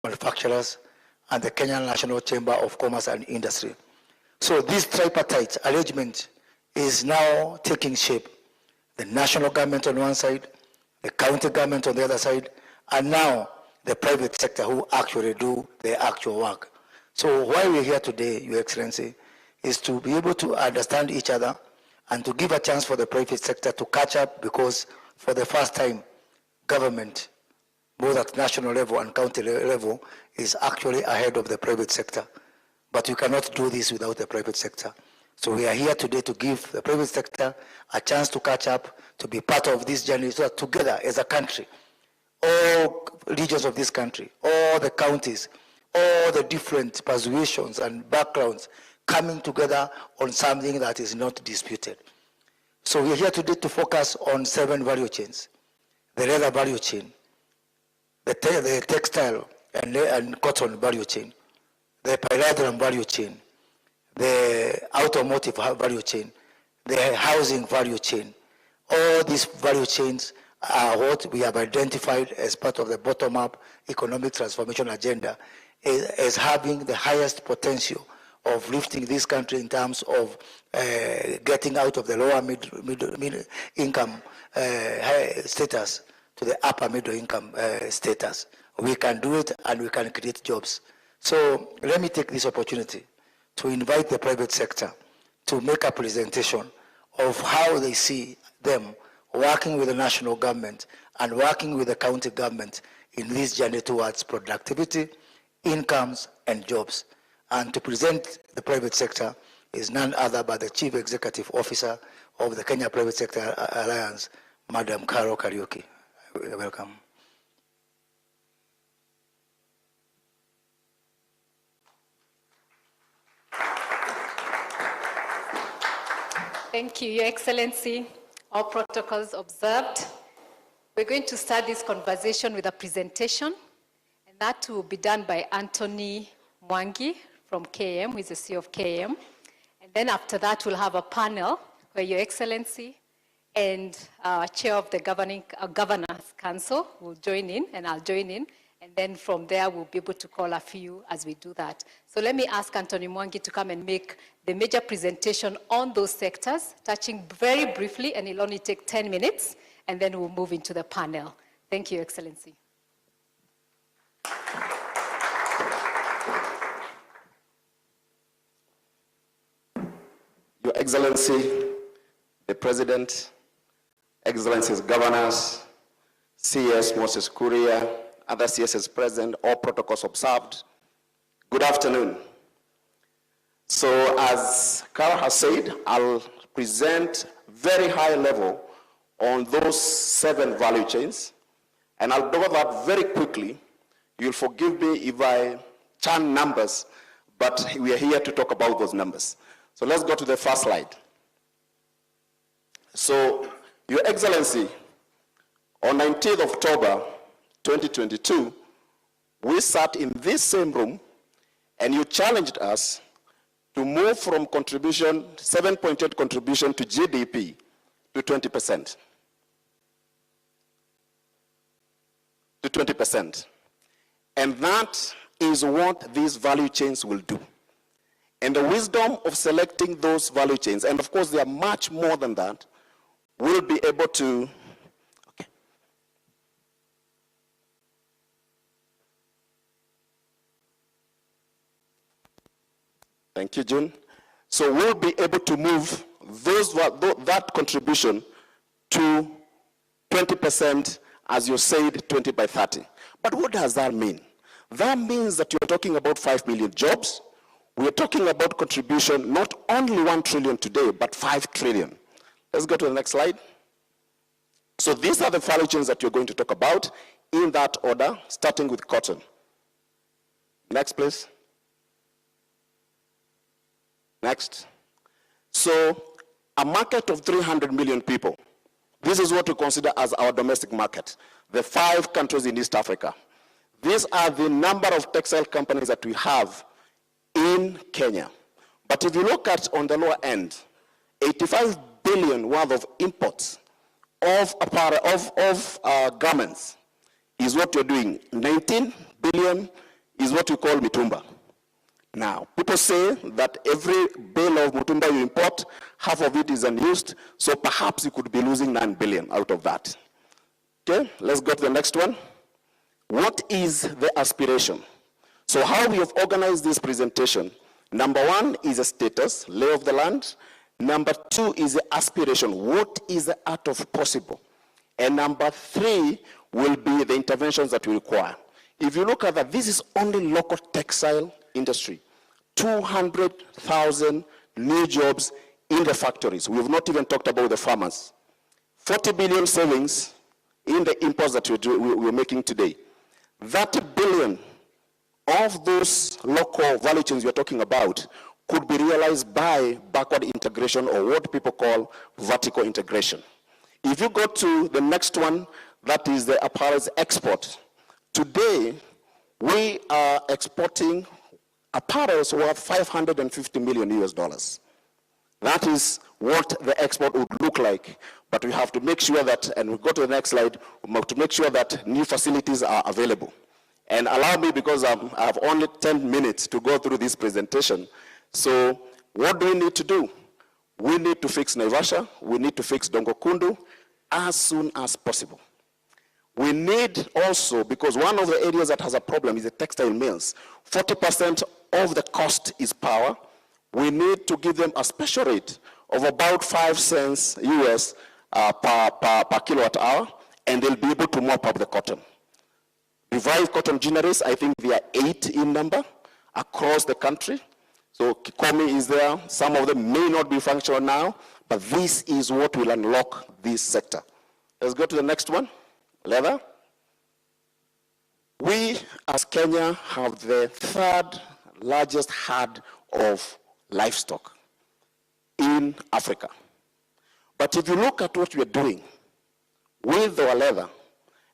manufacturers, and the Kenyan National Chamber of Commerce and Industry. So this tripartite arrangement is now taking shape. The national government on one side, the county government on the other side, and now the private sector who actually do the actual work. So why we're here today, Your Excellency, is to be able to understand each other and to give a chance for the private sector to catch up, because for the first time, government, both at national level and county level, is actually ahead of the private sector. But you cannot do this without the private sector. So we are here today to give the private sector a chance to catch up, to be part of this journey, so that together as a country, all regions of this country, all the counties, all the different persuasions and backgrounds coming together on something that is not disputed. So we are here today to focus on 7 value chains: the leather value chain, the textile and cotton value chain, the palladium value chain, the automotive value chain, the housing value chain. All these value chains are what we have identified as part of the bottom-up economic transformation agenda as having the highest potential of lifting this country in terms of getting out of the lower middle income status to the upper middle income status. We can do it, and we can create jobs. So let me take this opportunity to invite the private sector to make a presentation of how they see them working with the national government and working with the county government in this journey towards productivity, incomes, and jobs. And to present the private sector is none other but the Chief Executive Officer of the Kenya Private Sector Alliance, Madam Carol Kariuki. Welcome. Thank you, Your Excellency. All protocols observed. We're going to start this conversation with a presentation, and that will be done by Anthony Mwangi from KM, who is the CEO of KM. And then after that, we'll have a panel where Your Excellency and Chair of the Governors Council will join in, and I'll join in. And then from there, we'll be able to call a few as we do that. So let me ask Anthony Mwangi to come and make the major presentation on those sectors, touching very briefly, and it'll only take 10 minutes, and then we'll move into the panel. Thank you, Your Excellency. Your Excellency, the President, Excellencies Governors, CS Moses Kuria, other CSs present, all protocols observed. Good afternoon. So as Carol has said, I'll present very high level on those 7 value chains, and I'll cover that very quickly. You'll forgive me if I churn numbers, but we are here to talk about those numbers. So let's go to the first slide. So, Your Excellency, on 19th October 2022, we sat in this same room and you challenged us to move from contribution, 7.8 contribution to GDP to 20%. To 20%. And that is what these value chains will do. And the wisdom of selecting those value chains, and of course they are much more than that, will be able to, okay. Thank you, June. So we'll be able to move that contribution to 20%, as you said, 20 by 30. But what does that mean? That means that you're talking about 5 million jobs. We're talking about contribution, not only 1 trillion today, but 5 trillion. Let's go to the next slide. So these are the value chains that you're going to talk about in that order, starting with cotton. Next, please. Next. So a market of 300 million people. This is what we consider as our domestic market. The 5 countries in East Africa. These are the number of textile companies that we have in Kenya. But if you look at on the lower end, 85 billion worth of imports of apparel, of garments is what you're doing. 19 billion is what we call mitumba. Now, people say that every bale of mitumba you import, half of it is unused, so perhaps you could be losing 9 billion out of that. Okay, let's go to the next one. What is the aspiration? So how we have organized this presentation, number one is a status, lay of the land. Number two is the aspiration, what is the art of possible? And number three will be the interventions that we require. If you look at that, this is only local textile industry. 200,000 new jobs in the factories. We have not even talked about the farmers. 40 billion savings in the imports that we're making today. That billion of those local value chains you're talking about could be realized by backward integration, or what people call vertical integration. If you go to the next one, that is the apparel export. Today, we are exporting apparels worth 550 million US dollars. That is what the export would look like. But we have to make sure that, and we'll go to the next slide, we have to make sure that new facilities are available. And allow me, because I have only 10 minutes to go through this presentation. So what do we need to do? We need to fix Naivasha, we need to fix Dongokundu as soon as possible. We need also, because one of the areas that has a problem is the textile mills. 40% of the cost is power. We need to give them a special rate of about 5 cents US per kilowatt hour, and they'll be able to mop up the cotton. Revived cotton ginneries, I think there are 8 in number across the country. So Kikomi is there. Some of them may not be functional now, but this is what will unlock this sector. Let's go to the next one. Leather. We, as Kenya, have the 3rd largest herd of livestock in Africa. But if you look at what we are doing with our leather,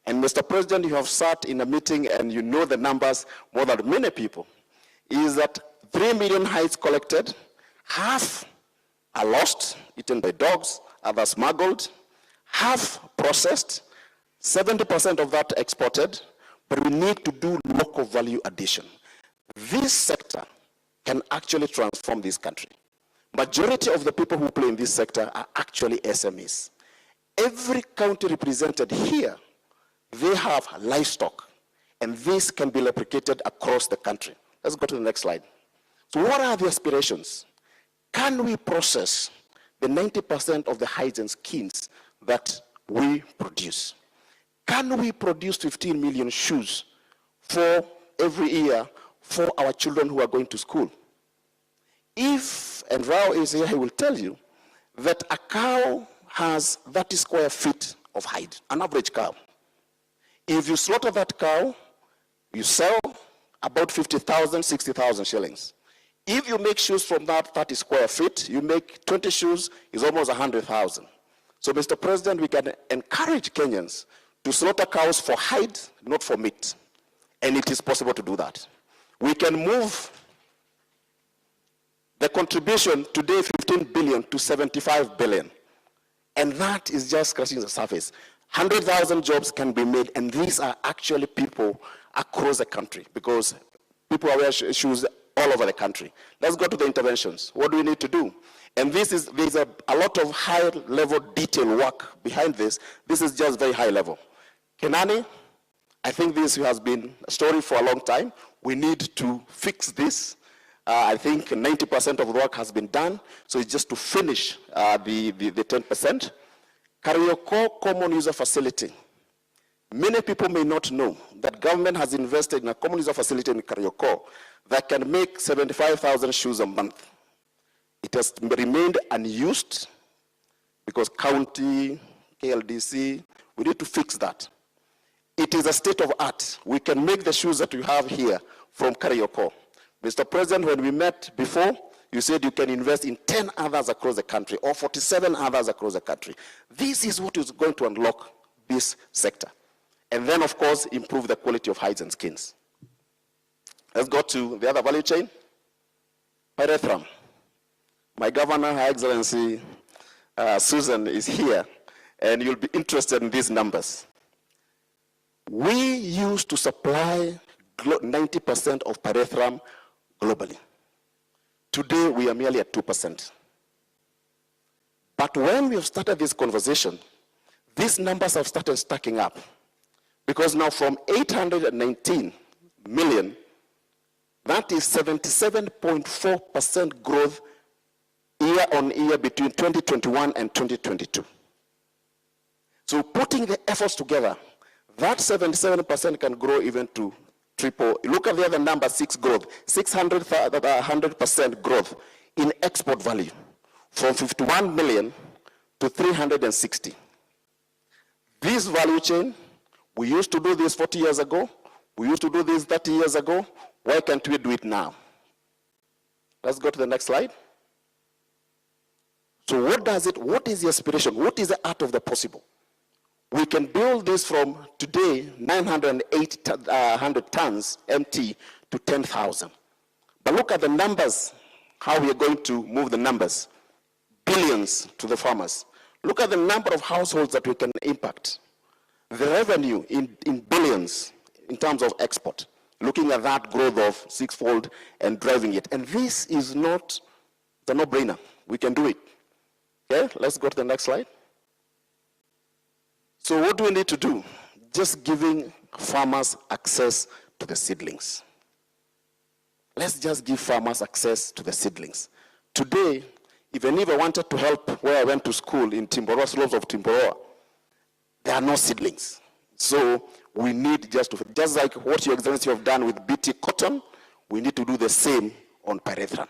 and Mr. President, you have sat in a meeting and you know the numbers more than many people, is that 3 million hides collected, half are lost, eaten by dogs, others smuggled, half processed, 70% of that exported, but we need to do local value addition. This sector can actually transform this country. Majority of the people who play in this sector are actually SMEs. Every county represented here, they have livestock, and this can be replicated across the country. Let's go to the next slide. So what are the aspirations? Can we process the 90% of the hides and skins that we produce? Can we produce 15 million shoes for every year for our children who are going to school? If, and Rao is here, he will tell you that a cow has 30 square feet of hide, an average cow. If you slaughter that cow, you sell about 50,000, 60,000 shillings. If you make shoes from that 30 square feet, you make 20 shoes, is almost 100,000. So, Mr. President, we can encourage Kenyans to slaughter cows for hide, not for meat. And it is possible to do that. We can move the contribution today, 15 billion to 75 billion. And that is just scratching the surface. 100,000 jobs can be made, and these are actually people across the country, because people wear shoes all over the country. Let's go to the interventions. What do we need to do? And there's a lot of high-level detail work behind this. This is just very high level. Kenani, I think this has been a story for a long time. We need to fix this. I think 90% of the work has been done, so it's just to finish the 10%. Karioko Common User Facility. Many people may not know that government has invested in a common user facility in Karioko that can make 75,000 shoes a month. It has remained unused because county, KLDC, we need to fix that. It is a state of art. We can make the shoes that we have here from Karioko. Mr. President, when we met before, you said you can invest in 10 others across the country or 47 others across the country. This is what is going to unlock this sector. And then, of course, improve the quality of hides and skins. Let's go to the other value chain. Pyrethrum. My governor, Her Excellency Susan, is here, and you'll be interested in these numbers. We used to supply 90% of pyrethrum globally. Today, we are merely at 2%. But when we have started this conversation, these numbers have started stacking up. Because now from 819 million, that is 77.4% growth year on year between 2021 and 2022. So putting the efforts together, that 77% can grow even to triple. Look at the other number, 6 growth, 100% growth in export value from 51 million to 360. This value chain, we used to do this 40 years ago, we used to do this 30 years ago, why can't we do it now? Let's go to the next slide. So what is the aspiration? What is the art of the possible? We can build this from today, 900 tons MT to 10,000. But look at the numbers, how we are going to move the numbers. Billions to the farmers. Look at the number of households that we can impact. The revenue in billions in terms of export. Looking at that growth of sixfold and driving it. And this is not the no-brainer. We can do it. Okay, let's go to the next slide. So what do we need to do? Just giving farmers access to the seedlings. Let's just give farmers access to the seedlings. Today, even if I wanted to help where I went to school in Timboroa, slopes of Timboroa, there are no seedlings. So we need just like what Your Excellency have done with BT cotton, we need to do the same on pyrethrum.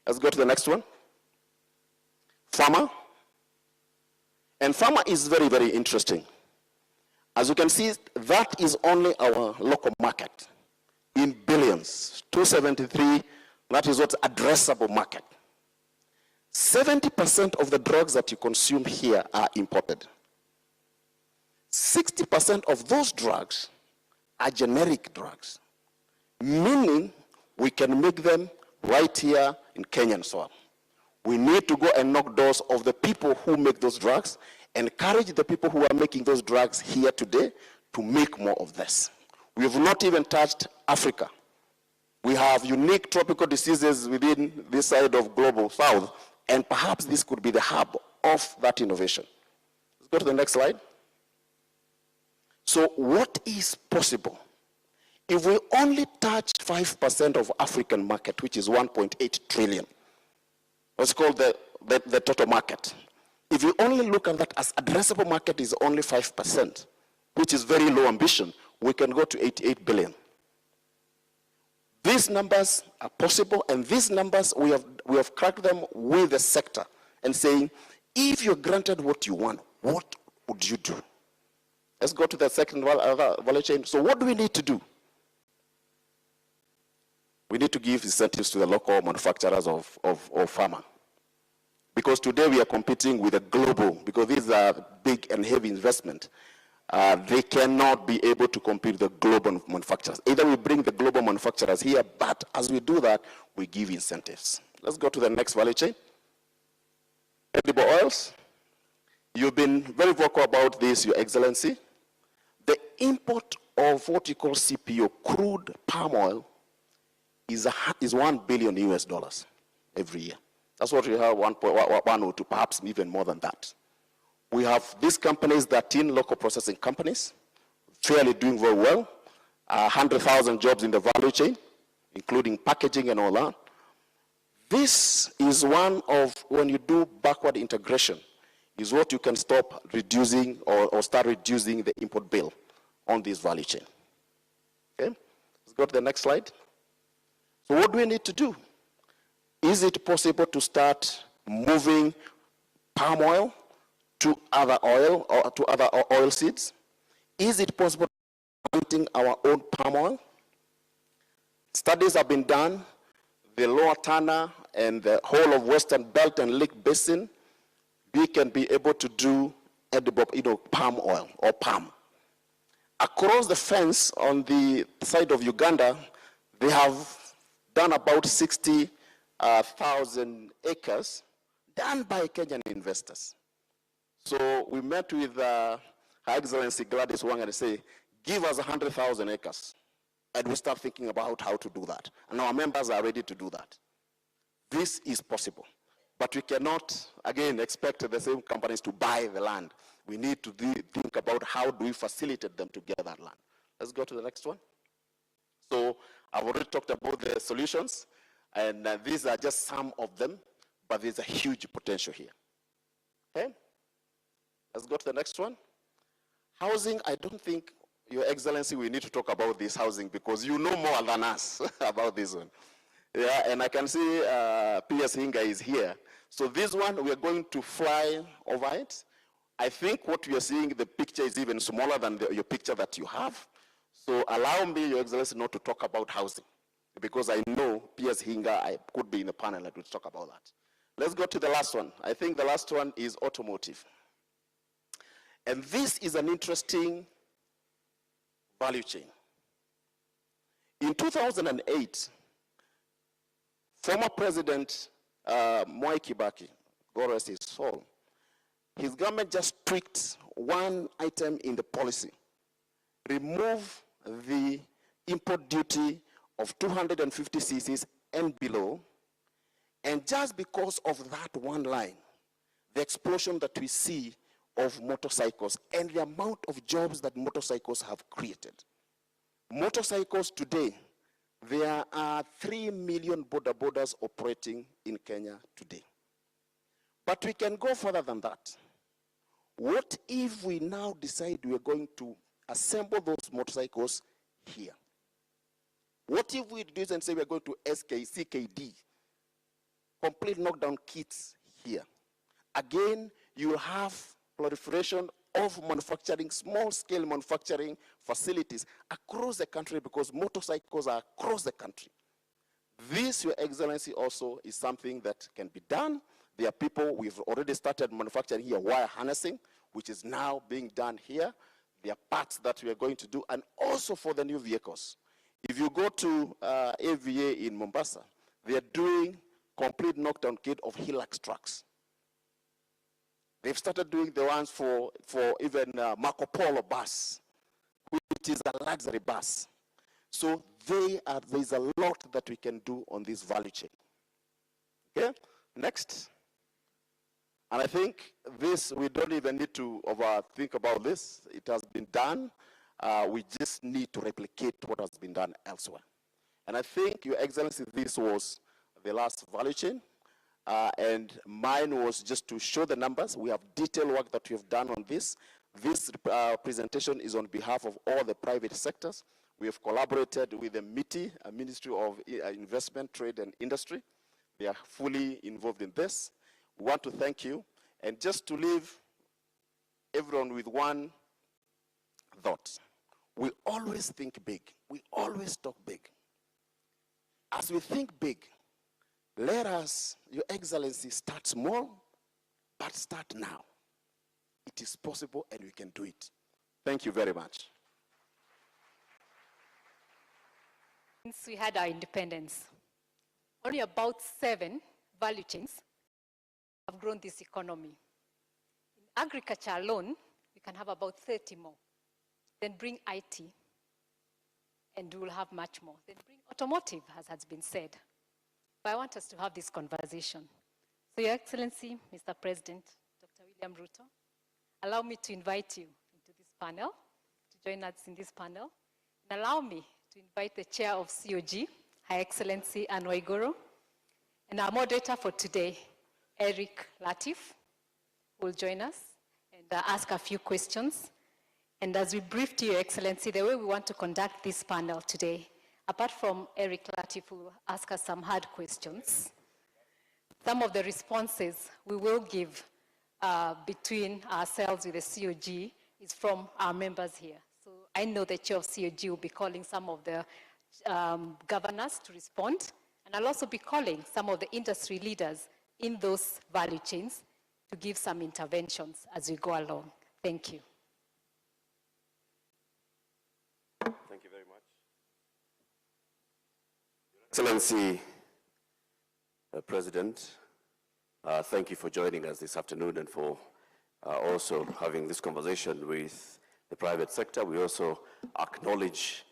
Let's go to the next one. Farmer. And farmer is very, very interesting. As you can see, that is only our local market in billions, 273, that is what's addressable market. 70% of the drugs that you consume here are imported. 60% of those drugs are generic drugs, meaning we can make them right here in Kenyan soil. We need to go and knock doors of the people who make those drugs, encourage the people who are making those drugs here today to make more of this. We have not even touched Africa. We have unique tropical diseases within this side of global south, and perhaps this could be the hub of that innovation. Let's go to the next slide. So what is possible? If we only touch 5% of African market, which is 1.8 trillion, what's called the total market. If you only look at that as addressable market is only 5%, which is very low ambition, we can go to 88 billion. These numbers are possible, and these numbers, we have cracked them with the sector and saying, if you're granted what you want, what would you do? Let's go to the second value chain. So what do we need to do? We need to give incentives to the local manufacturers of pharma. Because today we are competing with a global, because these are big and heavy investment. They cannot be able to compete with the global manufacturers. Either we bring the global manufacturers here, but as we do that, we give incentives. Let's go to the next value chain. Edible oils. You've been very vocal about this, Your Excellency. The import of what you call CPO, crude palm oil, is $1 billion US every year. That's what we have, 1.1 perhaps even more than that. We have these companies that are in local processing companies, fairly doing very well, 100,000 jobs in the value chain, including packaging and all that. This is one of, when you do backward integration, is what you can stop reducing or start reducing the import bill on this value chain. Okay, let's go to the next slide. So what do we need to do? Is it possible to start moving palm oil to other oil or to other oil seeds? Is it possible planting our own palm oil? Studies have been done. The Lower Tana and the whole of Western Belt and Lake Basin, we can be able to do edible, palm oil or palm. Across the fence on the side of Uganda, they have done about 60,000 acres done by Kenyan investors. So we met with Her Excellency Gladys Wang and say, give us 100,000 acres and we start thinking about how to do that. And our members are ready to do that. This is possible. But we cannot, again, expect the same companies to buy the land. We need to think about how do we facilitate them to get that land. Let's go to the next one. So I've already talked about the solutions, and these are just some of them, but there's a huge potential here. Okay? Let's go to the next one. Housing, I don't think, Your Excellency, we need to talk about this housing because you know more than us about this one. Yeah, and I can see P.S. Hinga is here. So this one, we are going to fly over it. I think what we are seeing, the picture is even smaller than your picture that you have. So allow me, Your Excellency, not to talk about housing because I know P.S. Hinga, I could be in the panel that will talk about that. Let's go to the last one. I think the last one is automotive. And this is an interesting value chain. In 2008, former President Mwai Kibaki, God rest his soul, his government just tweaked one item in the policy, remove the import duty of 250 cc's and below, and just because of that one line, the explosion that we see of motorcycles and the amount of jobs that motorcycles have created. Motorcycles today, there are 3 million boda-bodas operating in Kenya today. But we can go further than that. What if we now decide we are going to assemble those motorcycles here? What if we do this and say we are going to CKD, complete knockdown kits here? Again, you will have proliferation of manufacturing, small-scale manufacturing facilities across the country because motorcycles are across the country. This, Your Excellency, also is something that can be done. There are people, we've already started manufacturing here, wire harnessing, which is now being done here. There are parts that we are going to do, and also for the new vehicles. If you go to AVA in Mombasa, they are doing complete knockdown kit of Hilux trucks. They've started doing the ones for even Marco Polo bus, which is a luxury bus. So there's a lot that we can do on this value chain. Okay, next. And I think this, we don't even need to overthink about this. It has been done. We just need to replicate what has been done elsewhere. And I think, Your Excellency, this was the last value chain. And mine was just to show the numbers. We have detailed work that we have done on this. This presentation is on behalf of all the private sectors. We have collaborated with the MITI, Ministry of Investment, Trade and Industry. They are fully involved in this. We want to thank you. And just to leave everyone with one thought. We always think big. We always talk big. As we think big, let us, Your Excellency, start small, but start now. It is possible and we can do it. Thank you very much. Since we had our independence, only about 7 value chains have grown this economy. In agriculture alone, we can have about 30 more. Then bring IT, and we will have much more. Then bring automotive, as has been said. But I want us to have this conversation. So, Your Excellency, Mr. President, Dr. William Ruto, allow me to invite you into this panel, to join us in this panel. And allow me to invite the Chair of COG, Her Excellency Anne Waiguru, and our moderator for today, Eric Latif, will join us and ask a few questions. And as we brief to Your Excellency, the way we want to conduct this panel today, apart from Eric Latif, who will ask us some hard questions, some of the responses we will give between ourselves with the COG is from our members here. So I know the Chair of COG will be calling some of the governors to respond, and I'll also be calling some of the industry leaders in those value chains to give some interventions as we go along. Thank you. Thank you very much. Your Excellency, President, thank you for joining us this afternoon and for also having this conversation with the private sector. We also acknowledge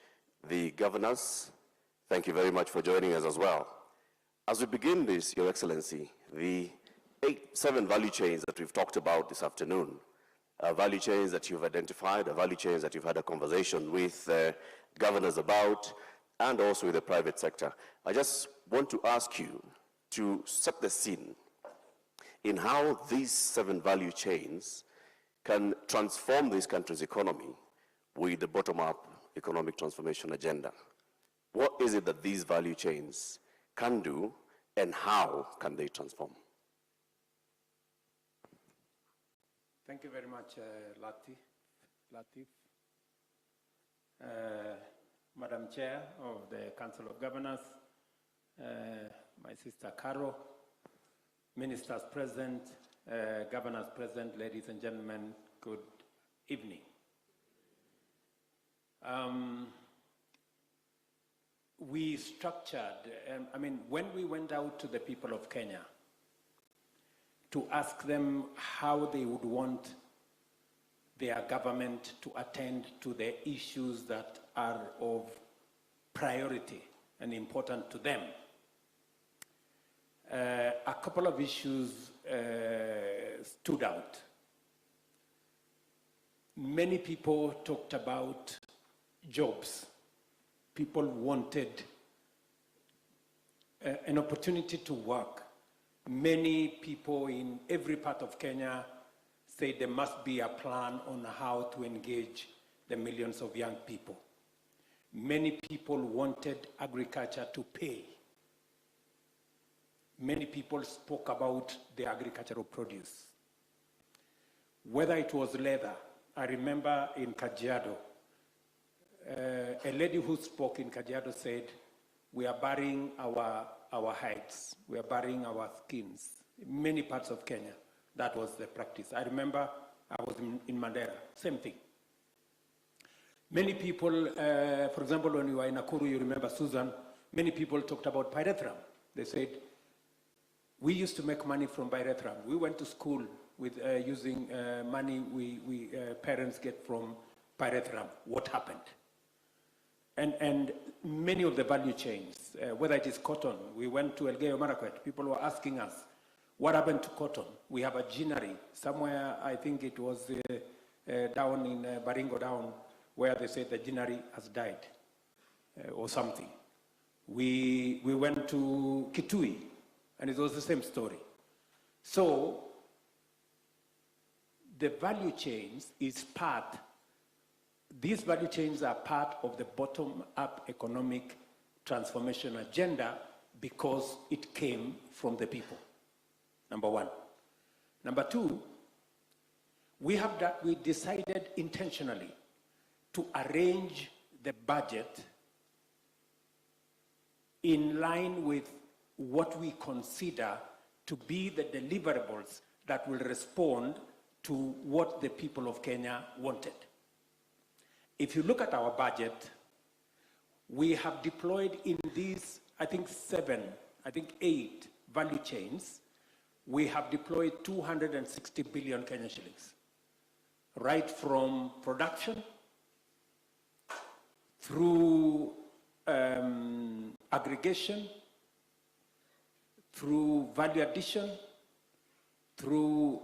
the governors, thank you very much for joining us as well. As we begin this, Your Excellency, the 7 value chains that we've talked about this afternoon, value chains that you've identified, value chains that you've had a conversation with governors about, and also with the private sector. I just want to ask you to set the scene in how these 7 value chains can transform this country's economy with the bottom-up economic transformation agenda. What is it that these value chains can do, and how can they transform? Thank you very much, Latif. Madam Chair of the Council of Governors, my sister Caro, Ministers present, Governors present, ladies and gentlemen, good evening. We structured, when we went out to the people of Kenya to ask them how they would want their government to attend to the issues that are of priority and important to them, a couple of issues stood out. Many people talked about jobs. People wanted an opportunity to work. Many people in every part of Kenya say there must be a plan on how to engage the millions of young people. Many people wanted agriculture to pay. Many people spoke about the agricultural produce. Whether it was leather, I remember in Kajiado, a lady who spoke in Kajiado said, we are burying our hides, we are burying our skins. In many parts of Kenya, that was the practice. I remember I was in Mandera, same thing. Many people, for example, when you were in Nakuru, you remember Susan, many people talked about pyrethrum. They said, we used to make money from pyrethrum. We went to school with using money we parents get from pyrethrum. What happened? And many of the value chains, whether it is cotton, we went to Elgeyo Marakwet, people were asking us, what happened to cotton? We have a ginnery somewhere, I think it was down in Baringo down, where they said the ginnery has died or something. We went to Kitui, and it was the same story. So the value chains is part. These value chains are part of the bottom-up economic transformation agenda because it came from the people, number one. Number two, we decided intentionally to arrange the budget in line with what we consider to be the deliverables that will respond to what the people of Kenya wanted. If you look at our budget, we have deployed in these, I think 8 value chains, we have deployed 260 billion Kenyan shillings, right from production through aggregation, through value addition, through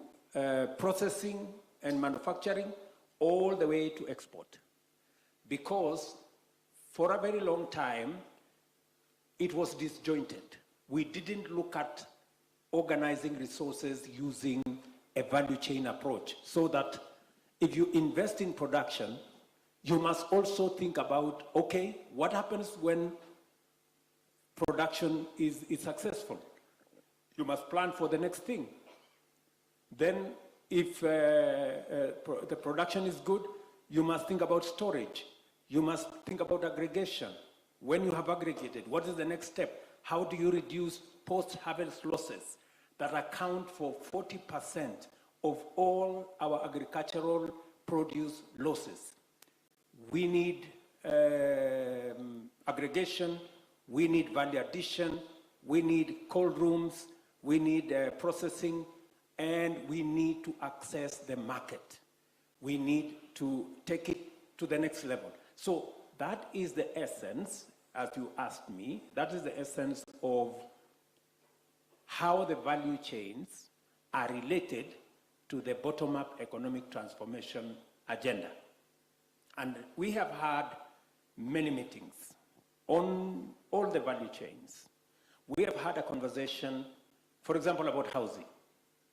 processing and manufacturing, all the way to export. Because for a very long time, it was disjointed. We didn't look at organizing resources using a value chain approach, so that if you invest in production, you must also think about, okay, what happens when production is successful? You must plan for the next thing. Then if the production is good, you must think about storage. You must think about aggregation. When you have aggregated, what is the next step? How do you reduce post-harvest losses that account for 40% of all our agricultural produce losses? We need aggregation, we need value addition, we need cold rooms, we need processing, and we need to access the market. We need to take it to the next level. So That is the essence, as you asked me, that is the essence of how the value chains are related to the bottom-up economic transformation agenda. And we have had many meetings on all the value chains. We have had a conversation, for example, about housing.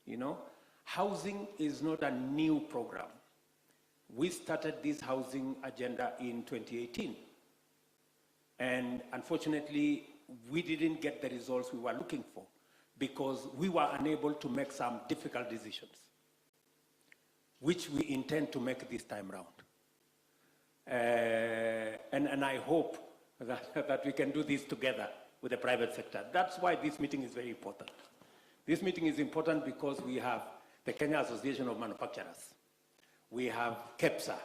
You know, housing is not a new program. We started this housing agenda in 2018. And unfortunately, we didn't get the results we were looking for because we were unable to make some difficult decisions, which we intend to make this time round. And I hope that we can do this together with the private sector. That's why this meeting is very important. This meeting is important because we have the Kenya Association of Manufacturers. We have KEPSA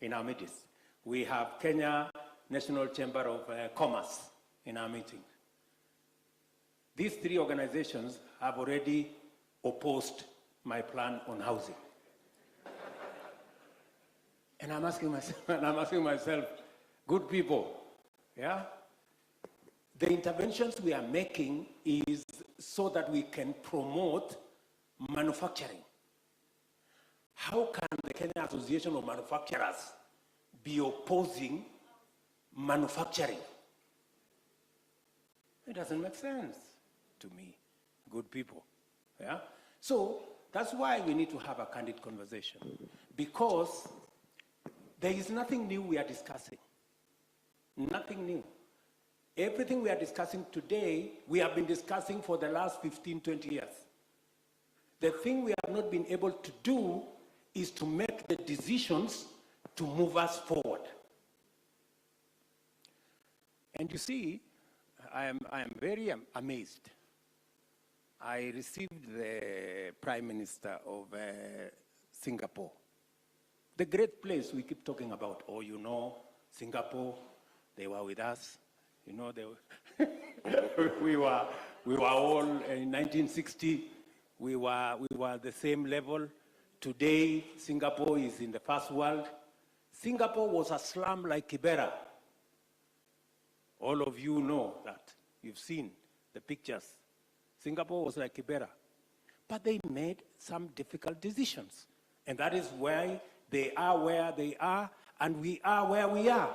in our midst. We have Kenya National Chamber of Commerce in our meeting. These three organizations have already opposed my plan on housing. And I'm asking myself, good people, yeah? The interventions we are making is so that we can promote manufacturing. How can the Kenya Association of Manufacturers be opposing manufacturing? It doesn't make sense to me, good people, yeah? So that's why we need to have a candid conversation, because there is nothing new we are discussing. Nothing new. Everything we are discussing today, we have been discussing for the last 15, 20 years. The thing we have not been able to do is to make the decisions to move us forward. And you see, I am very amazed. I received the Prime Minister of Singapore. The great place we keep talking about. Oh, you know, Singapore, they were with us. You know, they were we were all in 1960. We were the same level. Today, Singapore is in the first world. Singapore was a slum like Kibera. All of you know that. You've seen the pictures. Singapore was like Kibera. But they made some difficult decisions. And that is why they are where they are, and we are where we are.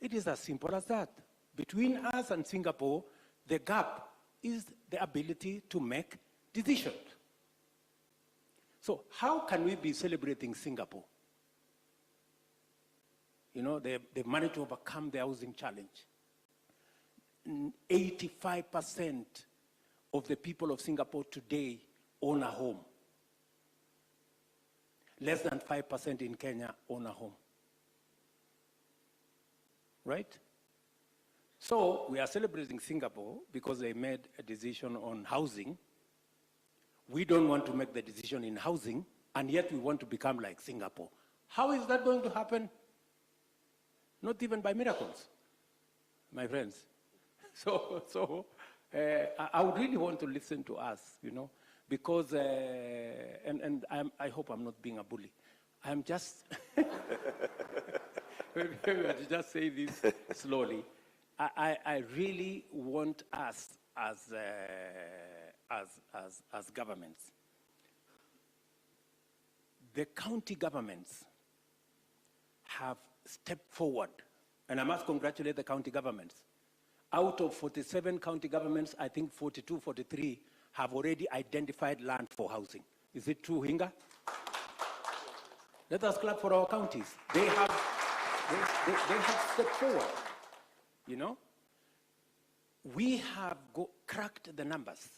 It is as simple as that. Between us and Singapore, the gap is the ability to make decisions. So how can we be celebrating Singapore? You know, they've managed to overcome the housing challenge. 85% of the people of Singapore today own a home. Less than 5% in Kenya own a home. Right? So we are celebrating Singapore because they made a decision on housing. We don't want to make the decision in housing, and yet we want to become like Singapore. How is that going to happen? Not even by miracles, my friends. So I would really want to listen to us, you know, because, and I hope I'm not being a bully. I'm just, maybe I should just say this slowly. I really want us as governments, the county governments have stepped forward, and I must congratulate the county governments. Out of 47 county governments, I think 42, 43 have already identified land for housing. Is it true, Hinga? Let us clap for our counties. They have stepped forward, you know? We have cracked the numbers.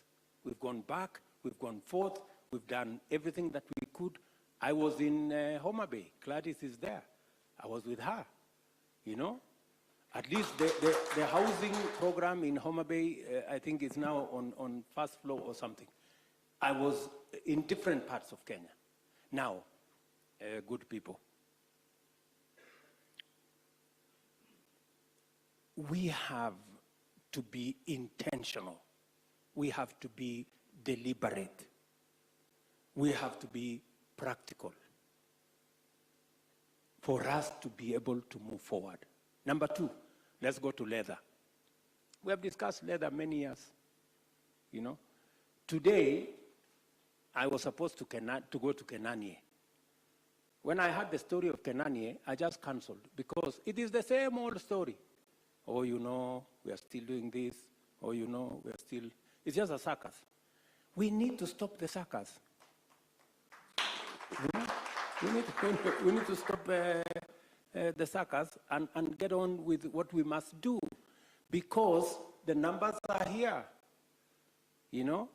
We've gone back, we've gone forth, we've done everything that we could. I was in Homa Bay. Gladys is there. I was with her, you know? At least the housing program in Homa Bay, I think is now on first floor or something. I was in different parts of Kenya. Now, good people, we have to be intentional. We have to be deliberate. We have to be practical for us to be able to move forward. Number two, let's go to leather. We have discussed leather many years, you know. Today, I was supposed to go to Kenanie. When I heard the story of Kenanie, I just cancelled because it is the same old story. Oh, you know, we are still doing this. Oh, you know, we are still... It's just a circus. We need to stop the circus. We need to stop the circus and get on with what we must do because the numbers are here. You know,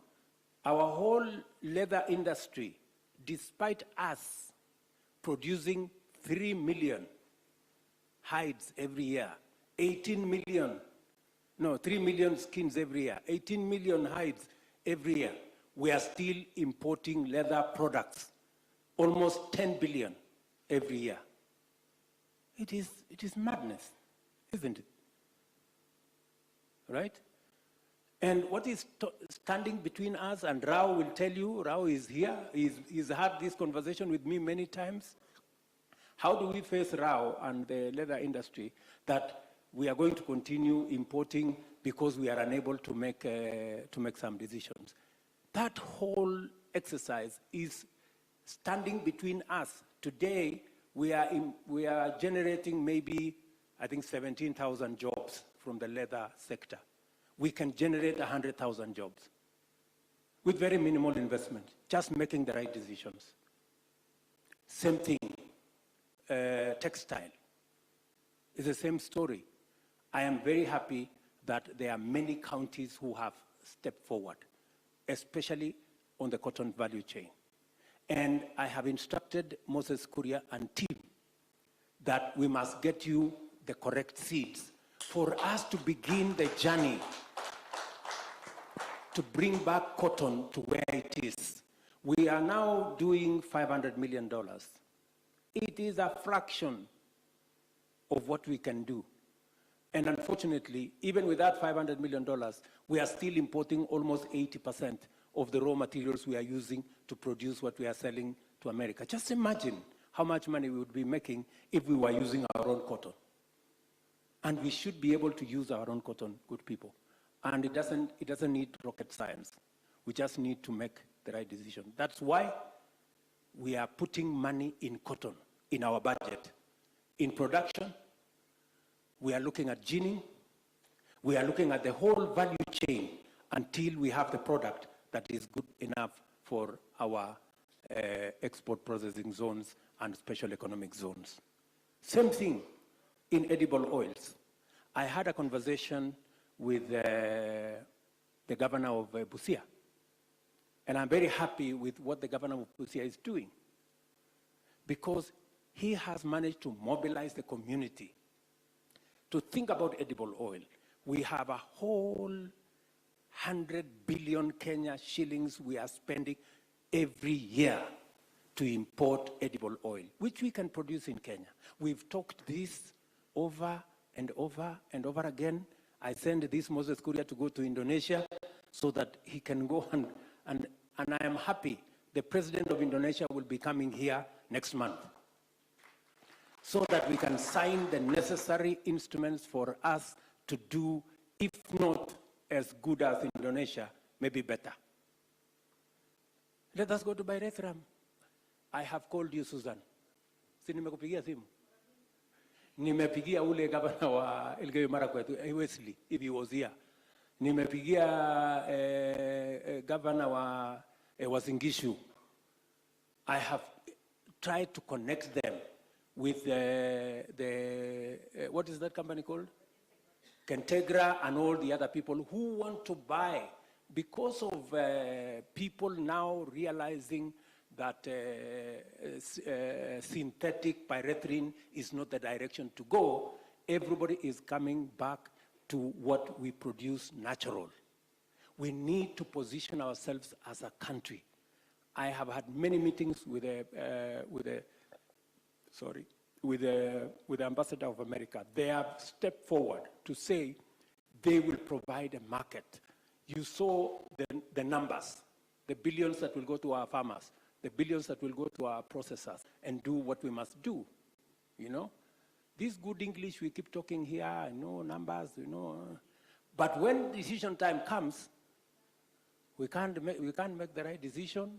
our whole leather industry, despite us producing 3 million hides every year, 3 million skins every year, 18 million hides every year, we are still importing leather products, almost 10 billion every year. It is madness, isn't it? Right? And what is standing between us, and Rao will tell you, Rao is here, he's had this conversation with me many times. How do we face Rao and the leather industry that we are going to continue importing because we are unable to make some decisions? That whole exercise is standing between us. Today, we are generating maybe, I think, 17,000 jobs from the leather sector. We can generate 100,000 jobs with very minimal investment, just making the right decisions. Same thing, textile. It's the same story. I am very happy that there are many counties who have stepped forward, especially on the cotton value chain. And I have instructed Moses Kuria and team that we must get you the correct seeds for us to begin the journey to bring back cotton to where it is. We are now doing $500 million. It is a fraction of what we can do. And unfortunately, even with that $500 million, we are still importing almost 80% of the raw materials we are using to produce what we are selling to America. Just imagine how much money we would be making if we were using our own cotton. And we should be able to use our own cotton, good people. And it doesn't need rocket science. We just need to make the right decision. That's why we are putting money in cotton in our budget. In production, we are looking at ginning. We are looking at the whole value chain until we have the product that is good enough for our export processing zones and special economic zones. Same thing in edible oils. I had a conversation with the governor of Busia, and I'm very happy with what the governor of Busia is doing because he has managed to mobilize the community to think about edible oil. We have a whole 100 billion Kenya shillings we are spending every year to import edible oil, which we can produce in Kenya. We've talked this over and over and over again. I sent this Moses Kuria to go to Indonesia so that he can go and I am happy the president of Indonesia will be coming here next month so that we can sign the necessary instruments for us to do, if not as good as Indonesia, maybe better. Let us go to Bairethram. I have called you, Susan. Si nimekupigia simu? Nimepigia ule gavana wa Elgeyo Marakwet, Wesley, if he was here. Nimepigia gavana wa Uasin Gishu. I have tried to connect them with what is that company called? Kentegra and all the other people who want to buy because of people now realizing that synthetic pyrethrin is not the direction to go. Everybody is coming back to what we produce natural. We need to position ourselves as a country. I have had many meetings with the ambassador of America. They have stepped forward to say they will provide a market. You saw the numbers, the billions that will go to our farmers, the billions that will go to our processors and do what we must do, you know? This good English we keep talking here, numbers, but when decision time comes, we can't make the right decision.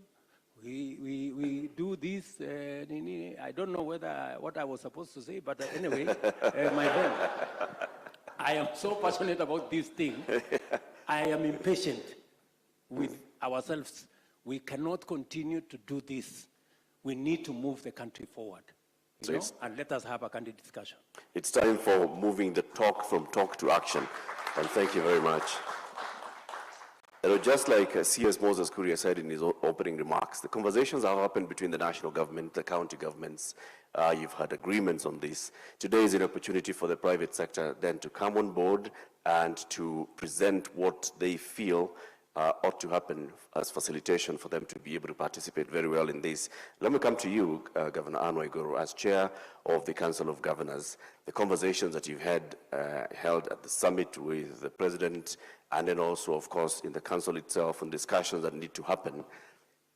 We do this. I don't know what I was supposed to say, but anyway, my friend, I am so passionate about this thing. I am impatient with ourselves. We cannot continue to do this. We need to move the country forward. And let us have a candid discussion. It's time for moving the talk from talk to action. And thank you very much. Just like CS Moses Kuria said in his opening remarks, the conversations have happened between the national government, the county governments. You've had agreements on this. Today is an opportunity for the private sector then to come on board and to present what they feel ought to happen as facilitation for them to be able to participate very well in this. Let me come to you, Governor Anne Waiguru, as chair of the Council of Governors. The conversations that you've had held at the summit with the president, and then also, of course, in the council itself, and discussions that need to happen.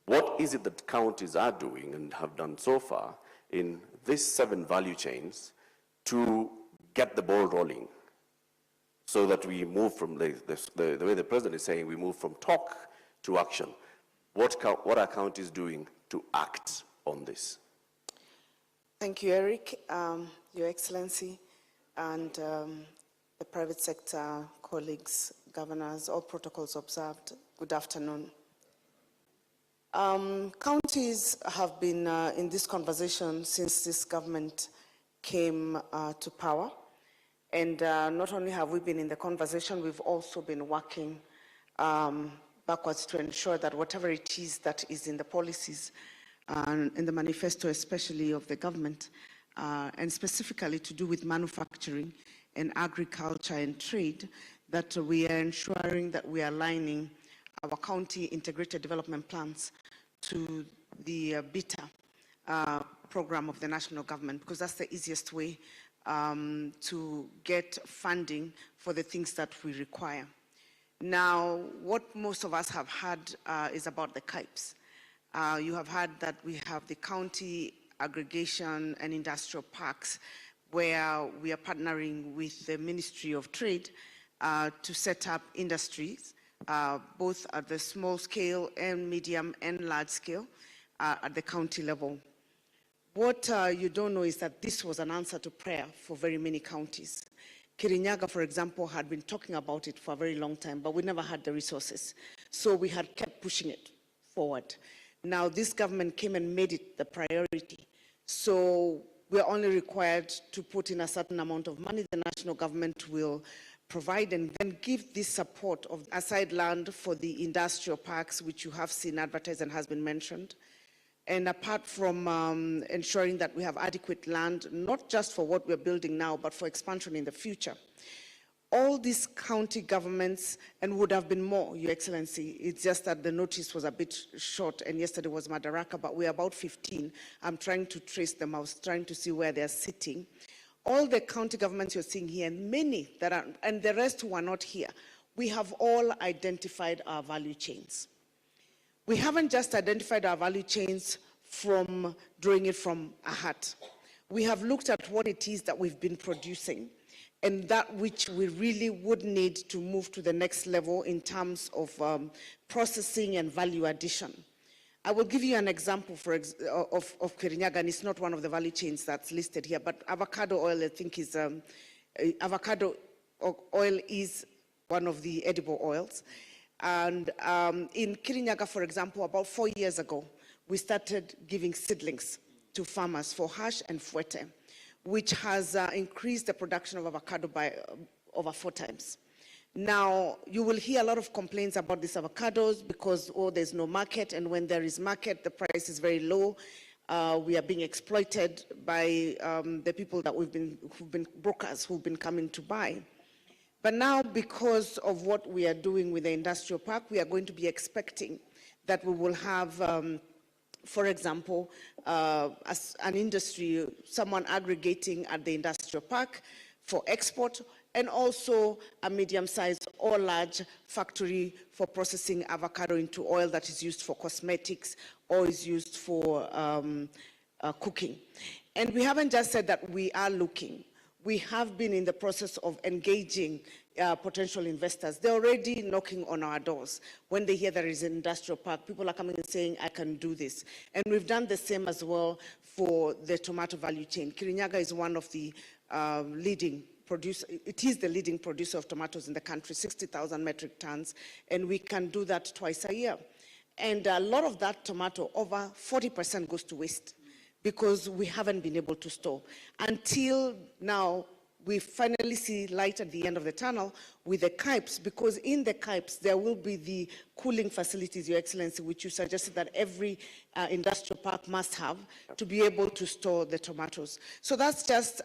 What is it that counties are doing and have done so far in these 7 value chains to get the ball rolling, so that we move from the way the president is saying, we move from talk to action? What are counties doing to act on this? Thank you, Eric, Your Excellency, and the private sector colleagues, governors, all protocols observed. Good afternoon. Counties have been in this conversation since this government came to power. And not only have we been in the conversation, we've also been working backwards to ensure that whatever it is that is in the policies and in the manifesto, especially of the government, and specifically to do with manufacturing and agriculture and trade, that we are ensuring that we are aligning our county integrated development plans to the BETA program of the national government, because that's the easiest way to get funding for the things that we require. Now, what most of us have heard is about the CAIPs. You have heard that we have the county aggregation and industrial parks, where we are partnering with the Ministry of Trade to set up industries, both at the small scale and medium and large scale at the county level. What you don't know is that this was an answer to prayer for very many counties. Kirinyaga, for example, had been talking about it for a very long time, but we never had the resources. So we had kept pushing it forward. Now this government came and made it the priority. So we're only required to put in a certain amount of money. The national government will provide and then give this support of aside land for the industrial parks, which you have seen advertised and has been mentioned. And apart from ensuring that we have adequate land, not just for what we're building now, but for expansion in the future. All these county governments, and would have been more, Your Excellency, it's just that the notice was a bit short, and yesterday was Madaraka, but we're about 15. I'm trying to trace them. I was trying to see where they're sitting. All the county governments you're seeing here, and many that are, and the rest who are not here, we have all identified our value chains. We haven't just identified our value chains from drawing it from a hat. We have looked at what it is that we've been producing and that which we really would need to move to the next level in terms of processing and value addition. I will give you an example of Kirinyaga, and it's not one of the value chains that's listed here, but avocado oil, I think, is avocado oil is one of the edible oils. And in Kirinyaga, for example, about 4 years ago, we started giving seedlings to farmers for hash and fuete, which has increased the production of avocado by over 4 times. Now, you will hear a lot of complaints about these avocados because, oh, there's no market, and when there is market, the price is very low. We are being exploited by the people that who've been brokers who've been coming to buy. But now, because of what we are doing with the industrial park, we are going to be expecting that we will have, for example, as an industry, someone aggregating at the industrial park for export, and also a medium-sized or large factory for processing avocado into oil that is used for cosmetics or is used for cooking. And we haven't just said that we are looking. we have been in the process of engaging potential investors. They're already knocking on our doors. When they hear there is an industrial park, people are coming and saying, I can do this. And we've done the same as well for the tomato value chain. Kirinyaga is one of the leading producer. It is the leading producer of tomatoes in the country, 60,000 metric tons, and we can do that twice a year. And a lot of that tomato, over 40% goes to waste because we haven't been able to store. Until now, we finally see light at the end of the tunnel with the Kipes, because in the Kipes there will be the cooling facilities, Your Excellency, which you suggested that every industrial park must have to be able to store the tomatoes. So that's just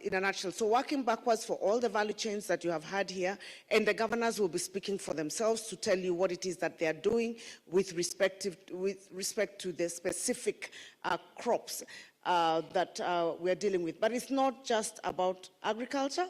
in a nutshell. So working backwards for all the value chains that you have had here, and the governors will be speaking for themselves to tell you what it is that they are doing with respect to the specific crops that we're dealing with. But it's not just about agriculture.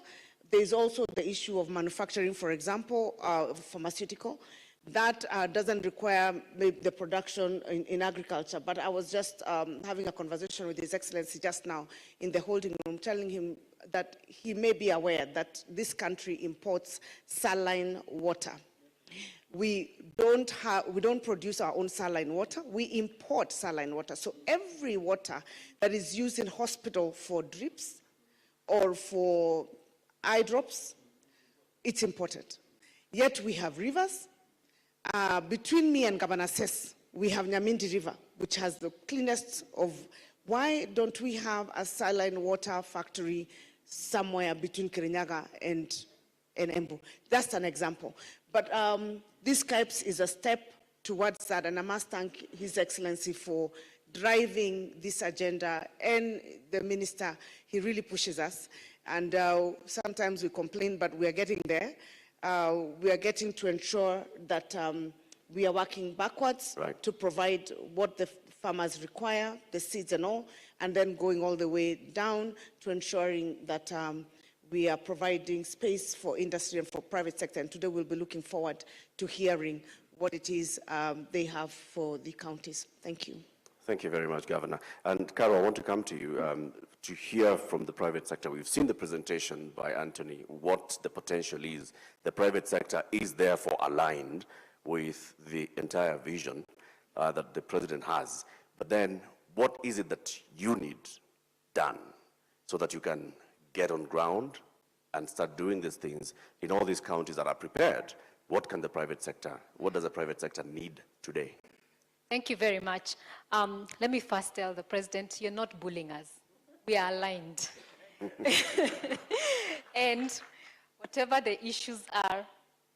There's also the issue of manufacturing, for example, pharmaceutical. That doesn't require maybe the production in agriculture. But I was just having a conversation with His Excellency just now in the holding room, telling him that he may be aware that this country imports saline water. We don't produce our own saline water. We import saline water. So every water that is used in hospital for drips or for eye drops, it's imported. Yet we have rivers. Between me and Governor Ses, we have Nyamindi River, which has the cleanest of. Why don't we have a saline water factory somewhere between Kirinyaga and Embu? That's an example. But this Kipes is a step towards that, and I must thank His Excellency for driving this agenda, and the minister, he really pushes us. And sometimes we complain, but we are getting there. We are getting to ensure that we are working backwards to provide what the farmers require, the seeds and all, and then going all the way down to ensuring that we are providing space for industry and for private sector. And today we'll be looking forward to hearing what it is they have for the counties. Thank you. Thank you very much, Governor. And Carol, I want to come to you to hear from the private sector. We've seen the presentation by Anthony, what the potential is. The private sector is therefore aligned with the entire vision that the president has. But then what is it that you need done so that you can get on ground and start doing these things in all these counties that are prepared? What can the private sector, what does the private sector need today? Thank you very much. Let me first tell the president, you're not bullying us. We are aligned. And whatever the issues are,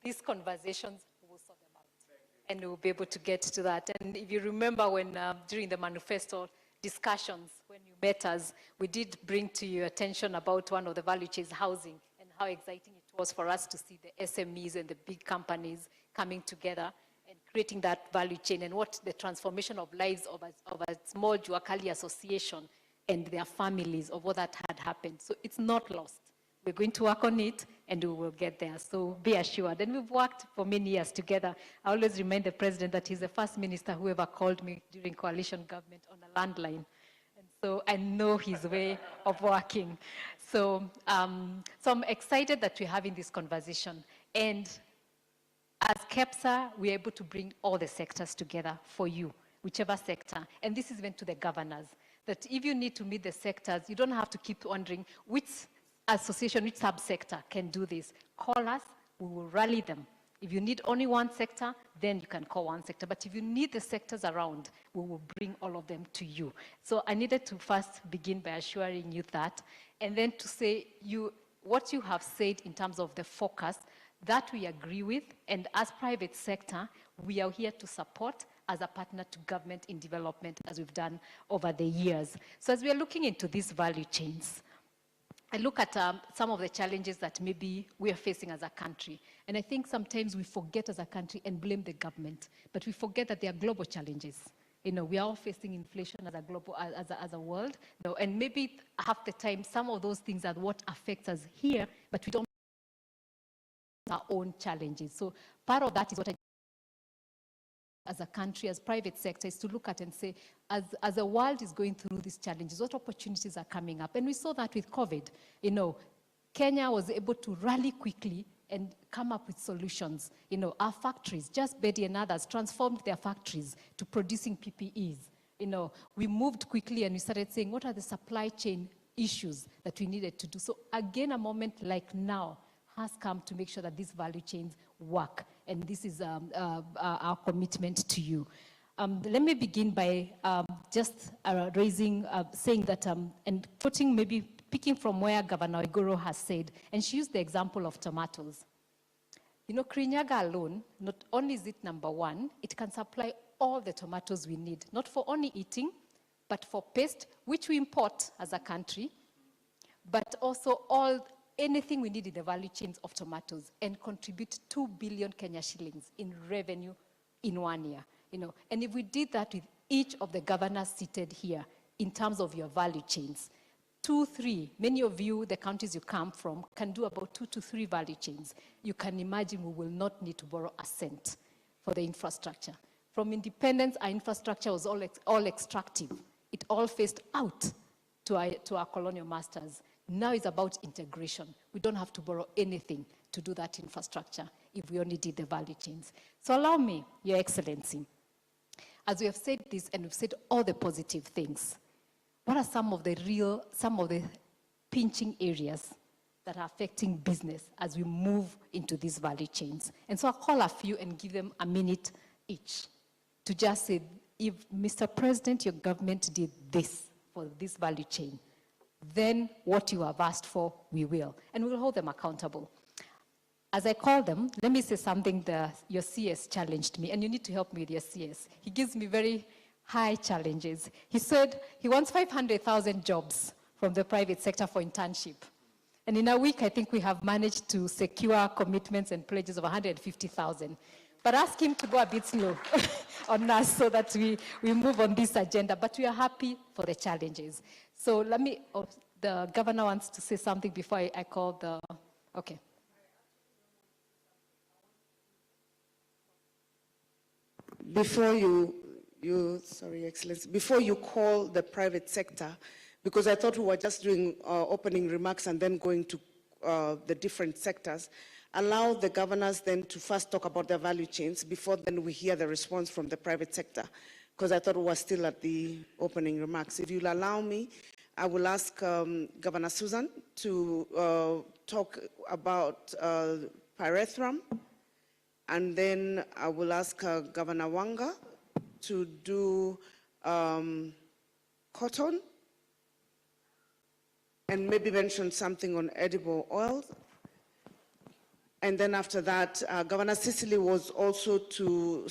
these conversations will sort them out. And we'll be able to get to that. And if you remember when during the manifesto discussions, when you met us, we did bring to your attention about one of the value chains, housing, and how exciting it was for us to see the SMEs and the big companies coming together and creating that value chain, and what the transformation of lives of a small Juakali association and their families, of what that had happened. So it's not lost. We're going to work on it, and we will get there. So be assured. And we've worked for many years together. I always remind the president that he's the first minister who ever called me during coalition government on a landline. And so I know his way of working. So, so I'm excited that we're having this conversation. And as KEPSA, we're able to bring all the sectors together for you, whichever sector. And this is meant to the governors, that if you need to meet the sectors, you don't have to keep wondering which association, which subsector can do this. Call us, we will rally them. If you need only one sector, then you can call one sector. But if you need the sectors around, we will bring all of them to you. So I needed to first begin by assuring you that, and then to say what you have said in terms of the focus, that we agree with, and as private sector, we are here to support as a partner to government in development, as we've done over the years. So as we are looking into these value chains, I look at some of the challenges that maybe we are facing as a country. And I think sometimes we forget as a country and blame the government, but we forget that there are global challenges. You know, we are all facing inflation as a global, as a world, you know, and maybe half the time, some of those things are what affects us here, but we don't our own challenges. So part of that is what I as a country, as private sector, is to look at and say, as the world is going through these challenges, what opportunities are coming up? And we saw that with COVID. You know, Kenya was able to rally quickly and come up with solutions. You know, our factories, just Betty and others, transformed their factories to producing PPEs. You know, we moved quickly and we started saying, what are the supply chain issues that we needed to do? So again, a moment like now has come to make sure that these value chains work. And this is our commitment to you. Let me begin by just saying that, and picking from where Governor Igoro has said, and she used the example of tomatoes. You know, Kirinyaga alone, not only is it number one, it can supply all the tomatoes we need, not for only eating, but for paste, which we import as a country, but also anything we need in the value chains of tomatoes, and contribute 2 billion Kenya shillings in revenue in 1 year. You know, and if we did that with each of the governors seated here in terms of your value chains, 2, 3, many of you, the countries you come from, can do about 2 to 3 value chains. You can imagine we will not need to borrow a cent for the infrastructure. From independence, our infrastructure was all extractive. It all faced out to our colonial masters. Now it's about integration. We don't have to borrow anything to do that infrastructure if we only did the value chains. So allow me, Your Excellency, as we have said this and we've said all the positive things, what are some of the pinching areas that are affecting business as we move into these value chains? And so I'll call a few and give them a minute each to just say, if Mr. President, your government did this for this value chain, then what you have asked for, we will. And we'll hold them accountable. As I call them, let me say something that your CS challenged me, and you need to help me with your CS. He gives me very high challenges. He said he wants 500,000 jobs from the private sector for internship. And in a week, I think we have managed to secure commitments and pledges of 150,000. But ask him to go a bit slow on us so that we move on this agenda. But we are happy for the challenges. So the governor wants to say something before I call the, okay. Before sorry, Excellency, before you call the private sector, because I thought we were just doing opening remarks and then going to the different sectors, allow the governors then to first talk about their value chains before then we hear the response from the private sector, because I thought we were still at the opening remarks. If you'll allow me, I will ask Governor Susan to talk about pyrethrum, and then I will ask Governor Wanga to do cotton, and maybe mention something on edible oils. And then after that, Governor Sicily was also to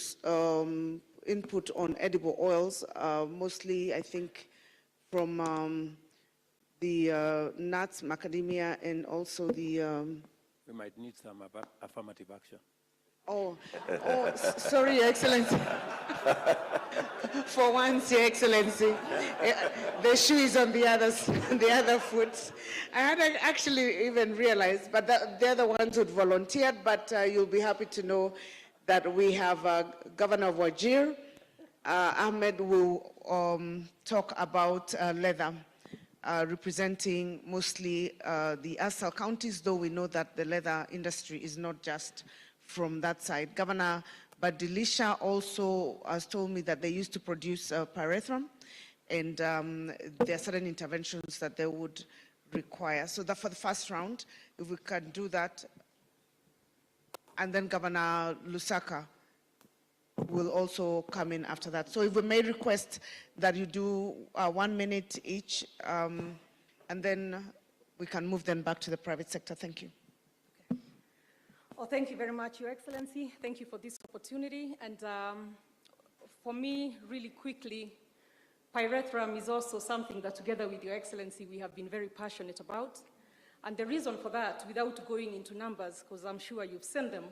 input on edible oils, mostly, I think, from the nuts, macadamia, and also the... We might need some affirmative action. Sorry, Your Excellency. For once, Your Excellency, the shoe is on the other foot. I hadn't actually even realized, but they're the ones who volunteered, but you'll be happy to know that we have Governor of Wajir. Ahmed will talk about leather, representing mostly the ASAL counties, though we know that the leather industry is not just from that side. Governor Badilisha also has told me that they used to produce pyrethrum, and there are certain interventions that they would require. So that for the first round, if we can do that, and then Governor Lusaka will also come in after that. So if we may request that you do 1 minute each, and then we can move them back to the private sector. Thank you. Well, thank you very much, Your Excellency. Thank you for this opportunity. And for me, really quickly, pyrethrum is also something that together with Your Excellency, we have been very passionate about. And the reason for that, without going into numbers, because I'm sure you've seen them,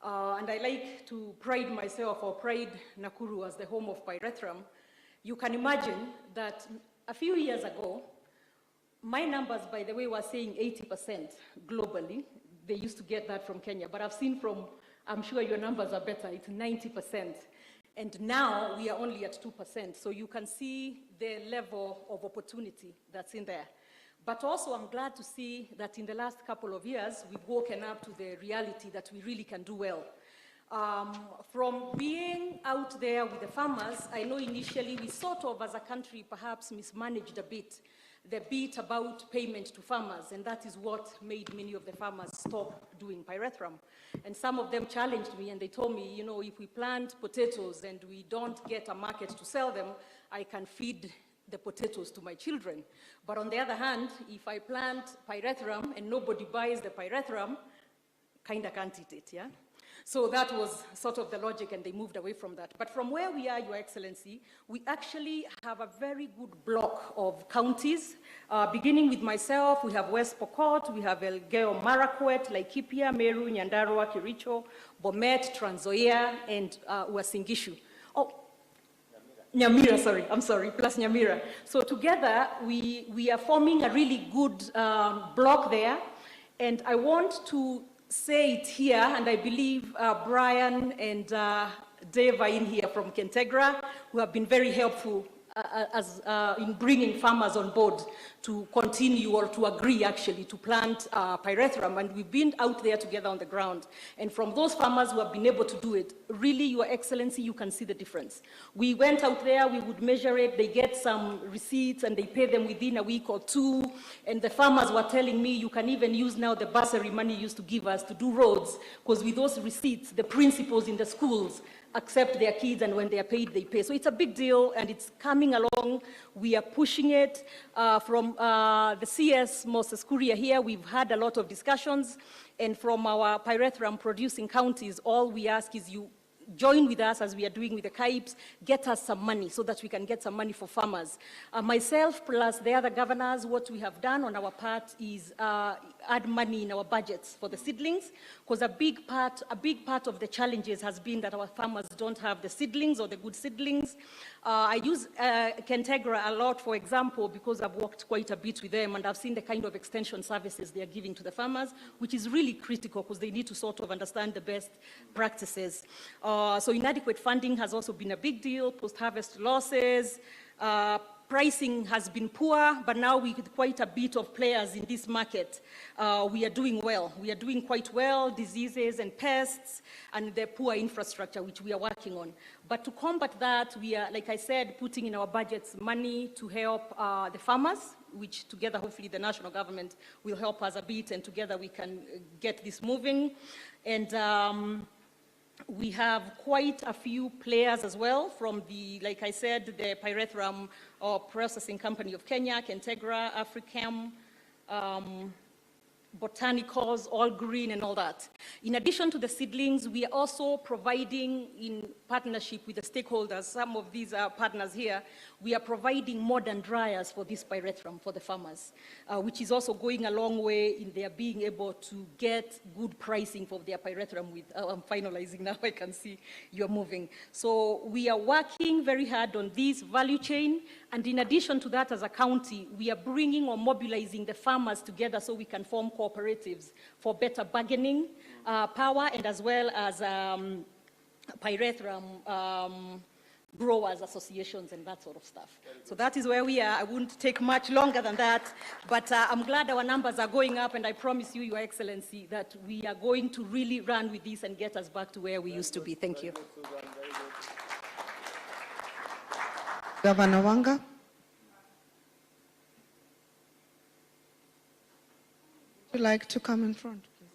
and I like to pride myself or pride Nakuru as the home of pyrethrum. You can imagine that a few years ago, my numbers, by the way, were saying 80% globally. They used to get that from Kenya, but I've seen from, I'm sure your numbers are better, it's 90%. And now we are only at 2%. So you can see the level of opportunity that's in there. But also I'm glad to see that in the last couple of years, we've woken up to the reality that we really can do well. From being out there with the farmers, I know initially we sort of, as a country, perhaps mismanaged a bit the bit about payment to farmers, and that is what made many of the farmers stop doing pyrethrum. And some of them challenged me and they told me, you know, if we plant potatoes and we don't get a market to sell them, I can feed the potatoes to my children. But on the other hand, if I plant pyrethrum and nobody buys the pyrethrum, kind of can't eat it, yeah? So that was sort of the logic, and they moved away from that. But from where we are, Your Excellency, we actually have a very good block of counties. Beginning with myself, we have West Pokot, we have Elgeyo Marakwet, Laikipia, Meru, Nyandarua, Kericho, Bomet, Trans Nzoia, and Uasin Gishu. Oh, Nyamira, sorry, plus Nyamira. So together, we are forming a really good block there, and I want to say it here, and I believe Brian and Dave are in here from Kentegra, who have been very helpful in bringing farmers on board to continue or to agree actually to plant pyrethrum, and we've been out there together on the ground. And from those farmers who have been able to do it, really, Your Excellency, you can see the difference. We went out there, we would measure it, they get some receipts and they pay them within a week or two, and the farmers were telling me you can even use now the bursary money you used to give us to do roads, because with those receipts, the principals in the schools accept their kids, and when they are paid, they pay. So it's a big deal, and it's coming along. We are pushing it. From the CS Moses Kuria here, we've had a lot of discussions, and from our pyrethrum producing counties, all we ask is you join with us as we are doing with the CAIPs, get us some money so that we can get some money for farmers. Myself plus the other governors, what we have done on our part is add money in our budgets for the seedlings, because a big part of the challenges has been that our farmers don't have the seedlings or the good seedlings. I use Kentegra a lot, for example, because I've worked quite a bit with them and I've seen the kind of extension services they are giving to the farmers, which is really critical because they need to sort of understand the best practices. So inadequate funding has also been a big deal, post-harvest losses, pricing has been poor, but now with quite a bit of players in this market, we are doing well. We are doing quite well, diseases and pests, and the poor infrastructure, which we are working on. But to combat that, we are, like I said, putting in our budgets money to help the farmers, which together, hopefully, the national government will help us a bit, and together we can get this moving. And we have quite a few players as well from the, like I said, the pyrethrum processing company of Kenya, Kentegra, Africam, botanicals, all green and all that. In addition to the seedlings, we are also providing, in partnership with the stakeholders, some of these partners here, we are providing modern dryers for this pyrethrum for the farmers, which is also going a long way in their being able to get good pricing for their pyrethrum with, I'm finalizing now, I can see you're moving. So we are working very hard on this value chain, and in addition to that, as a county, we are bringing or mobilizing the farmers together so we can form cooperatives for better bargaining power, and as well as pyrethrum growers associations and that sort of stuff. So that is where we are. I wouldn't take much longer than that, but I'm glad our numbers are going up, and I promise you, Your Excellency, that we are going to really run with this and get us back to where we used to be. Thank you. Governor Wanga. Would you like to come in front, please?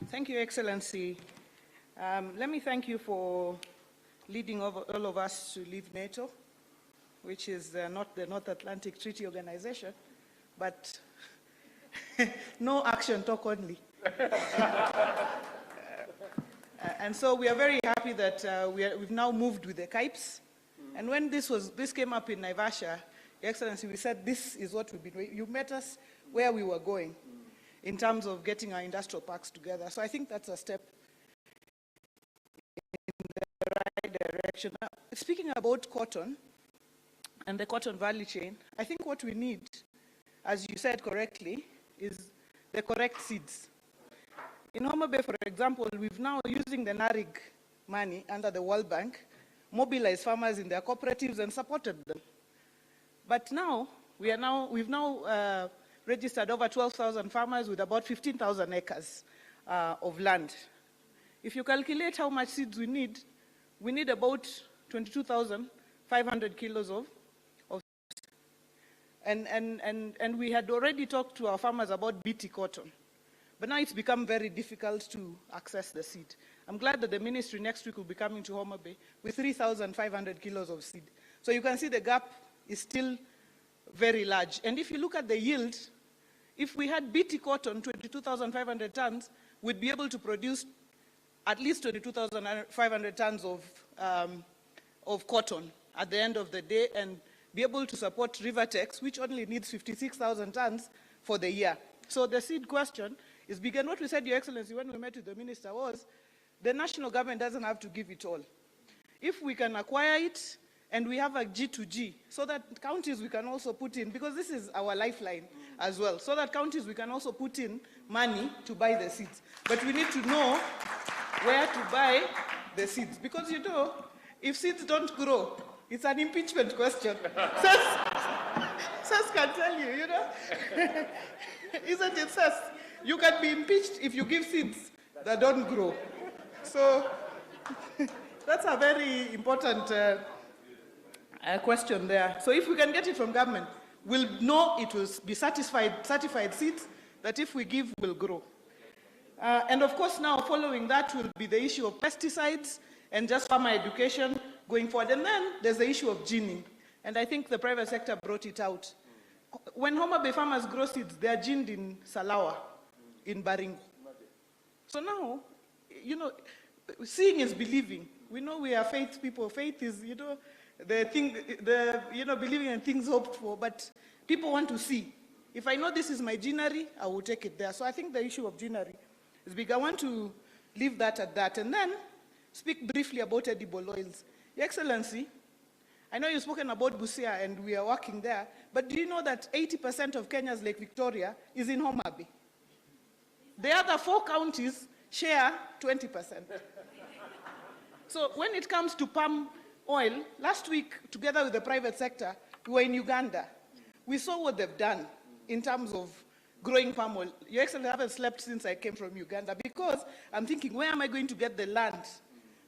Thank you, Excellency. Let me thank you for leading all of us to leave NATO, which is not the North Atlantic Treaty Organization, but no action, talk only. And so we are very happy that we've now moved with the CAIPs. And when this came up in Naivasha, Your Excellency, we said this is what we've been doing. You met us where we were going in terms of getting our industrial parks together. So I think that's a step right direction. Now, speaking about cotton and the cotton value chain, I think what we need, as you said correctly, is the correct seeds. In Homa Bay, for example, we've now, using the NARIG money under the World Bank, mobilized farmers in their cooperatives and supported them. But now, we've now registered over 12,000 farmers with about 15,000 acres of land. If you calculate how much seeds we need about 22,500 kilos of seeds. And we had already talked to our farmers about BT cotton. But now it's become very difficult to access the seed. I'm glad that the ministry next week will be coming to Homa Bay with 3,500 kilos of seed. So you can see the gap is still very large. And if you look at the yield, if we had BT cotton, 22,500 tons, we'd be able to produce at least 22,500 tons of cotton at the end of the day and be able to support Rivertex, which only needs 56,000 tons for the year. So the seed question is big. And what we said, Your Excellency, when we met with the minister was, the national government doesn't have to give it all. If we can acquire it, and we have a G2G, so that counties we can also put in, because this is our lifeline as well, so that counties we can also put in money to buy the seeds. But we need to know where to buy the seeds, because you know, if seeds don't grow, it's an impeachment question. Sas can tell you, you know? Isn't it, Sas? You can be impeached if you give seeds that don't grow. So that's a very important question there. So if we can get it from government, we'll know it will be certified seeds that if we give will grow. And of course now following that will be the issue of pesticides and just farmer education going forward. And then there's the issue of ginning. And I think the private sector brought it out. When Homa Bay farmers grow seeds, they are ginned in Salawa, in Baringo. So now, you know, seeing is believing. We know we are faith people. Faith is, you know, believing in things hoped for, but people want to see. If I know this is my ginnery, I will take it there. So I think the issue of ginnery is big. I want to leave that at that. And then speak briefly about edible oils. Your Excellency, I know you've spoken about Busia and we are working there, but do you know that 80% of Kenya's Lake Victoria is in Homa Bay? The other 4 counties share 20%. So when it comes to palm oil, last week, together with the private sector, we were in Uganda. We saw what they've done in terms of growing palm oil. Your Excellency, I haven't slept since I came from Uganda because I'm thinking, where am I going to get the land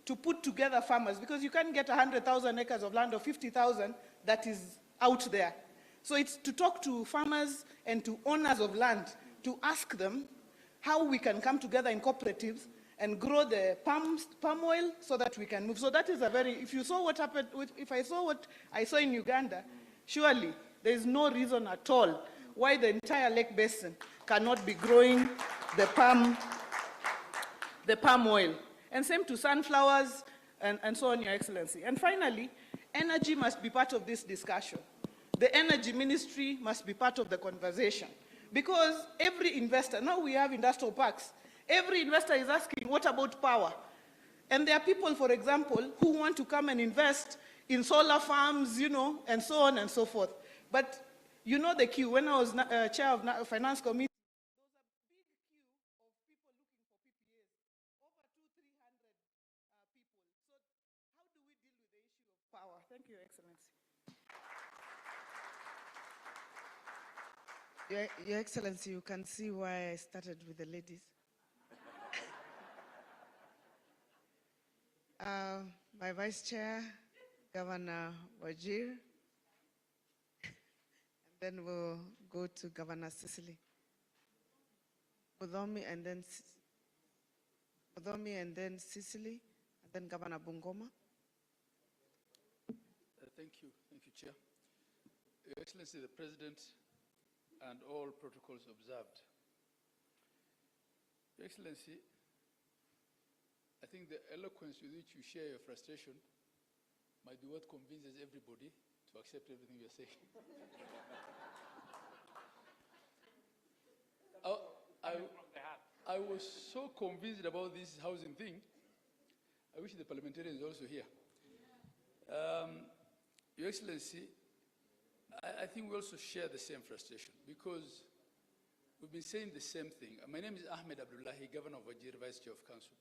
to put together farmers? Because you can't get 100,000 acres of land or 50,000 that is out there. So it's to talk to farmers and to owners of land to ask them how we can come together in cooperatives and grow the palm oil so that we can move. So that is a very, if you saw what happened, if I saw what I saw in Uganda, surely there is no reason at all why the entire lake basin cannot be growing the palm oil. And same to sunflowers and so on, Your Excellency. And finally, energy must be part of this discussion. The energy ministry must be part of the conversation. Because every investor, now we have industrial parks, every investor is asking, what about power? And there are people, for example, who want to come and invest in solar farms, you know, and so on and so forth. But you know the queue. When I was chair of the finance committee, there was a big queue of people looking for PPAs, over 200-300 people. So how do we deal with the issue of power? Thank you, Your Excellency. Your Excellency, you can see why I started with the ladies. My Vice Chair, Governor Wajir, and then we'll go to Governor Sicily. Mudomi and then Sicily, and then Governor Bungoma. Thank you, Chair. Your Excellency, the President, and all protocols observed. Your Excellency, I think the eloquence with which you share your frustration might be what convinces everybody to accept everything you're saying. I was so convinced about this housing thing, I wish the parliamentarians are also here. Your Excellency, I think we also share the same frustration because we've been saying the same thing. My name is Ahmed Abdullahi, Governor of Wajir, Vice Chair of Council.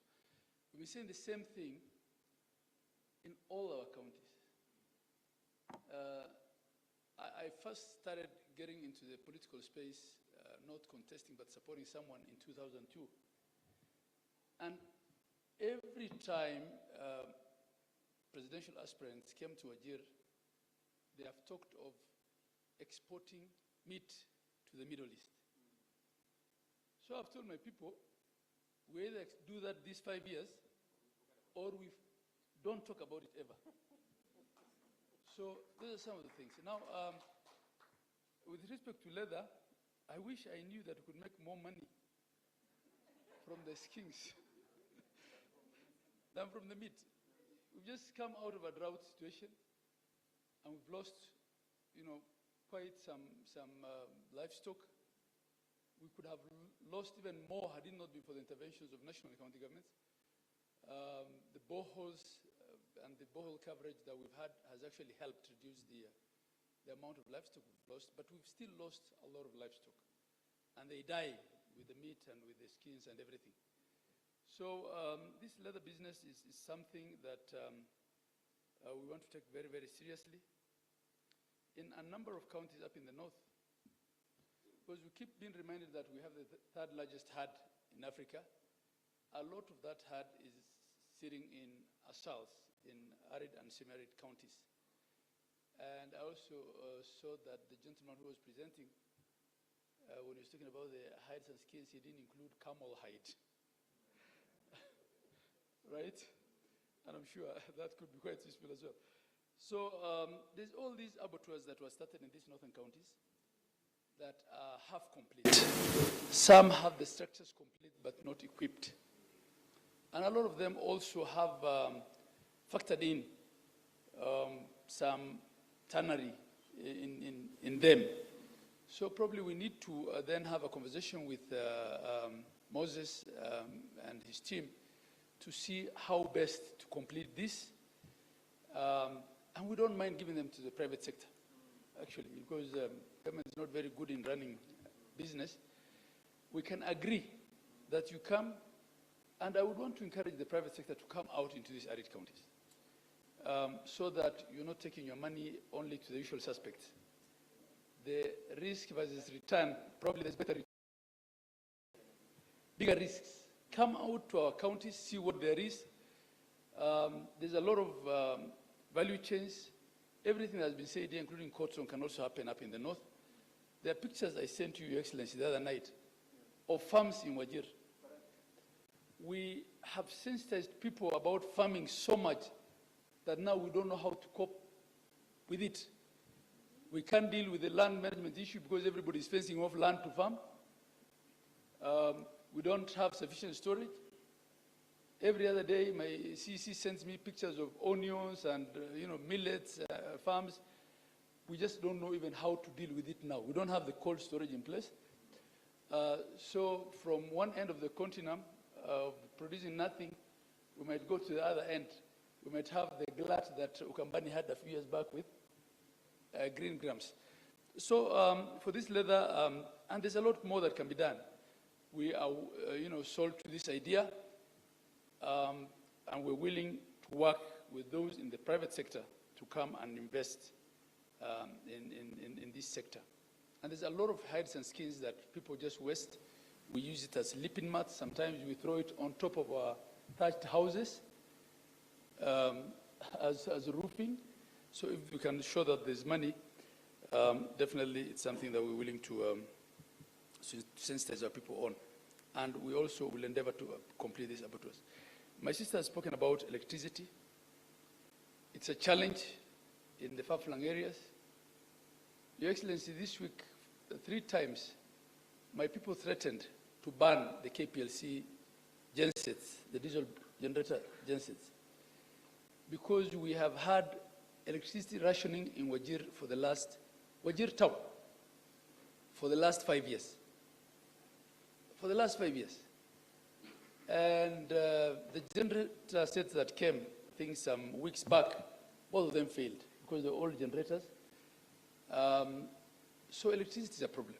We've been saying the same thing in all our counties. I first started getting into the political space, not contesting but supporting someone in 2002. And every time presidential aspirants came to Wajir, they have talked of exporting meat to the Middle East. So I've told my people, we either do that these 5 years or we don't talk about it ever. So those are some of the things. Now, with respect to leather, I wish I knew that we could make more money from the skins than from the meat. We've just come out of a drought situation, and we've lost, quite some livestock. We could have lost even more had it not been for the interventions of national and county governments. The boreholes and the borehole coverage that we've had has actually helped reduce the amount of livestock we've lost, but we've still lost a lot of livestock. And they die with the meat and with the skins and everything. So this leather business is something that we want to take very, very seriously. In a number of counties up in the north, because we keep being reminded that we have the third largest herd in Africa, a lot of that herd is sitting in a south, in arid and semi-arid counties. And I also saw that the gentleman who was presenting, when he was talking about the hides and skins, he didn't include camel hide. Right? And I'm sure that could be quite useful as well. So there's all these abattoirs that were started in these northern counties that are half complete. Some have the structures complete but not equipped. And a lot of them also have factored in some tannery in them. So probably we need to then have a conversation with Moses and his team to see how best to complete this. And we don't mind giving them to the private sector, actually, because government is not very good in running business. We can agree that you come, and I would want to encourage the private sector to come out into these arid counties so that you're not taking your money only to the usual suspects. The risk versus return, probably there's better return. Bigger risks. Come out to our counties, see what there is. There's a lot of value chains. Everything that's been said here, including cotton, can also happen up in the north. There are pictures I sent to Your Excellency the other night of farms in Wajir. We have sensitized people about farming so much that now we don't know how to cope with it. We can't deal with the land management issue because everybody is fencing off land to farm. We don't have sufficient storage. Every other day, my CC sends me pictures of onions and millets farms. We just don't know even how to deal with it now. We don't have the cold storage in place. So from one end of the continuum of producing nothing, we might go to the other end. We might have the glut that Ukambani had a few years back with green grams. So for this leather, and there's a lot more that can be done. We are, sold to this idea, and we're willing to work with those in the private sector to come and invest in this sector. And there's a lot of hides and skins that people just waste. We use it as sleeping mats. Sometimes we throw it on top of our thatched houses as roofing. So if we can show that there's money, definitely it's something that we're willing to sensitize our people on. And we also will endeavor to complete these abattoirs. My sister has spoken about electricity. It's a challenge in the far-flung areas. Your Excellency, this week, 3 times, my people threatened to ban the KPLC gensets, the diesel generator gensets, because we have had electricity rationing in Wajir Wajir town, for the last 5 years. For the last 5 years. And the generator sets that came, I think some weeks back, Both of them failed because they're old generators. So electricity is a problem.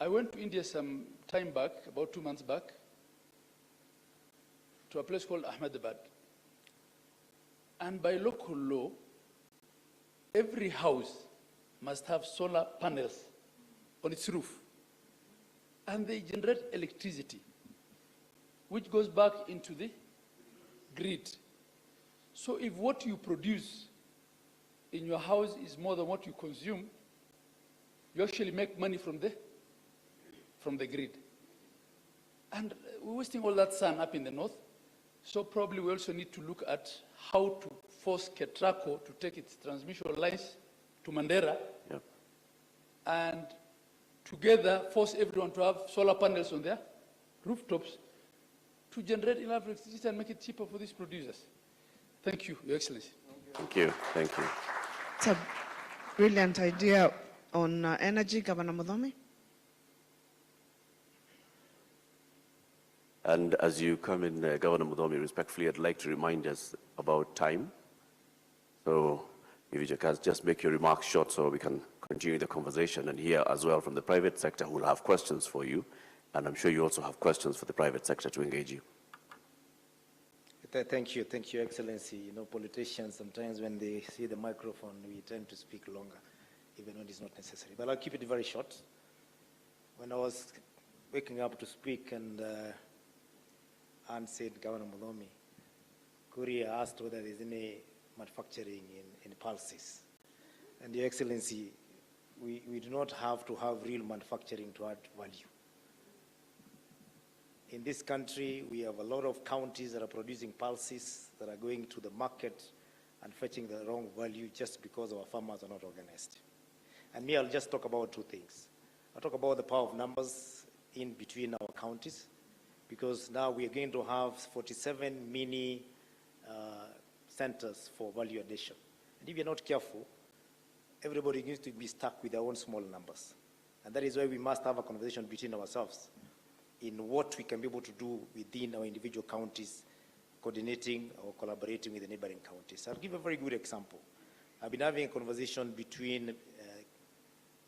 I went to India some time back, about 2 months back, to a place called Ahmedabad. And by local law, every house must have solar panels on its roof. And they generate electricity, which goes back into the grid. So if what you produce in your house is more than what you consume, you actually make money from the grid. And we're wasting all that sun up in the north. So probably we also need to look at how to force Ketraco to take its transmission lines to Mandera, Yep. and together force everyone to have solar panels on their rooftops to generate enough electricity and make it cheaper for these producers. Thank you, Your Excellency. Thank you. Thank you. It's a brilliant idea on energy, Governor Mudomi. And as you come in, Governor Mudomi, respectfully, I'd like to remind us about time. So if you can just make your remarks short so we can continue the conversation, and hear as well from the private sector who will have questions for you. And I'm sure you also have questions for the private sector to engage you. Thank you, Your Excellency. You know, politicians, sometimes when they see the microphone, we tend to speak longer, even when it's not necessary. But I'll keep it very short. When I was waking up to speak, and Anne said, Governor Mudomi, Korea asked whether there's any manufacturing in pulses. And Your Excellency, we do not have to have real manufacturing to add value. In this country, we have a lot of counties that are producing pulses that are going to the market and fetching the wrong value just because our farmers are not organized. And me, I'll just talk about two things. I'll talk about the power of numbers in between our counties, because now we are going to have 47 mini centers for value addition. And if you're not careful, everybody needs to be stuck with their own small numbers. And that is why we must have a conversation between ourselves in what we can be able to do within our individual counties, coordinating or collaborating with the neighboring counties. I'll give a very good example. I've been having a conversation between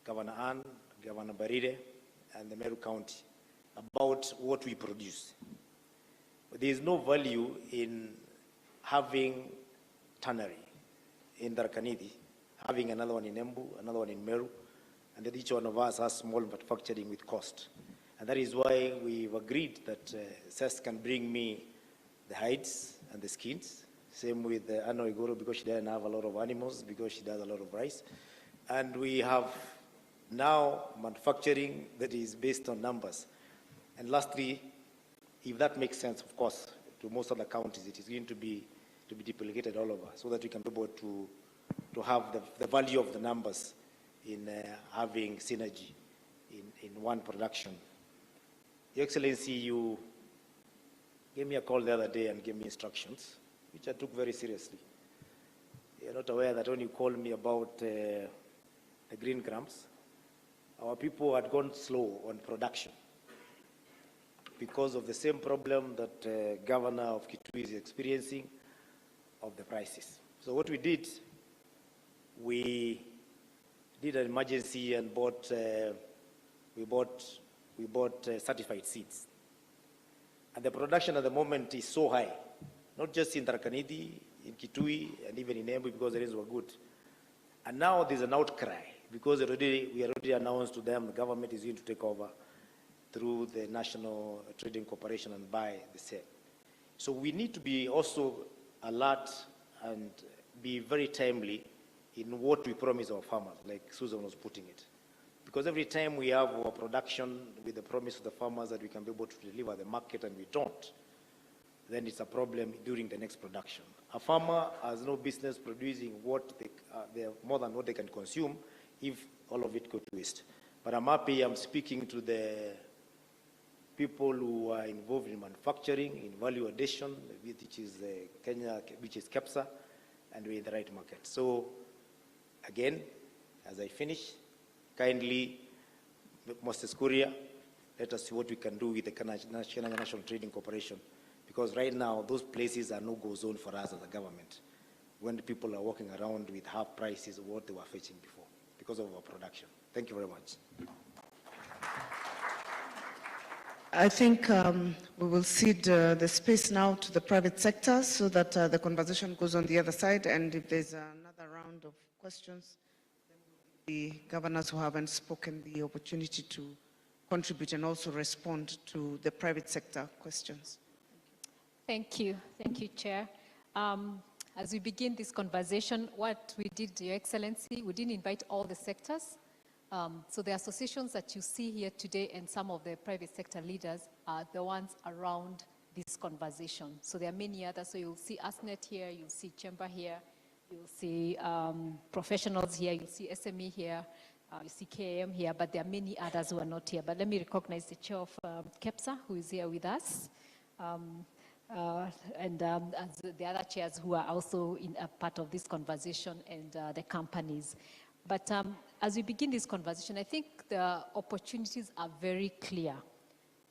Governor Ann, Governor Barire, and the Meru County about what we produce. There is no value in having tannery in Darkanidi, having another one in Embu, another one in Meru, and that each one of us has small manufacturing with cost. And that is why we've agreed that CES can bring me the hides and the skins. Same with Anna Igoro, because she doesn't have a lot of animals, because she does a lot of rice. And we have now manufacturing that is based on numbers. And lastly, if that makes sense, of course, to most other counties, it is going to be duplicated all over, so that we can be able to have the value of the numbers in having synergy in one production. Your Excellency, you gave me a call the other day and gave me instructions, which I took very seriously. You're not aware that when you called me about the green grams, our people had gone slow on production because of the same problem that Governor of Kitui is experiencing of the prices. So what we did an emergency and we bought certified seeds. And the production at the moment is so high, not just in Tarakanidi, in Kitui, and even in Embu, because the rains were good. And now there's an outcry, because we already announced to them the government is going to take over through the National Trading Corporation and buy the same. So we need to be also alert and be very timely in what we promise our farmers, like Susan was putting it. Because every time we have our production with the promise of the farmers that we can be able to deliver the market and we don't, then it's a problem during the next production. A farmer has no business producing what they more than what they can consume if all of it goes to waste. But I'm happy I'm speaking to the people who are involved in manufacturing, in value addition, which is Kenya, which is KEPSA, and we're in the right market. So again, as I finish, kindly, Moses Kuria, let us see what we can do with the Kenya National Trading Corporation, because right now those places are no-go zone for us as a government. when the people are walking around with half prices of what they were fetching before because of our production. Thank you very much. I think we will cede the space now to the private sector so that the conversation goes on the other side, and if there's another round of questions, then the governors who haven't spoken the opportunity to contribute and also respond to the private sector questions. Thank you, Chair. As we begin this conversation, what we did, Your Excellency, we didn't invite all the sectors. So the associations that you see here today and some of the private sector leaders are the ones around this conversation. So there are many others. So you'll see ASNET here, you'll see Chamber here, you'll see professionals here, you'll see SME here, you see KAM here, but there are many others who are not here. But let me recognize the chair of KEPSA, who is here with us, and as the other chairs who are also in a part of this conversation, and the companies. But as we begin this conversation, I think the opportunities are very clear.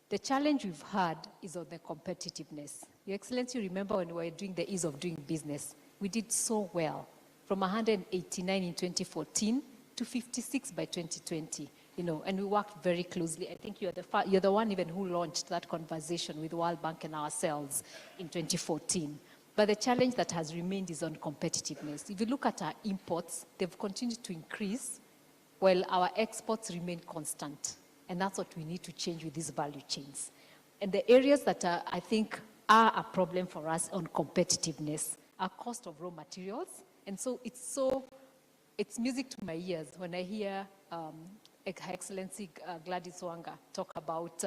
The challenge we've had is on the competitiveness. Your Excellency, remember when we were doing the ease of doing business, we did so well, from 189 in 2014 to 56 by 2020, and we worked very closely. I think you're the one even who launched that conversation with World Bank and ourselves in 2014. But the challenge that has remained is on competitiveness. If you look at our imports, they've continued to increase while our exports remain constant. And that's what we need to change with these value chains. And the areas that I think are a problem for us on competitiveness are cost of raw materials. And so it's music to my ears when I hear Her Excellency Gladys Wanga talk about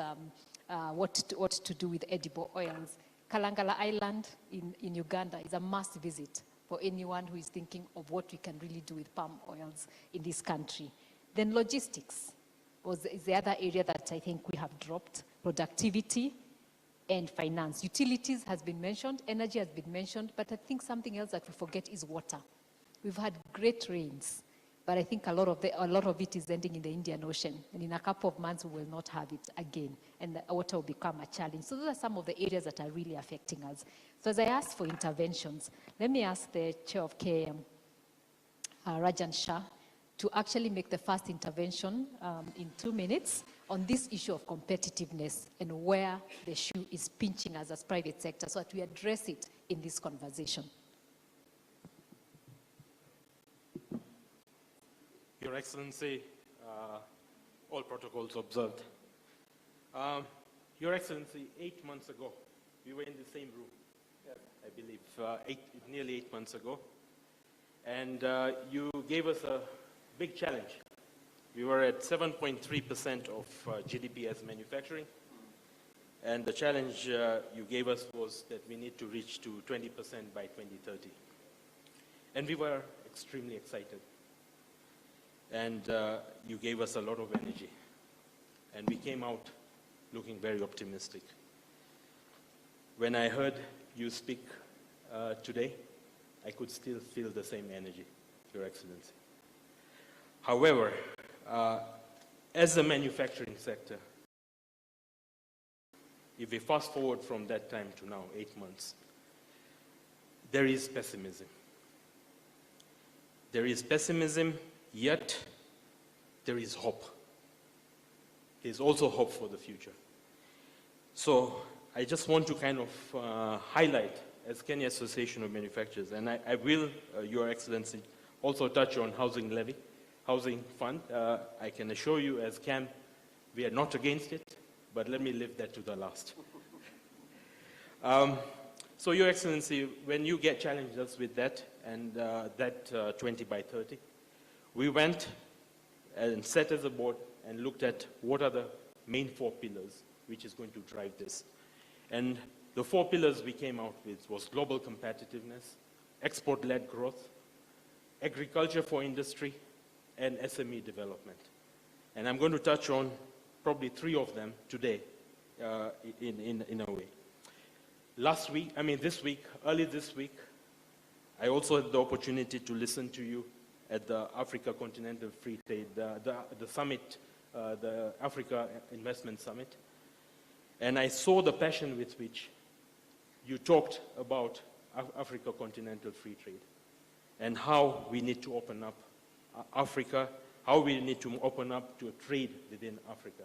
what to do with edible oils. Kalangala Island in Uganda is a must visit for anyone who is thinking of what we can really do with palm oils in this country. Then logistics is the other area that I think we have dropped, productivity and finance. Utilities has been mentioned, energy has been mentioned, but I think something else that we forget is water. We've had great rains, but I think a lot of it is ending in the Indian Ocean. And in a couple of months, we will not have it again. And the water will become a challenge. So those are some of the areas that are really affecting us. So as I ask for interventions, let me ask the chair of KM, Rajan Shah, to actually make the first intervention in 2 minutes on this issue of competitiveness and where the shoe is pinching us as private sector so that we address it in this conversation. Your Excellency, all protocols observed. Your Excellency, 8 months ago, we were in the same room, I believe, nearly 8 months ago, and you gave us a big challenge. We were at 7.3% of GDP as manufacturing, and the challenge you gave us was that we need to reach to 20% by 2030. And we were extremely excited. And you gave us a lot of energy. And we came out looking very optimistic. When I heard you speak today, I could still feel the same energy, Your Excellency. However, as a manufacturing sector, if we fast forward from that time to now, 8 months, there is pessimism. There is pessimism, yet there is hope. There's also hope for the future. So I just want to kind of highlight, as Kenya Association of Manufacturers, and I will, Your Excellency, also touch on housing levy, housing fund. I can assure you as CAM, we are not against it, but let me leave that to the last. So Your Excellency, when you get challenged us with that, and that 20 by 30, we went and sat as a board and looked at what are the main 4 pillars which is going to drive this. And the 4 pillars we came out with was global competitiveness, export-led growth, agriculture for industry, and SME development. And I'm going to touch on probably 3 of them today in a way. Early this week, I also had the opportunity to listen to you at the Africa Continental Free Trade, the summit, the Africa Investment Summit. And I saw the passion with which you talked about Africa Continental Free Trade. and how we need to open up Africa, how we need to open up to a trade within Africa,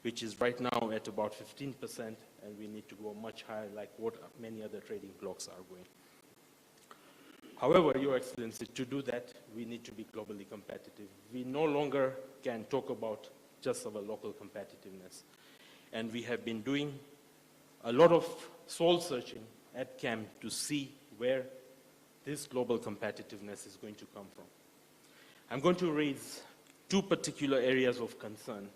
which is right now at about 15%, and we need to go much higher, like what many other trading blocs are going. However, Your Excellency, to do that, we need to be globally competitive. We no longer can talk about just our local competitiveness. And we have been doing a lot of soul searching at CAM to see where this global competitiveness is going to come from. I'm going to raise two particular areas of concern.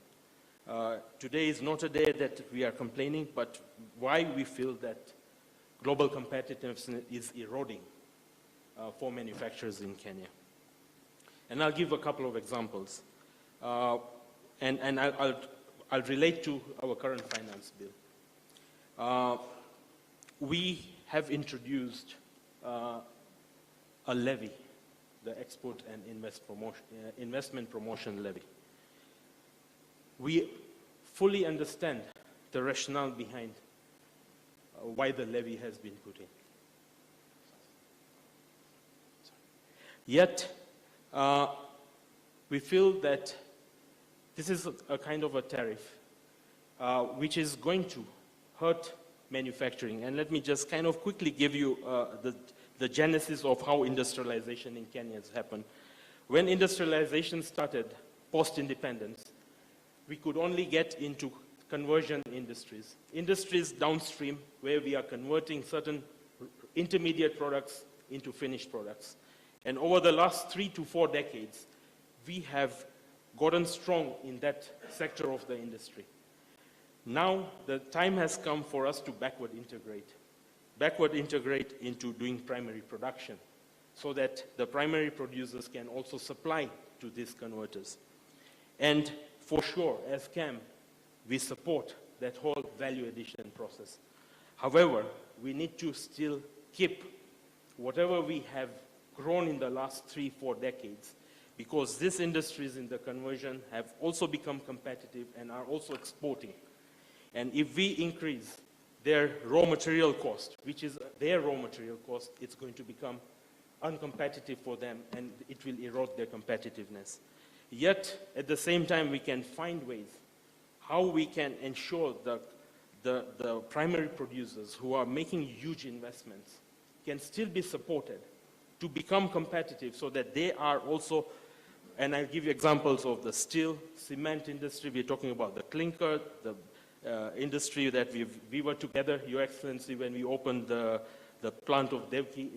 Today is not a day that we are complaining, but why we feel that global competitiveness is eroding for manufacturers in Kenya. And I'll give a couple of examples. And I'll relate to our current finance bill. We have introduced a levy, the Export and Investment Promotion Levy. We fully understand the rationale behind why the levy has been put in. Yet, we feel that this is a kind of a tariff which is going to hurt manufacturing. And let me just kind of quickly give you the genesis of how industrialization in Kenya has happened. When industrialization started post-independence, we could only get into conversion industries. Industries downstream where we are converting certain intermediate products into finished products. And over the last 3 to 4 decades, we have gotten strong in that sector of the industry. Now, the time has come for us to backward integrate into doing primary production, so that the primary producers can also supply to these converters. And for sure, as CAM, we support that whole value addition process. However, we need to still keep whatever we have grown in the last 3-4 decades, because these industries in the conversion have also become competitive and are also exporting. And if we increase their raw material cost, which is their raw material cost, it's going to become uncompetitive for them, and it will erode their competitiveness. Yet, at the same time, we can find ways how we can ensure that the primary producers who are making huge investments can still be supported to become competitive, so that they are also, and I'll give you examples of the steel, cement industry. We're talking about the clinker, the industry that we were together, Your Excellency, when we opened the plant of Devki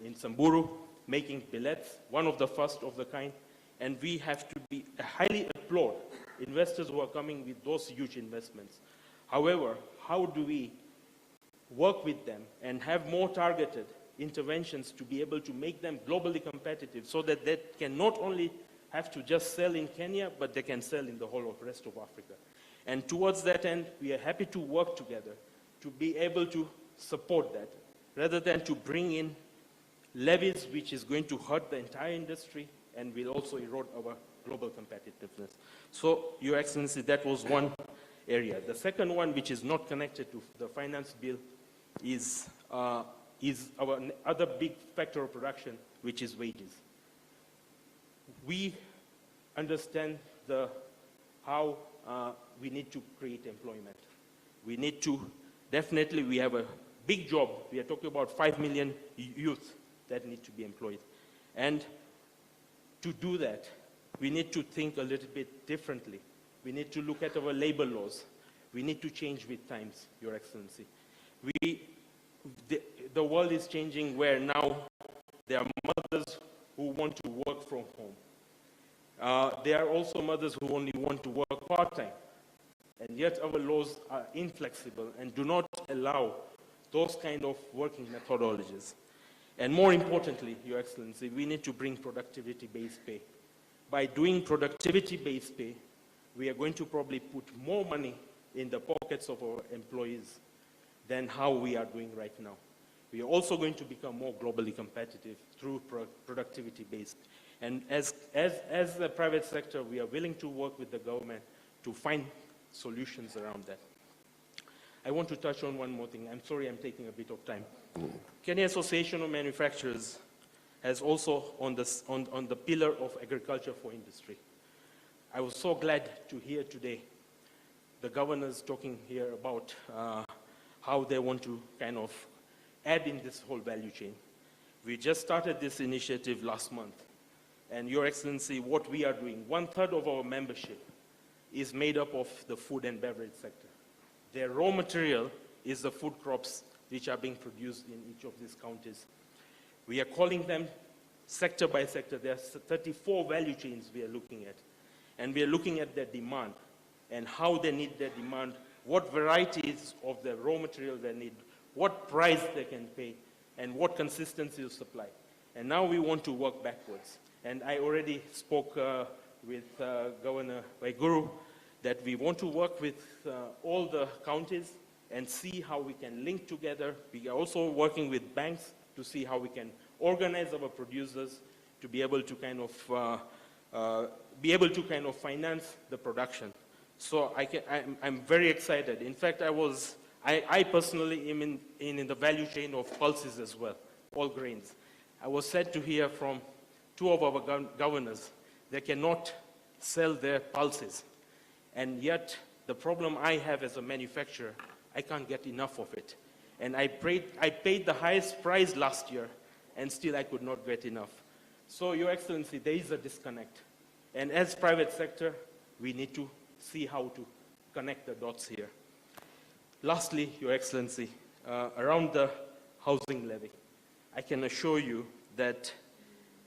in Samburu, making billets, one of the first of the kind. And we have to be highly applaud investors who are coming with those huge investments. However, how do we work with them and have more targeted interventions to be able to make them globally competitive, so that they can not only have to just sell in Kenya, but they can sell in the whole of the rest of Africa. And towards that end, we are happy to work together to be able to support that, rather than to bring in levies which is going to hurt the entire industry and will also erode our global competitiveness. So, Your Excellency, that was one area. The second one, which is not connected to the finance bill, is our other big factor of production, which is wages. We understand how we need to create employment. We need to, definitely we have a big job. We are talking about 5 million youth that need to be employed. And to do that, we need to think a little bit differently. We need to look at our labor laws. We need to change with times, Your Excellency. The world is changing, where now there are mothers who want to work from home. There are also mothers who only want to work part-time. And yet our laws are inflexible and do not allow those kind of working methodologies. And more importantly, Your Excellency, we need to bring productivity-based pay. By doing productivity-based pay, we are going to probably put more money in the pockets of our employees than how we are doing right now. We are also going to become more globally competitive through productivity-based. And as the private sector, we are willing to work with the government to find solutions around that. I want to touch on one more thing. I'm sorry I'm taking a bit of time. Kenya Association of Manufacturers has also on the pillar of agriculture for industry. I was so glad to hear today the governors talking here about how they want to kind of add in this whole value chain. We just started this initiative last month. And Your Excellency, what we are doing, 1/3 of our membership is made up of the food and beverage sector. Their raw material is the food crops which are being produced in each of these counties. We are calling them sector by sector. There are 34 value chains we are looking at. And we are looking at their demand and how they need their demand, what varieties of the raw material they need, what price they can pay, and what consistency of supply. And now we want to work backwards. And I already spoke with Governor Waiguru that we want to work with all the counties and see how we can link together. We are also working with banks to see how we can organize our producers to be able to kind of finance the production. So I'm very excited. In fact, I personally am in the value chain of pulses as well, all grains. I was sad to hear from 2 of our governors, they cannot sell their pulses. And yet, the problem I have as a manufacturer, I can't get enough of it. And I paid the highest price last year, and still I could not get enough. So, Your Excellency, there is a disconnect. And as private sector, we need to see how to connect the dots here. Lastly, Your Excellency, around the housing levy, I can assure you that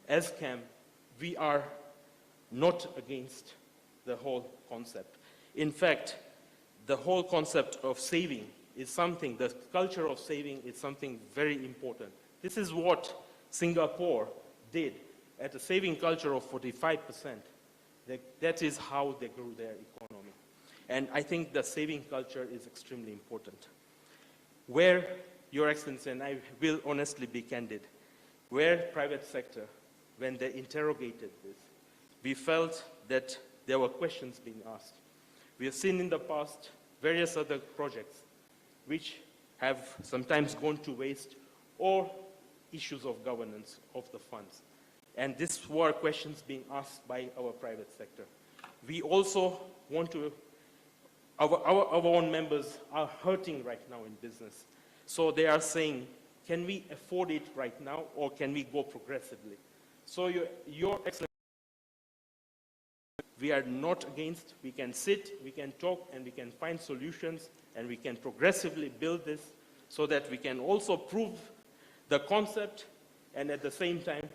as CAM, we are not against the whole concept. In fact, the whole concept of saving is something, the culture of saving is something very important. This is what Singapore did at a saving culture of 45%. That is how they grew their economy. And I think the saving culture is extremely important. Where, Your Excellency, and I will honestly be candid, where private sector, when they interrogated this, we felt that there were questions being asked. We have seen in the past various other projects which have sometimes gone to waste or issues of governance of the funds. And these were questions being asked by our private sector. We also want to, our own members are hurting right now in business. So they are saying, can we afford it right now or can we go progressively? So Your Excellency, we are not against, we can sit, we can talk, and we can find solutions, and we can progressively build this so that we can also prove the concept and at the same time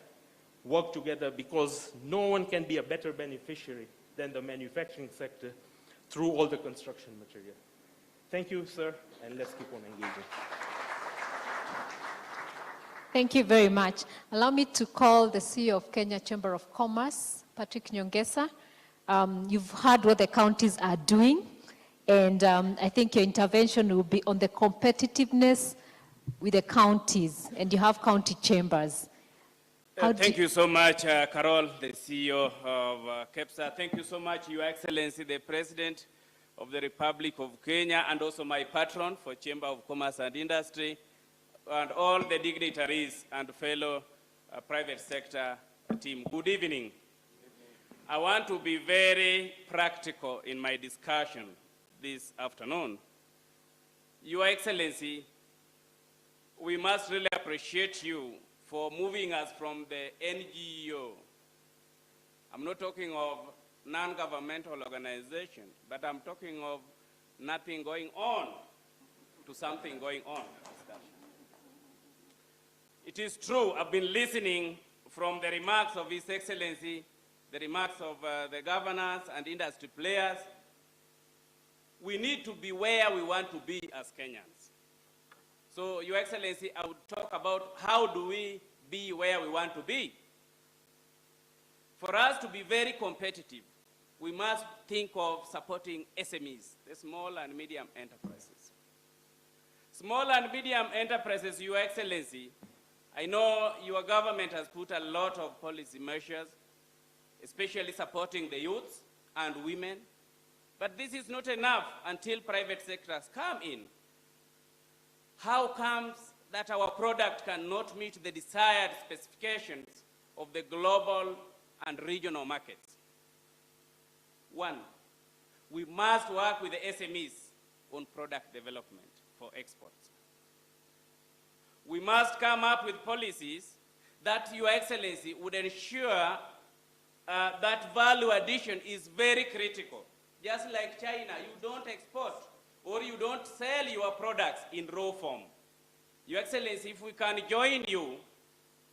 work together, because no one can be a better beneficiary than the manufacturing sector through all the construction material. Thank you, sir, and let's keep on engaging. Thank you very much. Allow me to call the CEO of Kenya Chamber of Commerce, Patrick Nyongesa. You've heard what the counties are doing, and I think your intervention will be on the competitiveness with the counties, and you have county chambers. Thank you so much, Carol, the CEO of KEPSA. Thank you so much, Your Excellency, the President of the Republic of Kenya, and also my patron for Chamber of Commerce and Industry, and all the dignitaries and fellow private sector team. Good evening. I want to be very practical in my discussion this afternoon. Your Excellency, we must really appreciate you for moving us from the NGO. I'm not talking of non-governmental organization, but I'm talking of nothing going on to something going on. It is true, I've been listening from the remarks of His Excellency, the remarks of the governors and industry players. We need to be where we want to be as Kenyans. So, Your Excellency, I would talk about how do we be where we want to be. For us to be very competitive, we must think of supporting SMEs, the small and medium enterprises. Small and medium enterprises, Your Excellency, I know your government has put a lot of policy measures, especially supporting the youths and women, but this is not enough until private sectors come in. How comes that our product cannot meet the desired specifications of the global and regional markets. One, we must work with the SMEs on product development for exports. We must come up with policies that, Your Excellency, would ensure that value addition is very critical. Just like China, you don't export or you don't sell your products in raw form. Your Excellency, if we can join you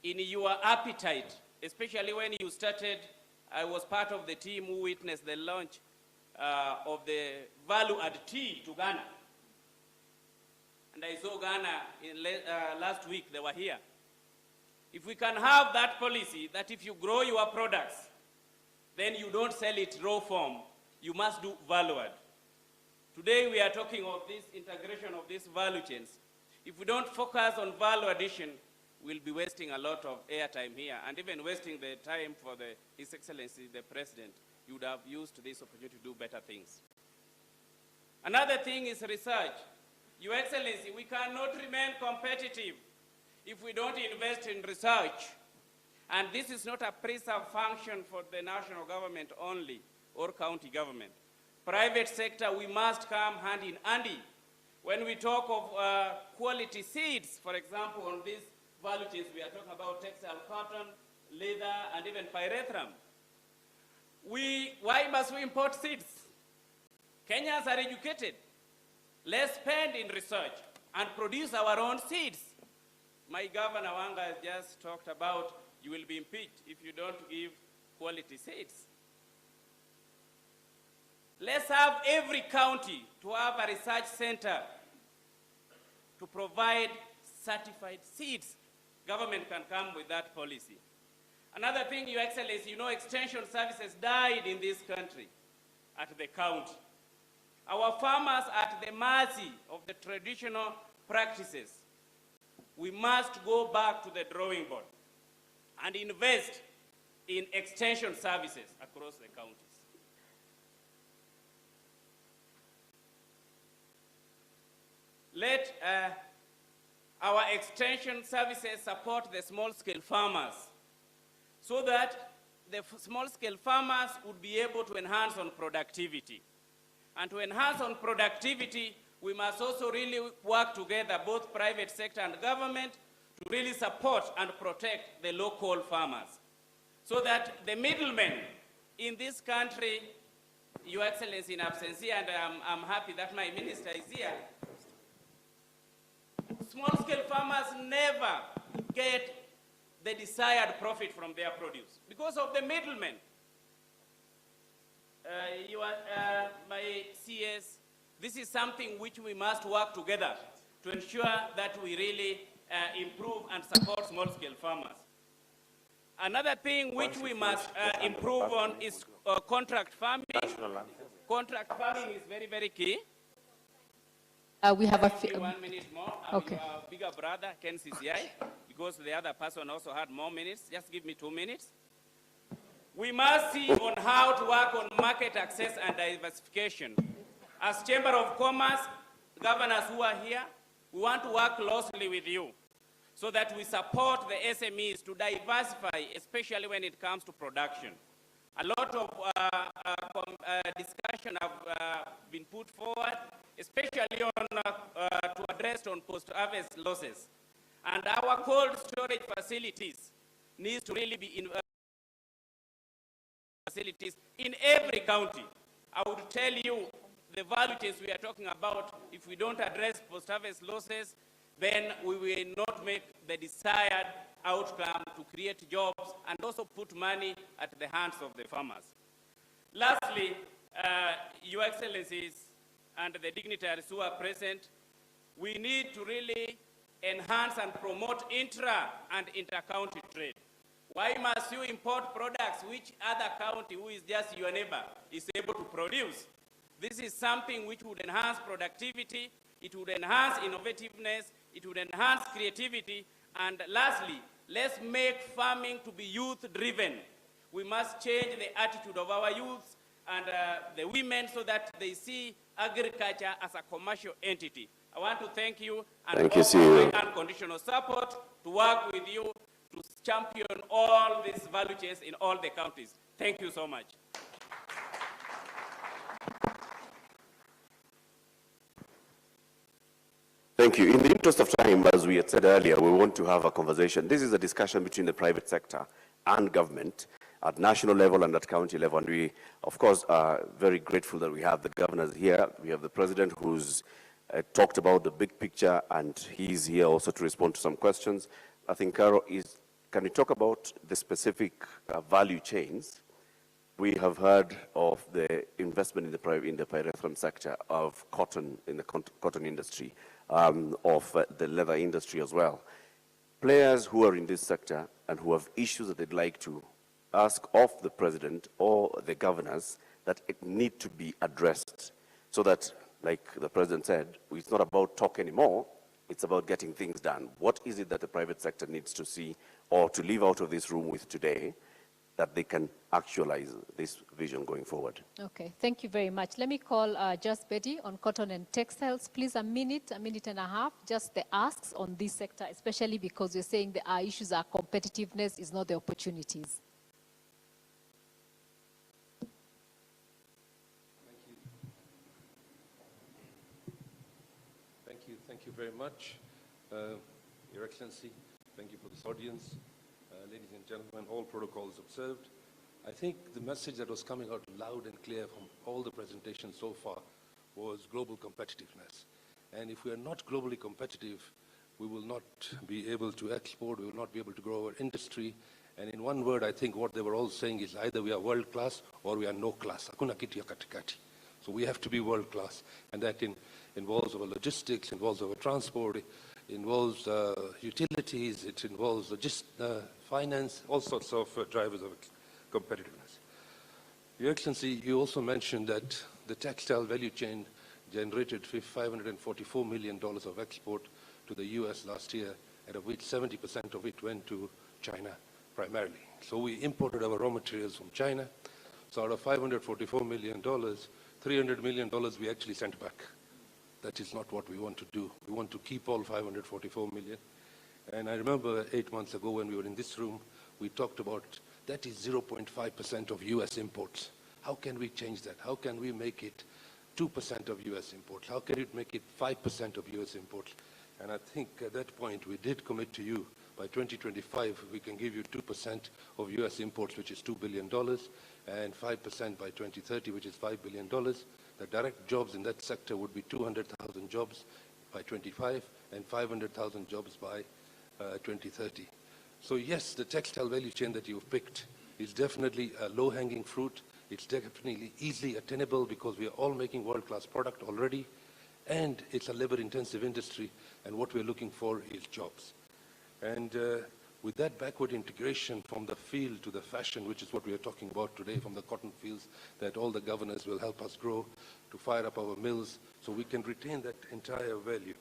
in your appetite, especially when you started, I was part of the team who witnessed the launch of the value-add tea to Ghana. And I saw Ghana last week, they were here. If we can have that policy that if you grow your products, then you don't sell it raw form, you must do value-add. Today we are talking of this integration of these value chains. If we don't focus on value addition, we'll be wasting a lot of airtime here, and even wasting the time for His Excellency, the President. You would have used this opportunity to do better things. Another thing is research. Your Excellency, we cannot remain competitive if we don't invest in research. And this is not a preserved function for the national government only or county government. Private sector, we must come hand in hand. When we talk of quality seeds, for example, on these value chains, we are talking about textile, cotton, leather, and even pyrethrum. Why must we import seeds? Kenyans are educated. Let's spend in research and produce our own seeds. My governor Wanga just talked about you will be impeached if you don't give quality seeds. Let's have every county to have a research center to provide certified seeds. Government can come with that policy. Another thing, Your Excellency, you know, extension services died in this country at the county. Our farmers are at the mercy of the traditional practices. We must go back to the drawing board and invest in extension services across the counties. Let our extension services support the small-scale farmers so that the small-scale farmers would be able to enhance on productivity. And to enhance on productivity, we must also really work together, both private sector and government, to really support and protect the local farmers. So that the middlemen in this country, Your Excellency, in absentia, and I'm happy that my minister is here, small-scale farmers never get the desired profit from their produce because of the middlemen. My CS, this is something which we must work together to ensure that we really improve and support small-scale farmers. Another thing which we must improve on is contract farming. Contract farming is very, very key. We have a 1 minute more. Okay. Your bigger brother, Ken CCI, because the other person also had more minutes. Just give me 2 minutes. We must see on how to work on market access and diversification. As Chamber of Commerce, governors who are here, we want to work closely with you so that we support the SMEs to diversify, especially when it comes to production. A lot of discussion have been put forward, especially on to address on post-harvest losses. And our cold storage facilities needs to really be in facilities in every county. I would tell you the value chains we are talking about, if we don't address post-harvest losses, then we will not make the desired outcome to create jobs and also put money at the hands of the farmers. Lastly, Your Excellencies and the dignitaries who are present, we need to really enhance and promote intra and inter-county trade. Why must you import products which other county, who is just your neighbor, is able to produce? This is something which would enhance productivity, it would enhance innovativeness, it would enhance creativity, and lastly, let's make farming to be youth-driven. We must change the attitude of our youths and the women so that they see agriculture as a commercial entity I want to thank you and Thank you, offer CEO. my unconditional support to work with you to champion all these value chains in all the counties. Thank you so much. Thank you. In the interest of time, as we had said earlier, we want to have a conversation. This is a discussion between the private sector and government at national level and at county level. And we, of course, are very grateful that we have the governors here. We have the president who's talked about the big picture, and he's here also to respond to some questions. I think, Caro, can you talk about the specific value chains? We have heard of the investment in the pyrethrum sector of cotton, in the cotton industry, of the leather industry as well. Players who are in this sector and who have issues that they'd like to ask of the president or the governors that it need to be addressed so that, like the president said, it's not about talk anymore, it's about getting things done. What is it that the private sector needs to see or to leave out of this room with today that they can actualize this vision going forward? Okay, thank you very much. Let me call Just Betty on cotton and textiles. Please, a minute and a half, just the asks on this sector, especially because you're saying that our issues are competitiveness, is not the opportunities. Thank you very much. Your Excellency, thank you for this audience. Ladies and gentlemen, all protocols observed. I think the message that was coming out loud and clear from all the presentations so far was global competitiveness. And if we are not globally competitive, we will not be able to export, we will not be able to grow our industry. And in one word, I think what they were all saying is either we are world class or we are no class. Hakuna kitu ya katikati. So we have to be world class. And that involves our logistics, involves our transport, involves utilities, it involves finance, all sorts of drivers of competitiveness. Your Excellency, you also mentioned that the textile value chain generated $544 million of export to the US last year, and of which 70% of it went to China primarily. So we imported our raw materials from China. So out of $544 million, $300 million we actually sent back. That is not what we want to do. We want to keep all 544 million. And I remember 8 months ago when we were in this room, we talked about that is 0.5% of US imports. How can we change that? How can we make it 2% of US imports? How can we make it 5% of US imports? And I think at that point we did commit to you, by 2025 we can give you 2% of US imports, which is $2 billion, and 5% by 2030, which is $5 billion. The direct jobs in that sector would be 200,000 jobs by 25 and 500,000 jobs by 2030. So yes, the textile value chain that you've picked is definitely a low-hanging fruit. It's definitely easily attainable because we are all making world-class product already, and it's a labor-intensive industry, and what we're looking for is jobs. And with that backward integration from the field to the fashion, which is what we are talking about today, from the cotton fields, that all the governors will help us grow to fire up our mills so we can retain that entire value.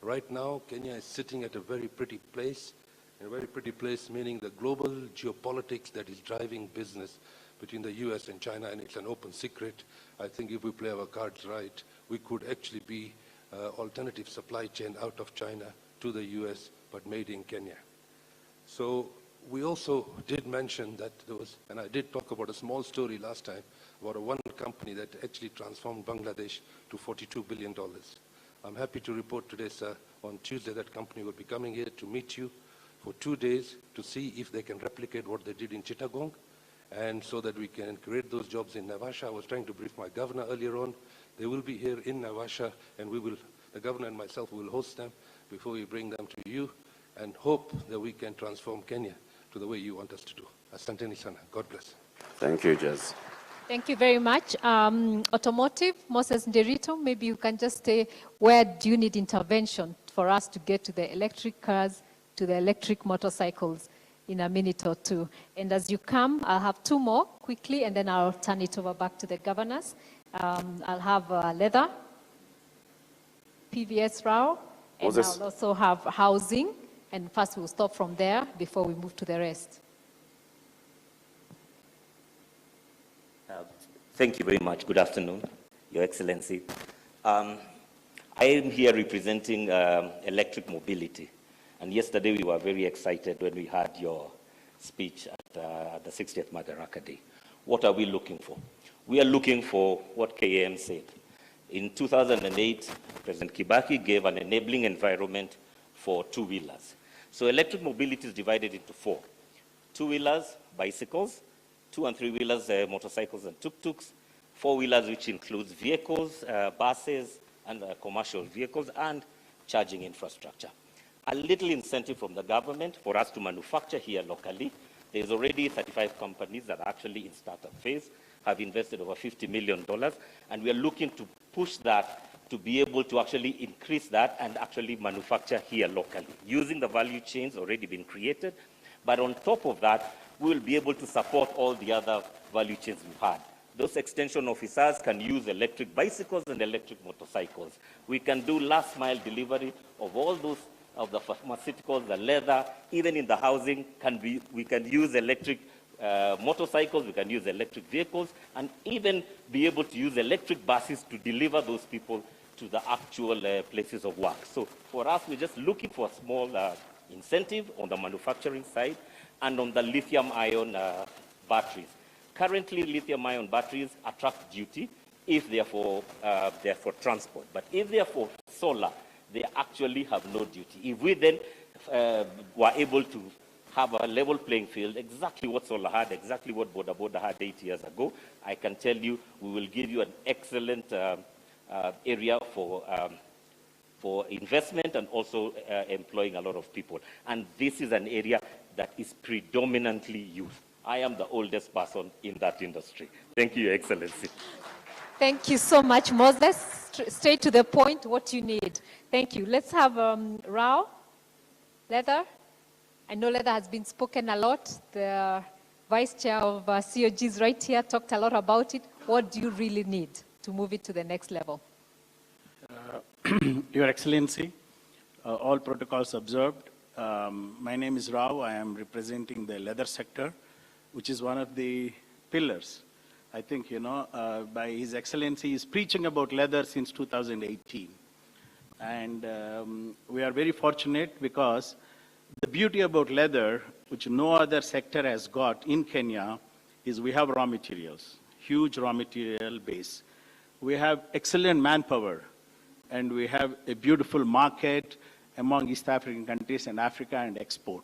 Right now, Kenya is sitting at a very pretty place, and a very pretty place meaning the global geopolitics that is driving business between the US and China, and it's an open secret. I think if we play our cards right, we could actually be alternative supply chain out of China to the US, but made in Kenya. So we also did mention that there was, and I did talk about a small story last time, about one company that actually transformed Bangladesh to $42 billion. I'm happy to report today, sir, on Tuesday that company will be coming here to meet you for 2 days to see if they can replicate what they did in Chittagong, and so that we can create those jobs in Naivasha. I was trying to brief my governor earlier on. They will be here in Naivasha, and the governor and myself will host them before we bring them to you, and hope that we can transform Kenya to the way you want us to do. Asanteni sana. God bless. Thank you, Jez. Thank you very much. Automotive, Moses Nderito, maybe you can just say, where do you need intervention for us to get to the electric cars, to the electric motorcycles in a minute or two? And as you come, I'll have 2 more quickly, and then I'll turn it over back to the governors. I'll have leather, PVS Rao, and I'll also have housing. And first we'll stop from there before we move to the rest. Thank you very much. Good afternoon, Your Excellency. I am here representing electric mobility. And yesterday we were very excited when we heard your speech at the 60th Madaraka Day. What are we looking for? We are looking for what KAM said. In 2008, President Kibaki gave an enabling environment for two-wheelers. So electric mobility is divided into four. Two-wheelers, bicycles, two- and three-wheelers, motorcycles and tuk-tuks, four-wheelers, which includes vehicles, buses, and commercial vehicles, and charging infrastructure. A little incentive from the government for us to manufacture here locally. There's already 35 companies that are actually in startup phase, have invested over $50 million, and we are looking to push that to be able to actually increase that and actually manufacture here locally, using the value chains already been created. But on top of that, we will be able to support all the other value chains we've had. Those extension officers can use electric bicycles and electric motorcycles. We can do last mile delivery of all those, of the pharmaceuticals, the leather, even in the housing, we can use electric motorcycles, we can use electric vehicles, and even be able to use electric buses to deliver those people to the actual places of work. So for us, we're just looking for a small incentive on the manufacturing side and on the lithium-ion batteries. Currently, lithium-ion batteries attract duty if they're for transport. But if they're for solar, they actually have no duty. If we then were able to have a level playing field, exactly what solar had, exactly what Boda Boda had 8 years ago, I can tell you we will give you an excellent area for investment and also employing a lot of people. And this is an area that is predominantly youth. I am the oldest person in that industry. Thank you, Your Excellency. Thank you so much, Moses. Straight to the point, what you need. Thank you. Let's have Rao, Leather. I know Leather has been spoken a lot. The Vice Chair of COG is right here, talked a lot about it. What do you really need to move it to the next level? Your Excellency, all protocols observed. My name is Rao. I am representing the leather sector, which is one of the pillars. I think, you know, by His Excellency, he's preaching about leather since 2018. And we are very fortunate because the beauty about leather, which no other sector has got in Kenya, is we have raw materials, huge raw material base. We have excellent manpower, and we have a beautiful market among East African countries and Africa and export.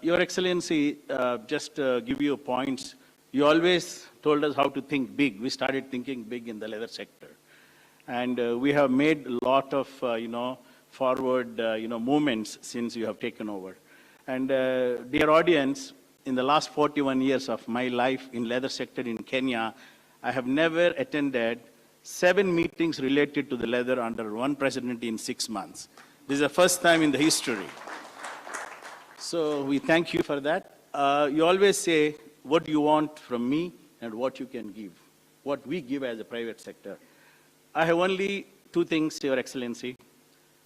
Your Excellency, just give you points. You always told us how to think big. We started thinking big in the leather sector. And we have made a lot of, forward, movements since you have taken over. And dear audience, in the last 41 years of my life in leather sector in Kenya, I have never attended 7 meetings related to the leather under one president in 6 months. This is the first time in the history. So we thank you for that. You always say what you want from me and what you can give, what we give as a private sector. I have only 2 things, Your Excellency,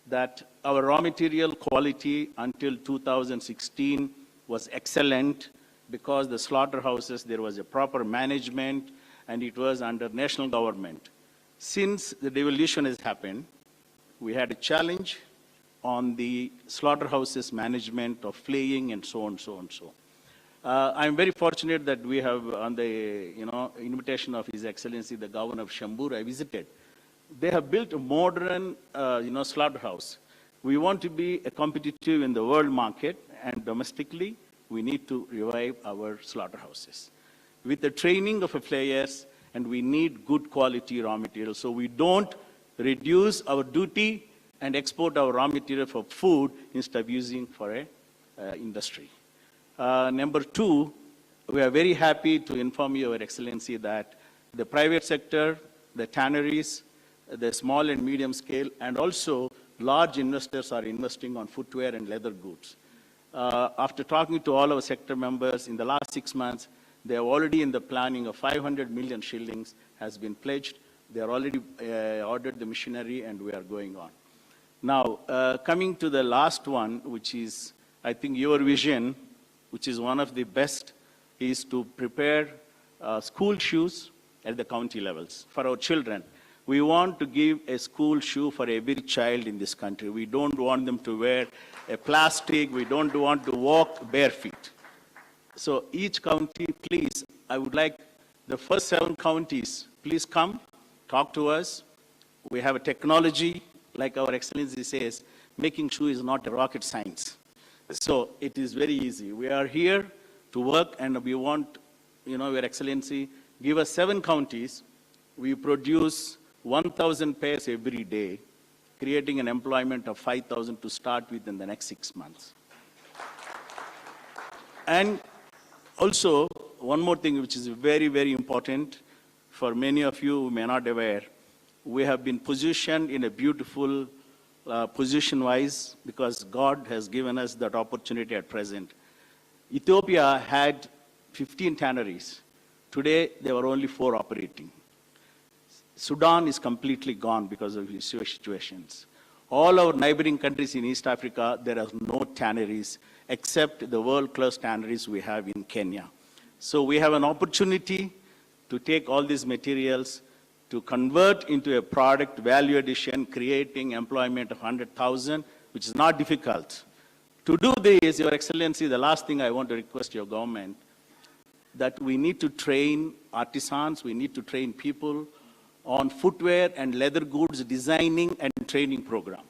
that our raw material quality until 2016 was excellent because the slaughterhouses, there was a proper management and it was under national government. Since the devolution has happened, we had a challenge on the slaughterhouses management of flaying and so on, so on, so. I'm very fortunate that we have, on the invitation of His Excellency, the Governor of Shambur, I visited. They have built a modern, slaughterhouse. We want to be a competitive in the world market, and domestically, we need to revive our slaughterhouses. With the training of flayers, and we need good quality raw material, so we don't reduce our duty and export our raw material for food instead of using for a industry. Number 2, we are very happy to inform you, Your Excellency, that the private sector, the tanneries, the small and medium scale, and also large investors are investing on footwear and leather goods. After talking to all our sector members in the last 6 months, they are already in the planning of 500 million shillings has been pledged. They are already ordered the machinery, and we are going on. Now, coming to the last one, which is, I think, your vision, which is one of the best, is to prepare school shoes at the county levels for our children. We want to give a school shoe for every child in this country. We don't want them to wear a plastic. We don't want to walk bare feet. So each county, please, I would like the first 7 counties, please come, talk to us. We have a technology, like our Excellency says, making shoe is not a rocket science. So it is very easy. We are here to work, and we want, Your Excellency, give us 7 counties. We produce 1,000 pairs every day, creating an employment of 5,000 to start with in the next 6 months. And also, one more thing which is very, very important for many of you who may not be aware, we have been positioned in a beautiful position-wise because God has given us that opportunity at present. Ethiopia had 15 tanneries. Today, there were only 4 operating. Sudan is completely gone because of these situations. All our neighboring countries in East Africa, there are no tanneries except the world-class tanneries we have in Kenya. So we have an opportunity to take all these materials to convert into a product value addition, creating employment of 100,000, which is not difficult. To do this, Your Excellency, the last thing I want to request your government, that we need to train artisans, we need to train people on footwear and leather goods designing and training program.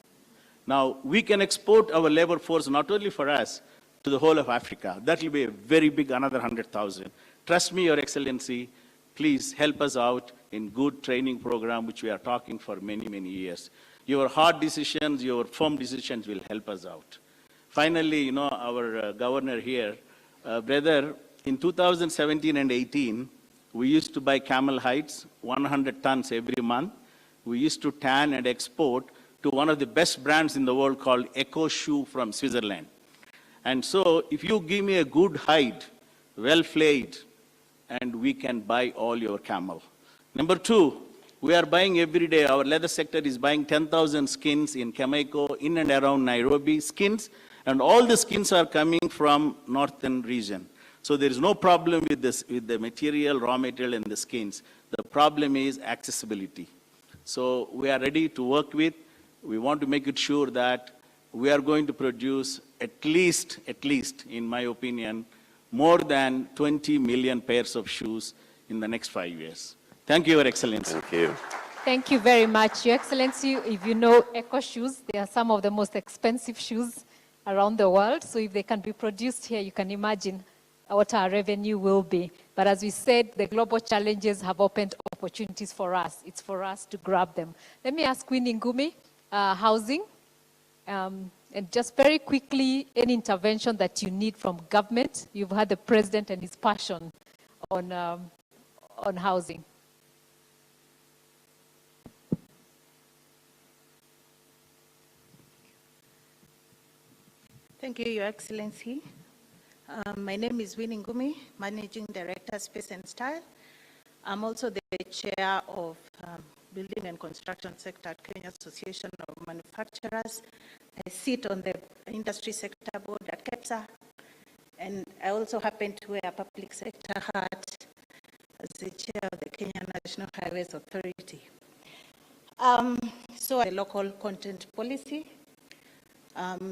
Now, we can export our labor force not only for us, to the whole of Africa. That will be a very big, another 100,000. Trust me, Your Excellency, please help us out in good training program, which we are talking for many, many years. Your hard decisions, your firm decisions will help us out. Finally, our governor here, brother, in 2017 and 18, we used to buy camel hides, 100 tons every month. We used to tan and export to one of the best brands in the world called Eco Shoe from Switzerland. And so if you give me a good hide, well flayed, and we can buy all your camel. Number 2, we are buying every day. Our leather sector is buying 10,000 skins in Kamaiko, in and around Nairobi, skins, and all the skins are coming from northern region. So there is no problem with this, with the material, raw material, and the skins. The problem is accessibility. So we are ready to work with. We want to make it sure that we are going to produce at least, in my opinion, more than 20 million pairs of shoes in the next 5 years. Thank you, Your Excellency. Thank you. Thank you very much, Your Excellency. If you know Eco shoes, they are some of the most expensive shoes around the world. So if they can be produced here, you can imagine what our revenue will be. But as we said, the global challenges have opened opportunities for us. It's for us to grab them. Let me ask Winnie Ngumi, housing. And just very quickly, any intervention that you need from government. You've had the president and his passion on housing. Thank you, Your Excellency. My name is Winnie Ngumi, Managing Director, Space and Style. I'm also the Chair of Building and Construction Sector at Kenya Association of Manufacturers. I sit on the Industry Sector Board at KEPSA, and I also happen to wear a public sector hat as the Chair of the Kenya National Highways Authority. So a local content policy,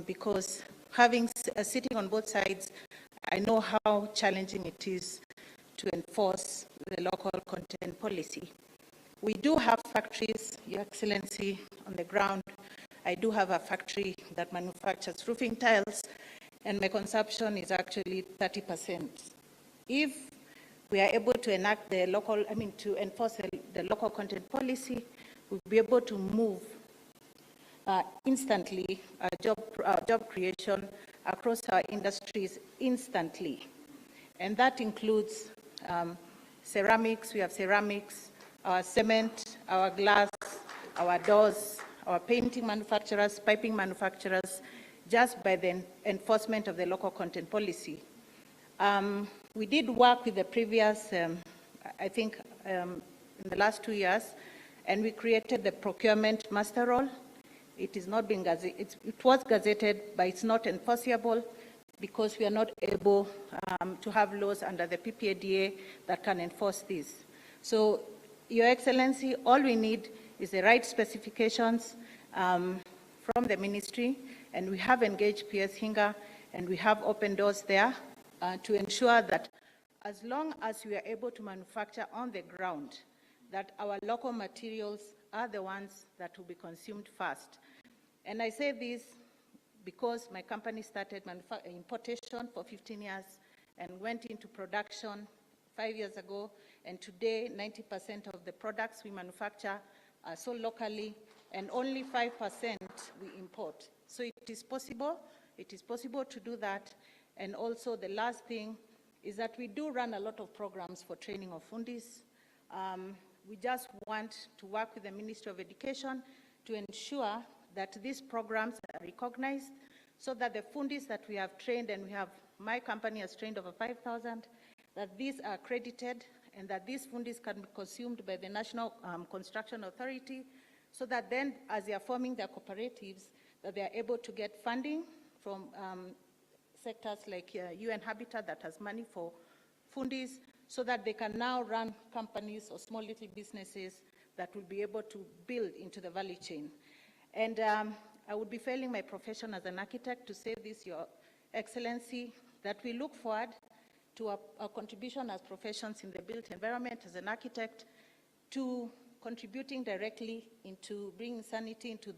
because having sitting on both sides, I know how challenging it is to enforce the local content policy. We do have factories, Your Excellency, on the ground. I do have a factory that manufactures roofing tiles, and my consumption is actually 30%. If we are able to enact the local, to enforce the local content policy, we'll be able to move instantly job creation across our industries instantly. And that includes ceramics. We have ceramics, our cement, our glass, our doors, our painting manufacturers, piping manufacturers, just by the enforcement of the local content policy. We did work with the previous, I think, in the last 2 years, and we created the procurement master roll. It is not being gazetted. It was gazetted, but it's not enforceable because we are not able to have laws under the PPADA that can enforce this. So, Your Excellency, all we need is the right specifications from the ministry, and we have engaged PS Hinga, and we have open doors there to ensure that as long as we are able to manufacture on the ground, that our local materials are the ones that will be consumed first. And I say this because my company started importation for 15 years and went into production 5 years ago, and today 90% of the products we manufacture are sold locally, and only 5% we import. So it is possible to do that. And also the last thing is that we do run a lot of programs for training of fundis. We just want to work with the Ministry of Education to ensure that these programs are recognized so that the fundis that we have trained, and my company has trained over 5,000, that these are accredited and that these fundis can be consumed by the National Construction Authority, so that then as they are forming their cooperatives, that they are able to get funding from sectors like UN Habitat that has money for fundis, so that they can now run companies or small little businesses that will be able to build into the value chain. And I would be failing my profession as an architect to say this, Your Excellency, that we look forward to our contribution as professions in the built environment as an architect to contributing directly into bringing sanity into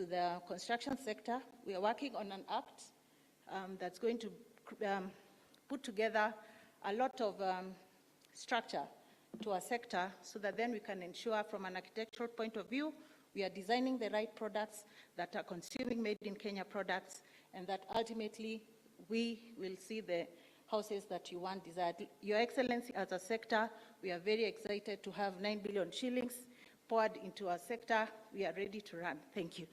the construction sector. We are working on an act that's going to put together a lot of structure to our sector, so that then we can ensure from an architectural point of view, we are designing the right products that are consuming made in Kenya products, and that ultimately we will see the houses that you want desired. Your Excellency, as a sector, we are very excited to have 9 billion shillings poured into our sector. We are ready to run. Thank you.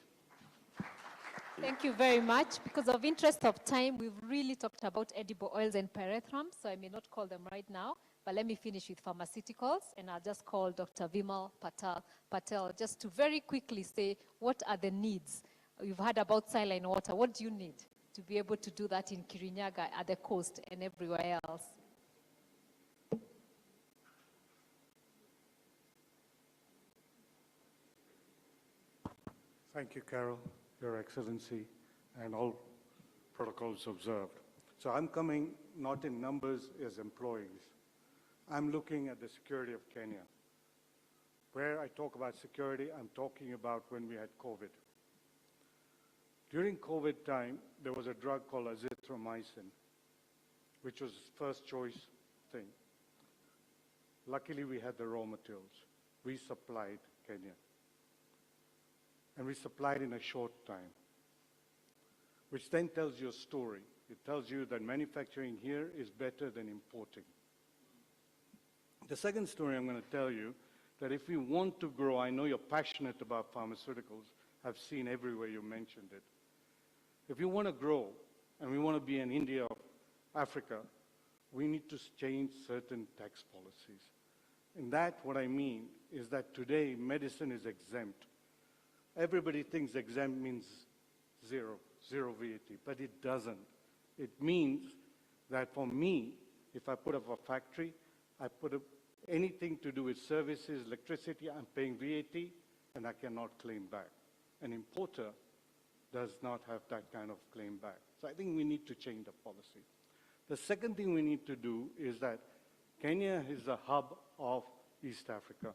Thank you very much. Because of interest of time, we've really talked about edible oils and pyrethrum, so I may not call them right now, but let me finish with pharmaceuticals, and I'll just call Dr. Vimal Patel just to very quickly say, what are the needs? You've heard about saline water. What do you need to be able to do that in Kirinyaga, at the coast, and everywhere else? Thank you, Carol, Your Excellency, and all protocols observed. So I'm coming not in numbers as employees. I'm looking at the security of Kenya. Where I talk about security, I'm talking about when we had COVID. During COVID time, there was a drug called azithromycin, which was first choice thing. Luckily, we had the raw materials. We supplied Kenya. And we supplied in a short time, which then tells you a story. It tells you that manufacturing here is better than importing. The second story I'm going to tell you, that if we want to grow, I know you're passionate about pharmaceuticals. I've seen everywhere you mentioned it. If we want to grow, and we want to be an India of Africa, we need to change certain tax policies. And that, what I mean, is that today medicine is exempt. Everybody thinks exempt means zero VAT, but it doesn't. It means that for me, if I put up a factory, I put up anything to do with services, electricity, I'm paying VAT, and I cannot claim back. An importer does not have that kind of claim back. So I think we need to change the policy. The second thing we need to do is that Kenya is the hub of East Africa.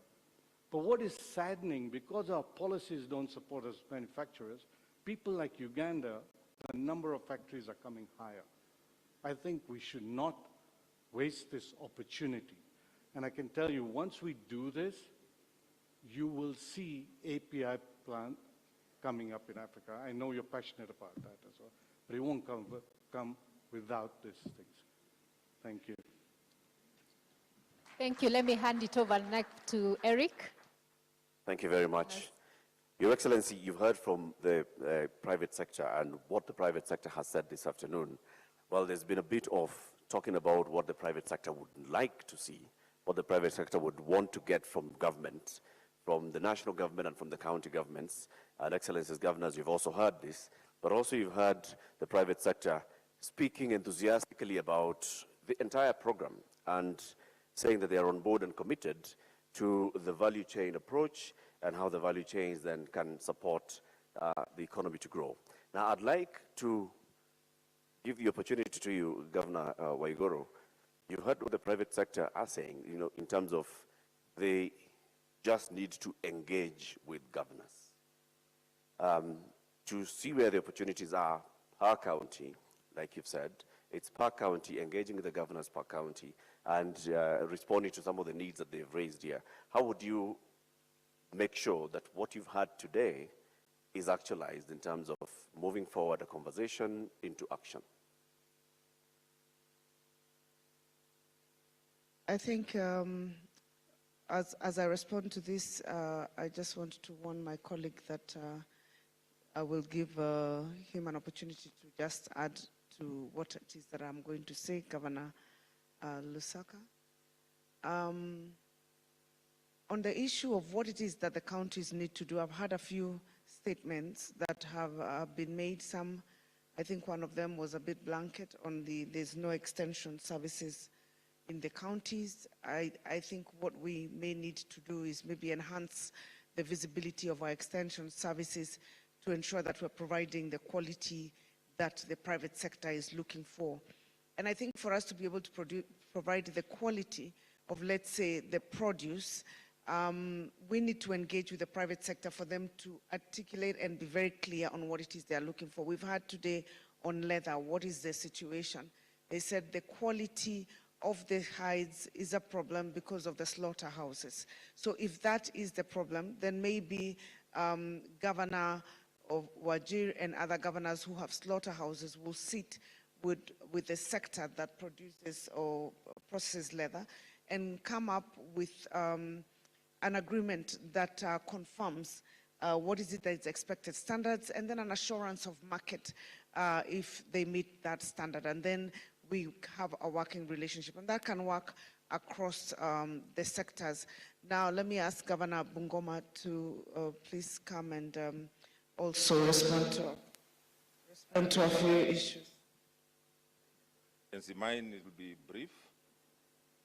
But what is saddening, because our policies don't support us manufacturers, people like Uganda, the number of factories are coming higher. I think we should not waste this opportunity. And I can tell you, once we do this, you will see API plant coming up in Africa. I know you're passionate about that as well, but it won't come without these things. Thank you. Thank you. Let me hand it over next to Eric. Thank you very much. Your Excellency, you've heard from the private sector and what the private sector has said this afternoon. Well, there's been a bit of talking about what the private sector would like to see, what the private sector would want to get from government, from the national government and from the county governments. And Excellencies Governors, you've also heard this, but also you've heard the private sector speaking enthusiastically about the entire program and saying that they are on board and committed to the value chain approach and how the value chains then can support the economy to grow. Now, I'd like to give the opportunity to you, Governor Waiguru. You heard what the private sector are saying, in terms of they just need to engage with governors to see where the opportunities are per county, like you've said. It's per county, engaging with the governors per county, and responding to some of the needs that they've raised here. How would you make sure that what you've had today is actualized in terms of moving forward a conversation into action? I think as I respond to this, I just want to warn my colleague that I will give him an opportunity to just add to what it is that I'm going to say, Governor Lusaka. On the issue of what it is that the counties need to do, I've had a few statements that have been made. Some, I think one of them was a bit blanket on there's no extension services in the counties. I think what we may need to do is maybe enhance the visibility of our extension services to ensure that we're providing the quality that the private sector is looking for. And I think for us to be able to provide the quality of, let's say, the produce, we need to engage with the private sector for them to articulate and be very clear on what it is they're looking for. We've heard today on leather, what is the situation? They said the quality of the hides is a problem because of the slaughterhouses. So if that is the problem, then maybe Governor of Wajir and other governors who have slaughterhouses will sit with the sector that produces or processes leather and come up with an agreement that confirms what is it that is expected standards, and then an assurance of market if they meet that standard. And then we have a working relationship, and that can work across the sectors. Now, let me ask Governor Bungoma to please come and also respond to a few issues. Mine will be brief.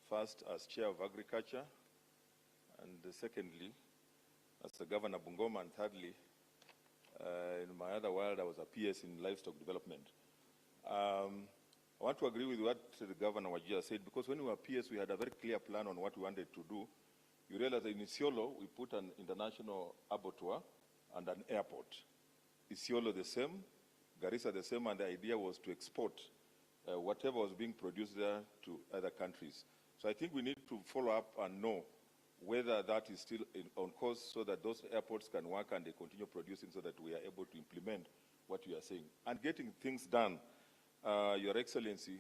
First, as Chair of Agriculture, and secondly, as the Governor Bungoma, and thirdly, in my other world, I was a PS in livestock development. I want to agree with what the Governor Wajir said, because when we were PS, we had a very clear plan on what we wanted to do. You realize that in Isiolo, we put an international abattoir and an airport. Isiolo the same, Garissa the same, and the idea was to export whatever was being produced there to other countries. So I think we need to follow up and know whether that is still on course, so that those airports can work and they continue producing, so that we are able to implement what you are saying. And getting things done, Your Excellency,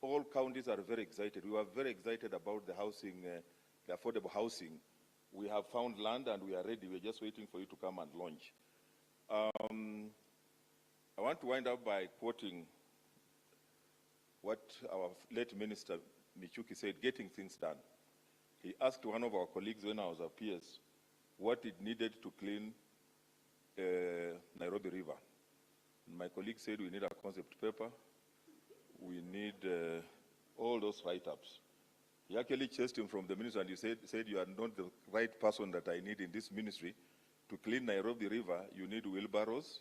all counties are very excited. We were very excited about the housing, the affordable housing. We have found land and we are ready. We're just waiting for you to come and launch. I want to wind up by quoting what our late Minister Michuki said, getting things done. He asked one of our colleagues when I was a PS what it needed to clean Nairobi River. And my colleague said we need a concept paper, we need all those write-ups. He actually chased him from the ministry and he said you are not the right person that I need in this ministry. To clean Nairobi River, you need wheelbarrows,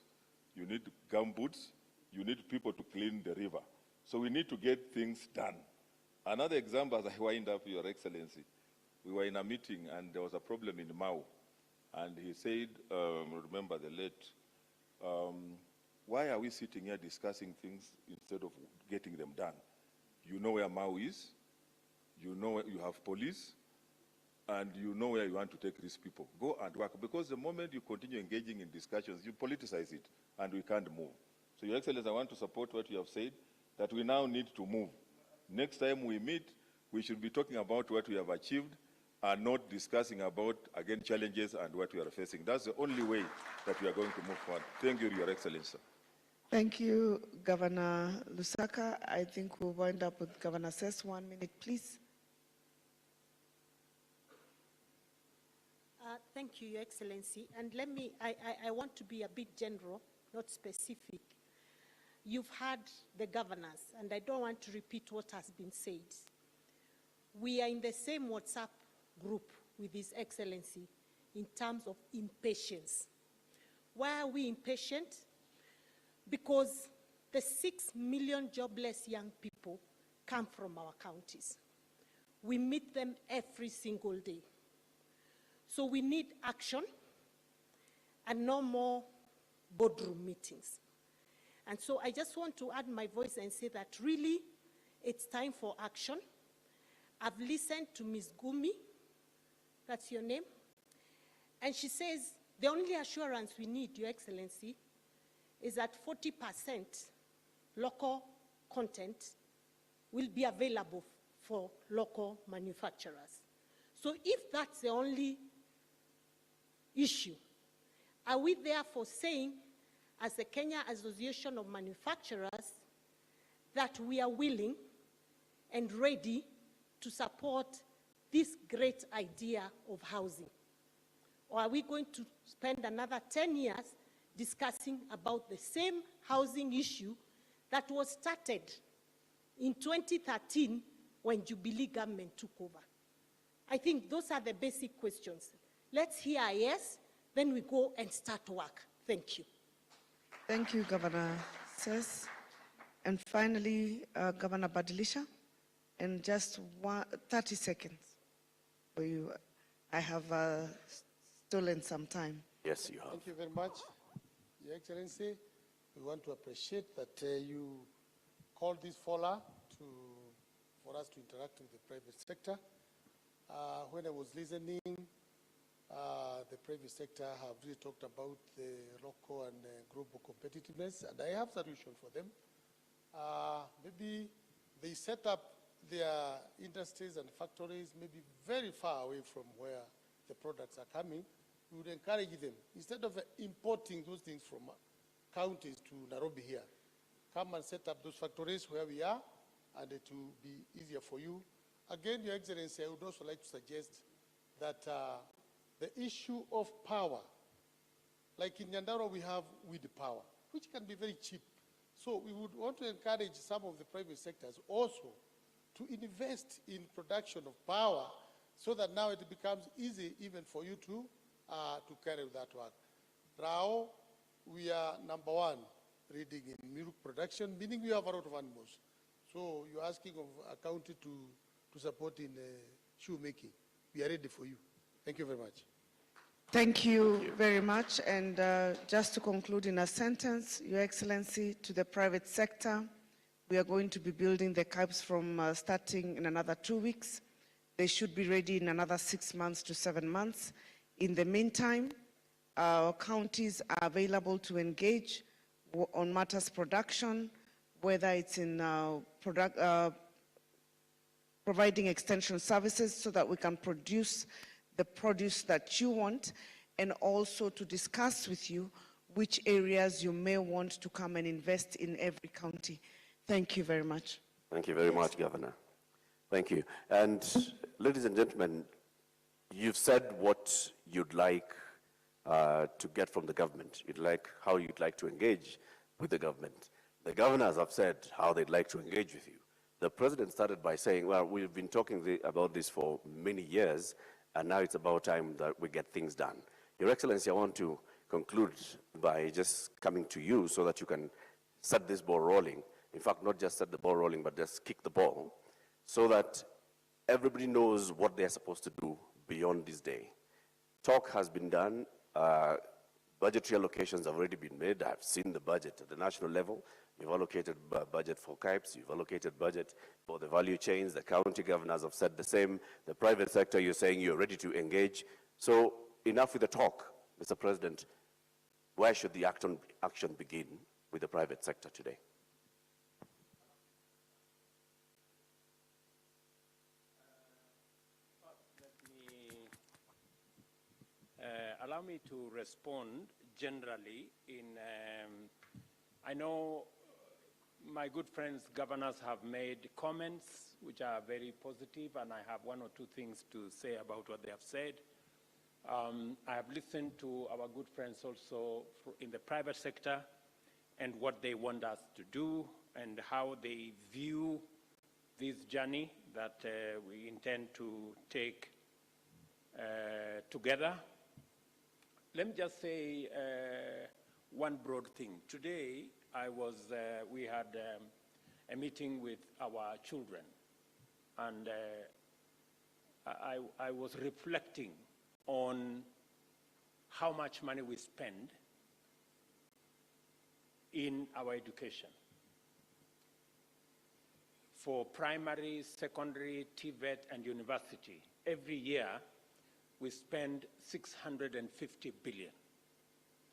you need gumboots, you need people to clean the river. So we need to get things done. Another example, as I wind up, Your Excellency, we were in a meeting and there was a problem in Mau. And he said, remember the late, why are we sitting here discussing things instead of getting them done? You know where Mau is, you know you have police, and you know where you want to take these people. Go and work, because the moment you continue engaging in discussions, you politicize it, and we can't move. So, Your Excellency, I want to support what you have said, that we now need to move. Next time we meet, we should be talking about what we have achieved and not discussing about, again, challenges and what we are facing. That's the only way that we are going to move forward. Thank you, Your Excellency. Thank you, Governor Lusaka. I think we'll wind up with Governor Sess. 1 minute, please. Thank you, Your Excellency. And let me, I want to be a bit general, not specific. You've heard the governors, and I don't want to repeat what has been said. We are in the same WhatsApp group with His Excellency in terms of impatience. Why are we impatient? Because the 6 million jobless young people come from our counties. We meet them every single day. So we need action and no more boardroom meetings. And so I just want to add my voice and say that really it's time for action. I've listened to Ms. Gumi, that's your name, and she says the only assurance we need, Your Excellency, is that 40% local content will be available for local manufacturers. So if that's the only issue, are we therefore saying, as the Kenya Association of Manufacturers, that we are willing and ready to support this great idea of housing? Or are we going to spend another 10 years discussing about the same housing issue that was started in 2013 when Jubilee government took over? I think those are the basic questions. Let's hear a yes, then we go and start work. Thank you. Thank you, Governor Sess. And finally, Governor Badilisha, and just 30 seconds for you. I have stolen some time. Yes, you have. Thank you very much, Your Excellency. We want to appreciate that you called this fora for us to interact with the private sector. When I was listening, the private sector have really talked about the local and global competitiveness, and I have solution for them. Maybe they set up their industries and factories maybe very far away from where the products are coming. We would encourage them, instead of importing those things from counties to Nairobi here, come and set up those factories where we are, and it will be easier for you. Again, Your Excellency, I would also like to suggest that the issue of power, like in Nyandarua we have wind power, which can be very cheap. So we would want to encourage some of the private sectors also to invest in production of power, so that now it becomes easy even for you to carry that work. Rao, we are #1 reading in milk production, meaning we have a lot of animals. So you're asking of a county to support in shoemaking. We are ready for you. Thank you very much. Thank you very much. And just to conclude in a sentence, Your Excellency, to the private sector, we are going to be building the CAPs from starting in another 2 weeks. They should be ready in another 6 months to 7 months. In the meantime, our counties are available to engage on matters production, whether it's in providing extension services so that we can produce the produce that you want, and also to discuss with you which areas you may want to come and invest in every county. Thank you very much. Thank you very much, Governor. Thank you. And ladies and gentlemen, you've said what you'd like to get from the government. How you'd like to engage with the government. The governors have said how they'd like to engage with you. The president started by saying, well, we've been talking about this for many years, and now it's about time that we get things done. Your Excellency, I want to conclude by just coming to you so that you can set this ball rolling. In fact, not just set the ball rolling, but just kick the ball, so that everybody knows what they're supposed to do beyond this day. Talk has been done. Budgetary allocations have already been made. I've seen the budget at the national level. You've allocated budget for CAPs. You've allocated budget for the value chains. The county governors have said the same. The private sector, you're saying you're ready to engage. So enough with the talk, Mr. President. Where should the action begin with the private sector today? Allow me to respond generally. I know my good friends governors have made comments which are very positive, and I have one or two things to say about what they have said. I have listened to our good friends also in the private sector and what they want us to do and how they view this journey that we intend to take together. let me just say one broad thing. Today, we had a meeting with our children, and I was reflecting on how much money we spend in our education. For primary, secondary, TVET, and university, every year we spend 650 billion,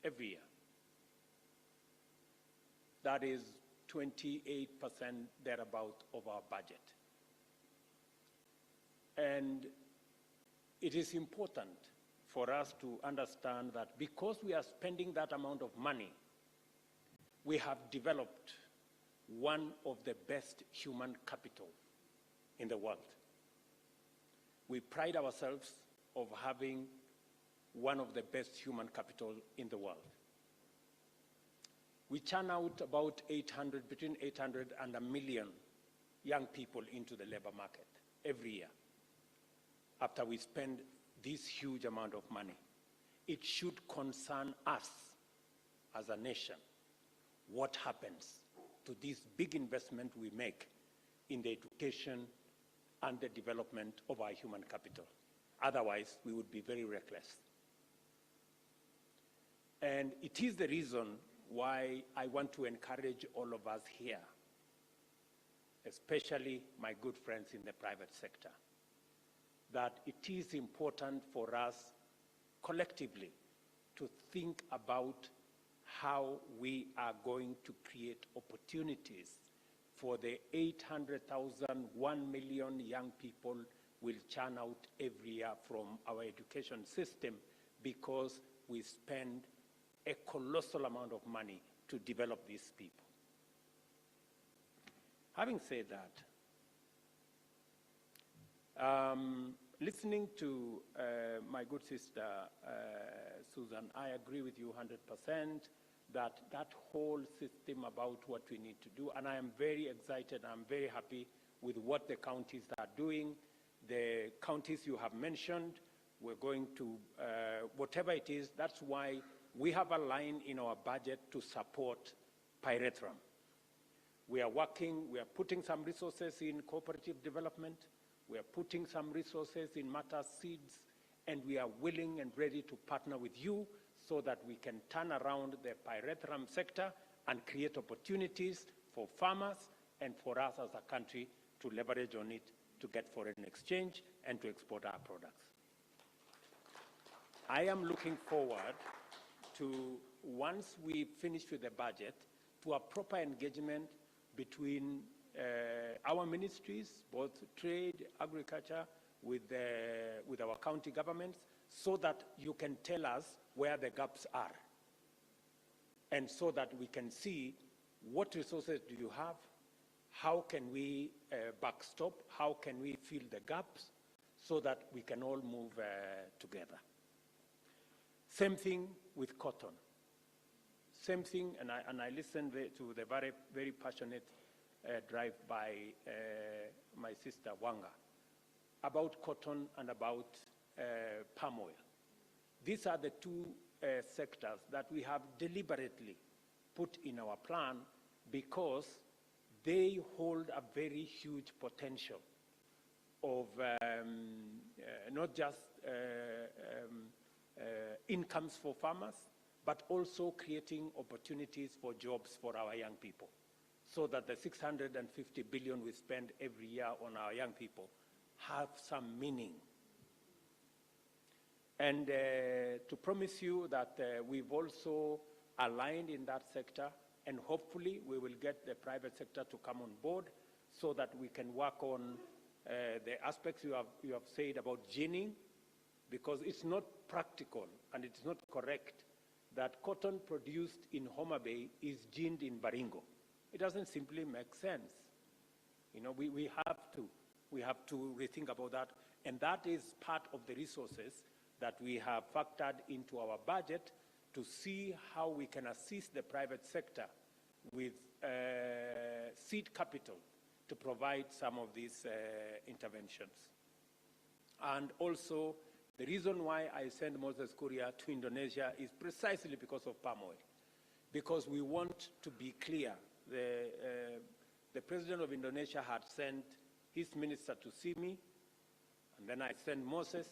every year. That is 28% thereabout of our budget. And it is important for us to understand that because we are spending that amount of money, we have developed one of the best human capital in the world. We pride ourselves of having one of the best human capital in the world. We churn out about between 800 and 1 million young people into the labor market every year after we spend this huge amount of money. It should concern us as a nation what happens to this big investment we make in the education and the development of our human capital. Otherwise, we would be very reckless. And it is the reason why I want to encourage all of us here, especially my good friends in the private sector, that it is important for us collectively to think about how we are going to create opportunities for the 800,000, 1 million young people will churn out every year from our education system because we spend a colossal amount of money to develop these people. Having said that, listening to my good sister, Susan, I agree with you 100% that that whole system about what we need to do, and I am very excited, I'm very happy with what the counties are doing. The counties you have mentioned, we're going to, whatever it is, that's why we have a line in our budget to support pyrethrum. We are working, we are putting some resources in cooperative development, we are putting some resources in matter seeds, and we are willing and ready to partner with you so that we can turn around the pyrethrum sector and create opportunities for farmers and for us as a country to leverage on it to get foreign exchange and to export our products. I am looking forward to, once we finish with the budget, to a proper engagement between our ministries, both trade, agriculture, with our county governments, so that you can tell us where the gaps are, and so that we can see what resources do you have, how can we backstop, how can we fill the gaps, so that we can all move together. Same thing with cotton. Same thing, and I listened to the very, very passionate drive by my sister Wanga about cotton and about palm oil. These are the two sectors that we have deliberately put in our plan because they hold a very huge potential of not just incomes for farmers, but also creating opportunities for jobs for our young people, so that the 650 billion we spend every year on our young people have some meaning. And to promise you that we've also aligned in that sector, and hopefully we will get the private sector to come on board so that we can work on the aspects you have said about ginning, because it's not practical and it's not correct that cotton produced in Homa Bay is ginned in Baringo. It doesn't simply make sense. You know, we have to rethink about that, and that is part of the resources that we have factored into our budget to see how we can assist the private sector with seed capital to provide some of these interventions. And also The reason why I sent Moses Kuria to Indonesia is precisely because of palm oil, because we want to be clear. The president of Indonesia had sent his minister to see me, and then I sent Moses,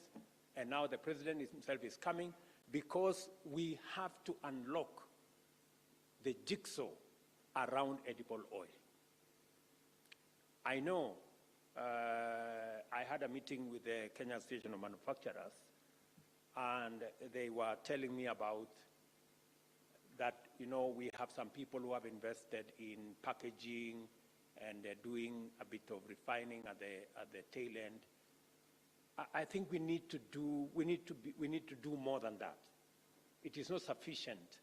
and now the president himself is coming, because we have to unlock the jigsaw around edible oil. I know I had a meeting with the Kenya Association of Manufacturers, and they were telling me about that, you know, we have some people who have invested in packaging and doing a bit of refining at the tail end. I think we need to do more than that. It is not sufficient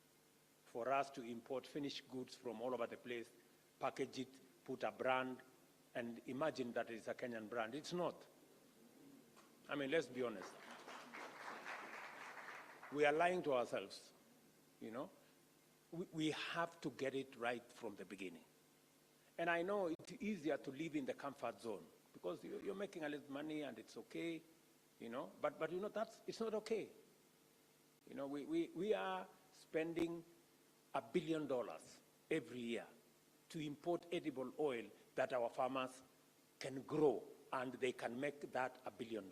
for us to import finished goods from all over the place, package it, put a brand, and imagine that it's a Kenyan brand. It's not. I mean, let's be honest. We are lying to ourselves, you know. We have to get it right from the beginning. And I know it's easier to live in the comfort zone because you're making a little money and it's okay, you know. But you know, it's not okay. You know, we are spending $1 billion every year to import edible oil that our farmers can grow, and they can make that $1 billion.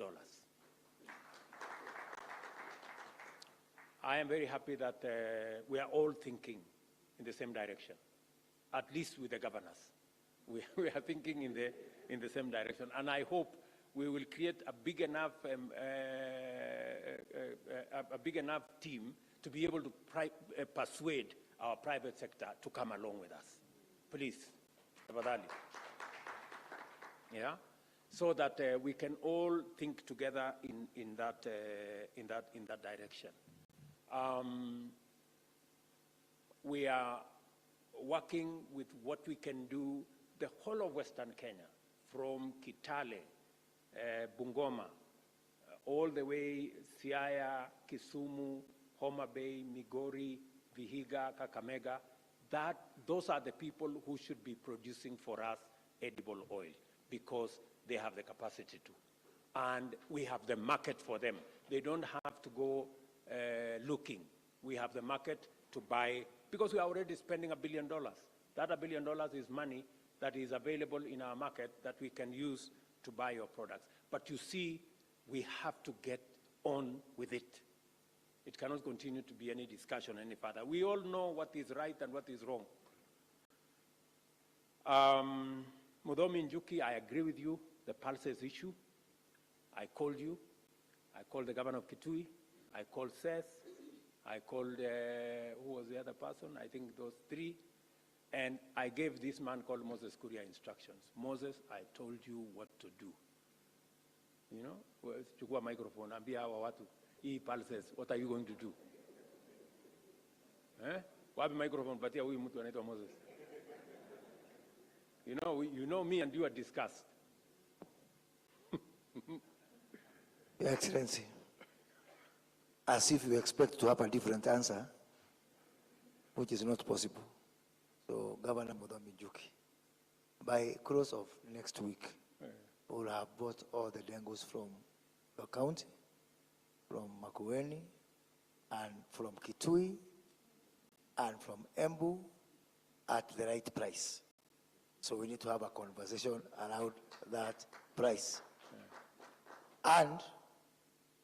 I am very happy that we are all thinking in the same direction, at least with the governors. We are thinking in the same direction, and I hope we will create a big enough team to be able to persuade our private sector to come along with us. Please, yeah, so that we can all think together in that direction. We are working with what we can do, the whole of Western Kenya, from Kitale, Bungoma, all the way Siaya, Kisumu, Homa Bay, Migori, Vihiga, Kakamega. Those are the people who should be producing for us edible oil because they have the capacity to. And we have the market for them. They don't have to go looking. We have the market to buy, because we are already spending $1 billion. That $1 billion is money that is available in our market that we can use to buy your products. But you see, we have to get on with it. It cannot continue to be any discussion any further. We all know what is right and what is wrong. Mudomi Njuki, I agree with you, the pulses issue. I called you. I called the governor of Kitui. I called Seth. I called, who was the other person? I think those three. And I gave this man called Moses Kuria instructions. Moses, I told you what to do. You know, chukua microphone, ambia hawa watu, hii pulses, what are you going to do? Wapi microphone, patia huyu mtu anaitwa Moses. You know me and you are discussed. Your Excellency, as if you expect to have a different answer, which is not possible. So, Governor Mudomi Njuki, by close of next week, we will have bought all the dengos from the county, from Makueni, and from Kitui, and from Embu at the right price. So we need to have a conversation around that price. And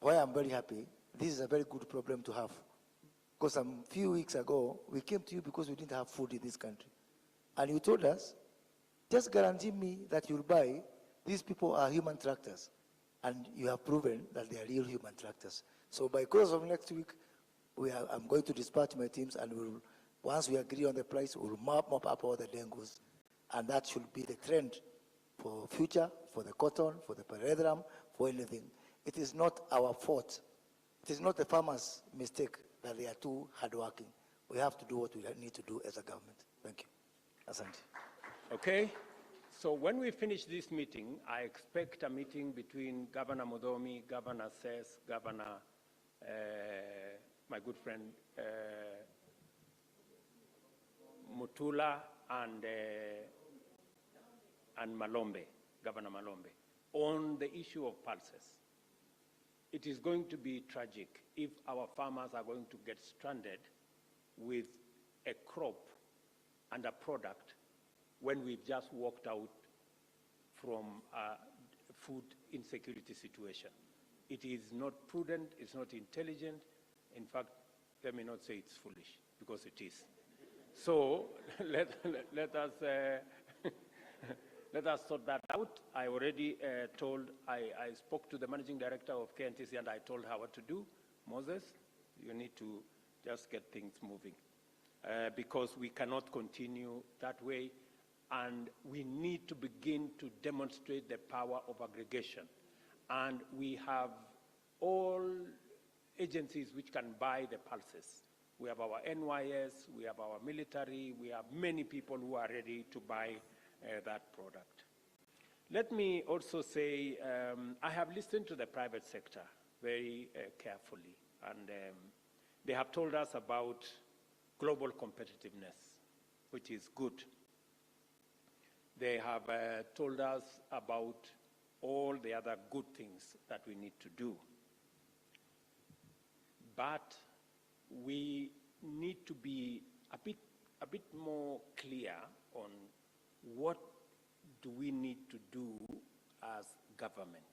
why I'm very happy, this is a very good problem to have. Because a few weeks ago, we came to you because we didn't have food in this country. And you told us, just guarantee me that you'll buy, these people are human tractors. And you have proven that they are real human tractors. So by close of next week, I'm going to dispatch my teams, and once we agree on the price, we'll mop up all the dengos. And that should be the trend for future, for the cotton, for the paredram, for anything. It is not our fault. It is not the farmers' mistake that they are too hardworking. We have to do what we need to do as a government. Thank you. Asante. Okay. So when we finish this meeting, I expect a meeting between Governor Mudomi, Governor Sess, Governor, my good friend Mutula, and Malombe, Governor Malombe, on the issue of pulses. it is going to be tragic if our farmers are going to get stranded with a crop and a product when we've just walked out from a food insecurity situation. It is not prudent, it's not intelligent. In fact, let me not say it's foolish, because it is. So let us let us sort that out. I already I spoke to the managing director of KNTC and I told her what to do. Moses, you need to just get things moving because we cannot continue that way, and we need to begin to demonstrate the power of aggregation. And we have all agencies which can buy the pulses. We have our NYS, we have our military, we have many people who are ready to buy that product. Let me also say, I have listened to the private sector very carefully, and they have told us about global competitiveness, which is good. They have told us about all the other good things that we need to do. But we need to be a bit more clear on what do we need to do as government.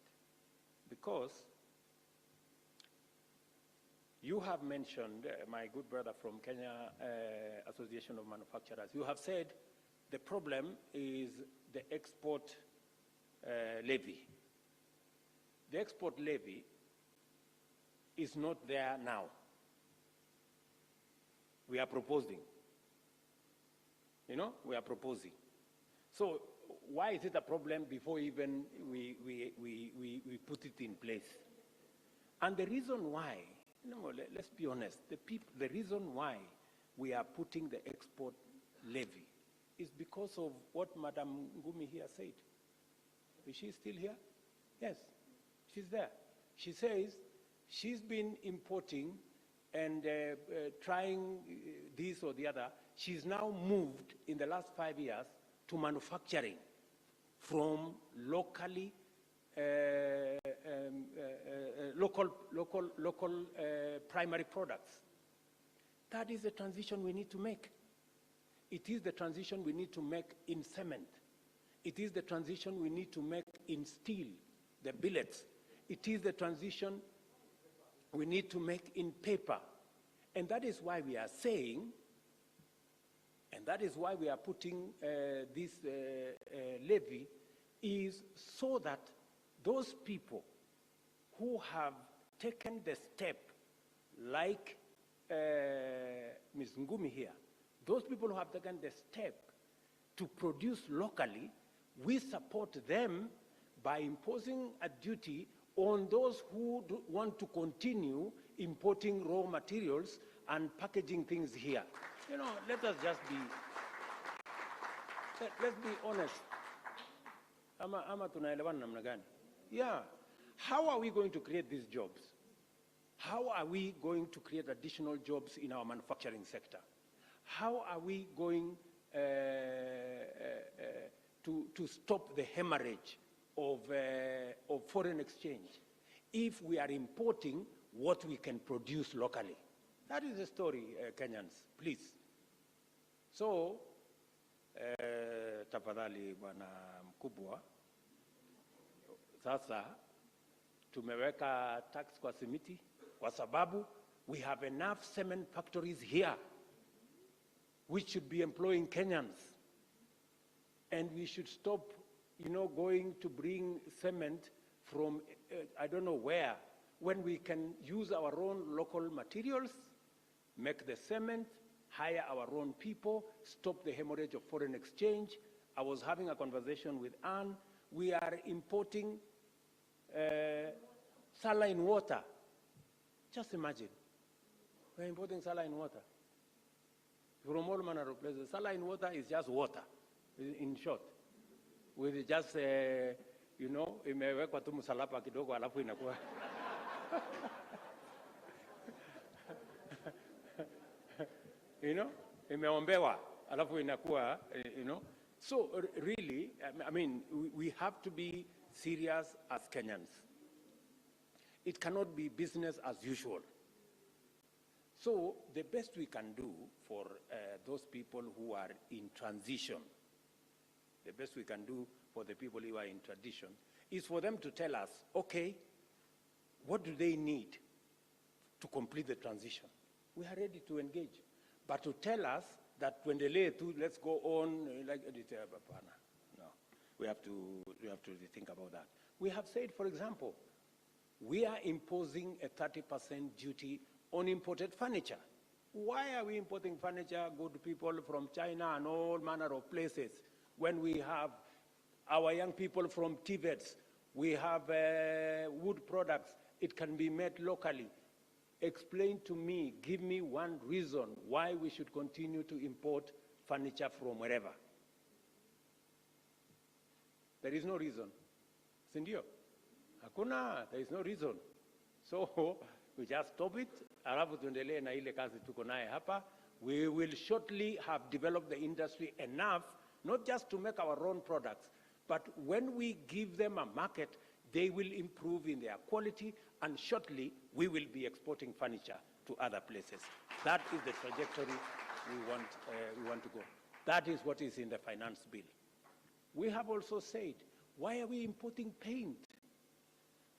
Because you have mentioned, my good brother from Kenya Association of Manufacturers, you have said the problem is the export levy. The export levy is not there now. We are proposing. You know, we are proposing. So why is it a problem before even we put it in place? And the reason why, let's be honest, the reason why we are putting the export levy is because of what Madam Ngumi here said. Is she still here? Yes, she's there. She says she's been importing and trying this or the other. She's now moved in the last 5 years to manufacturing from locally, local primary products. That is the transition we need to make. It is the transition we need to make in cement. It is the transition we need to make in steel, the billets. It is the transition we need to make in paper. And that is why we are saying, and that is why we are putting this levy, is so that those people who have taken the step, like Ms. Ngumi here, those people who have taken the step to produce locally, we support them by imposing a duty on those who want to continue importing raw materials and packaging things here. You know, let us just be, let's be honest. Ama tunaelewana namna gani? Yeah. How are we going to create these jobs? How are we going to create additional jobs in our manufacturing sector? How are we going to stop the hemorrhage of foreign exchange if we are importing what we can produce locally? That is the story, Kenyans, please. So, tafadhali bwana mkubwa, sasa tumeweka tax kwa simiti kwa sababu we have enough cement factories here which should be employing Kenyans. And we should stop, going to bring cement from, I don't know where, when we can use our own local materials, make the cement, hire our own people, stop the hemorrhage of foreign exchange. I was having a conversation with Anne. We are importing saline water. Just imagine. We're importing saline water from all manner of places. Saline water is just water, in short. With just, imewekwa tu msalaba kidogo alafu inakuwa. Imeombewa alafu inakuwa, So really, I mean, we have to be serious as Kenyans. It cannot be business as usual. So the best we can do for those people who are in transition, the best we can do for the people who are in transition is for them to tell us, okay, what do they need to complete the transition? We are ready to engage. But to tell us that when they lay to, let's go on, like, no, we have to think about that. We have said, for example, we are imposing a 30% duty on imported furniture. Why are we importing furniture, good people from China and all manner of places, when we have our young people from Tibet, we have wood products, it can be made locally. Explain to me, give me one reason why we should continue to import furniture from wherever. There is no reason. Sindio? Hakuna, there is no reason. So we just stop it. Alafu tuendelee na ile kazi tuko naye hapa. We will shortly have developed the industry enough, not just to make our own products, but when we give them a market, they will improve in their quality, and shortly we will be exporting furniture to other places. That is the trajectory we want to go. That is what is in the finance bill. We have also said, why are we importing paint?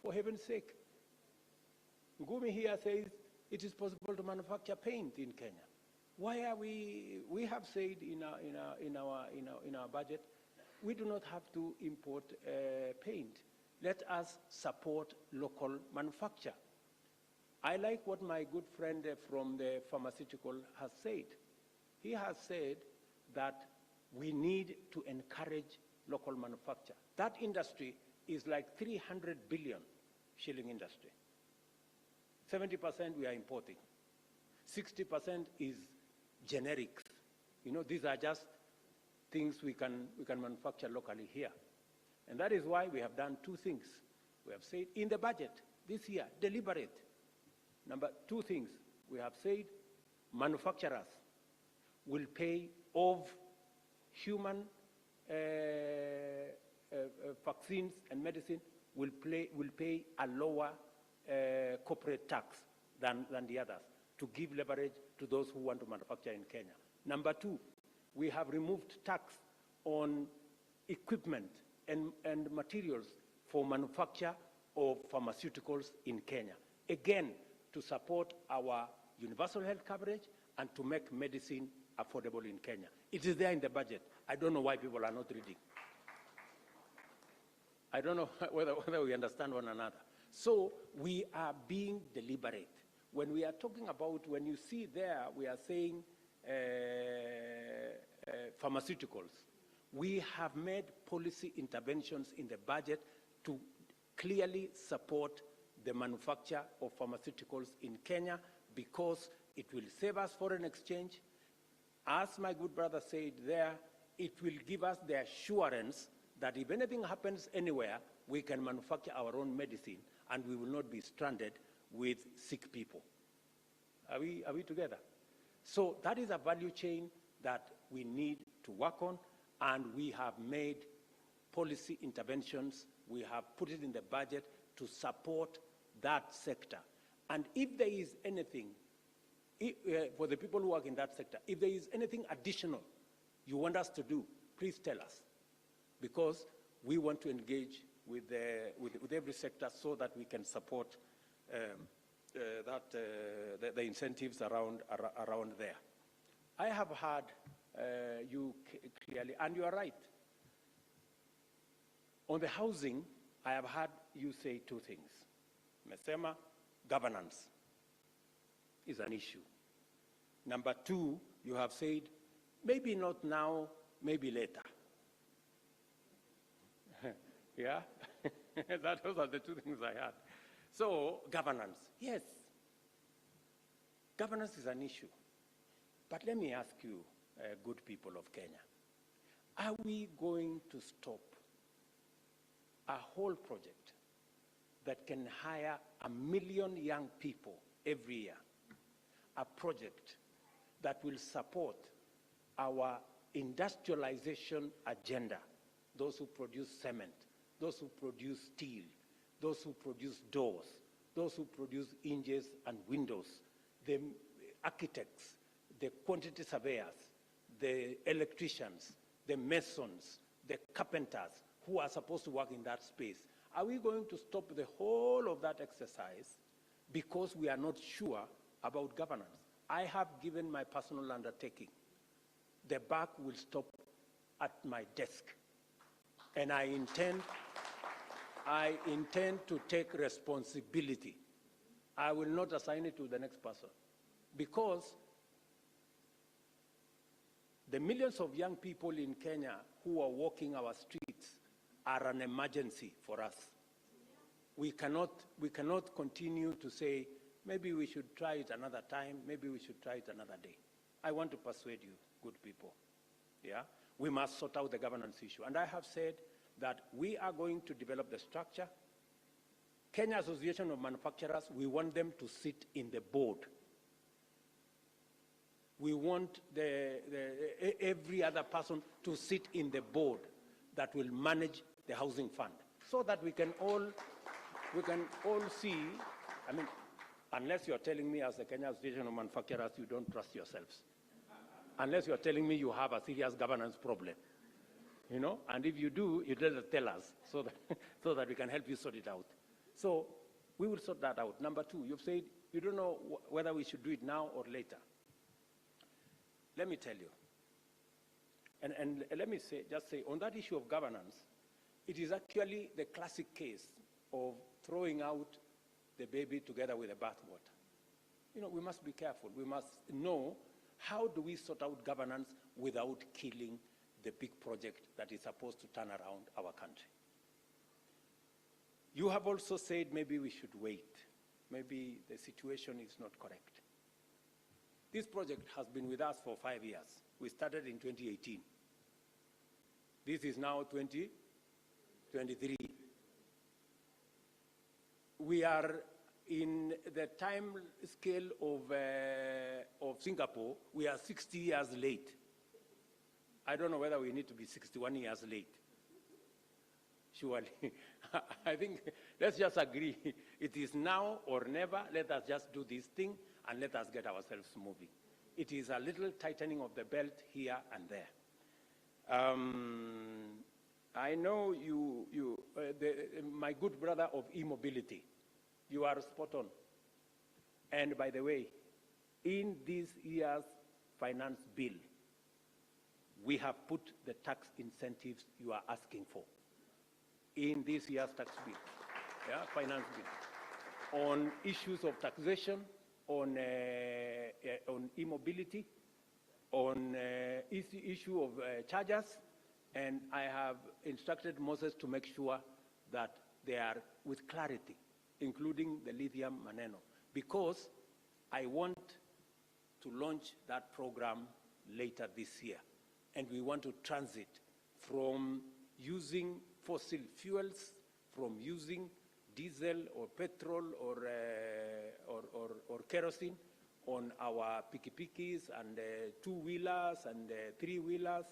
For heaven's sake. Ngumi here says it is possible to manufacture paint in Kenya. Why are we have said in our budget, we do not have to import paint. Let us support local manufacture. I like what my good friend from the pharmaceutical has said. He has said that we need to encourage local manufacture. That industry is like 300 billion shilling industry. 70% we are importing. 60% is generics. You know, these are just things we can manufacture locally here. And that is why we have done two things. We have said in the budget this year, deliberate. Two things. We have said manufacturers will pay of human vaccines and medicine will pay a lower corporate tax than the others to give leverage to those who want to manufacture in Kenya. Number two, we have removed tax on equipment and materials for manufacture of pharmaceuticals in Kenya. Again, to support our universal health coverage and to make medicine affordable in Kenya. It is there in the budget. I don't know why people are not reading. I don't know whether we understand one another. So we are being deliberate. When we are talking about, when you see there, we are saying pharmaceuticals. We have made policy interventions in the budget to clearly support the manufacture of pharmaceuticals in Kenya because it will save us foreign exchange. As my good brother said there, it will give us the assurance that if anything happens anywhere, we can manufacture our own medicine and we will not be stranded with sick people. Are we together? So that is a value chain that we need to work on, and we have made policy interventions. We have put it in the budget to support that sector. And if there is anything, for the people who work in that sector, if there is anything additional you want us to do, please tell us, because we want to engage with every sector so that we can support the incentives around there. I have heard you clearly, and you are right. On the housing, I have heard you say two things. Mesema, governance is an issue. Number two, you have said, maybe not now, maybe later. Yeah? Those are the two things I had. So, governance, yes. Governance is an issue. But let me ask you, good people of Kenya, are we going to stop a whole project that can hire 1 million young people every year, a project that will support our industrialization agenda, those who produce cement, those who produce steel, those who produce doors, those who produce hinges and windows, the architects, the quantity surveyors, the electricians, the masons, the carpenters who are supposed to work in that space. Are we going to stop the whole of that exercise because we are not sure about governance? I have given my personal undertaking. The buck will stop at my desk. And I intend to take responsibility. I will not assign it to the next person, because the millions of young people in Kenya who are walking our streets are an emergency for us. We cannot continue to say, maybe we should try it another time, maybe we should try it another day. I want to persuade you, good people. Yeah? We must sort out the governance issue. And I have said that we are going to develop the structure. Kenya Association of Manufacturers, we want them to sit in the board. We want every other person to sit in the board that will manage the housing fund, so that we can all see. I mean, unless you're telling me as the Kenya Association of Manufacturers you don't trust yourselves. Unless you're telling me you have a serious governance problem. You know, and if you do, you better tell us so that we can help you sort it out. So we will sort that out. Number two, you've said you don't know whether we should do it now or later. Let me tell you, and let me just say, on that issue of governance, it is actually the classic case of throwing out the baby together with the bathwater. You know, we must be careful. We must know, how do we sort out governance without killing the big project that is supposed to turn around our country? You have also said maybe we should wait. Maybe the situation is not correct. This project has been with us for 5 years. We started in 2018. This is now 2023. We are in the time scale of Singapore. We are 60 years late. I don't know whether we need to be 61 years late. Surely. I think let's just agree. It is now or never. Let us just do this thing and let us get ourselves moving. It is a little tightening of the belt here and there. I know my good brother of e-mobility, you are spot on. And by the way, in this year's finance bill, we have put the tax incentives you are asking for in this year's tax bill, yeah, finance bill, on issues of taxation, on e-mobility, on issue of chargers, and I have instructed Moses to make sure that they are with clarity, including the lithium maneno, because I want to launch that program later this year, and we want to transit from using fossil fuels, from using diesel or petrol or kerosene on our pikipikis and two-wheelers and three-wheelers,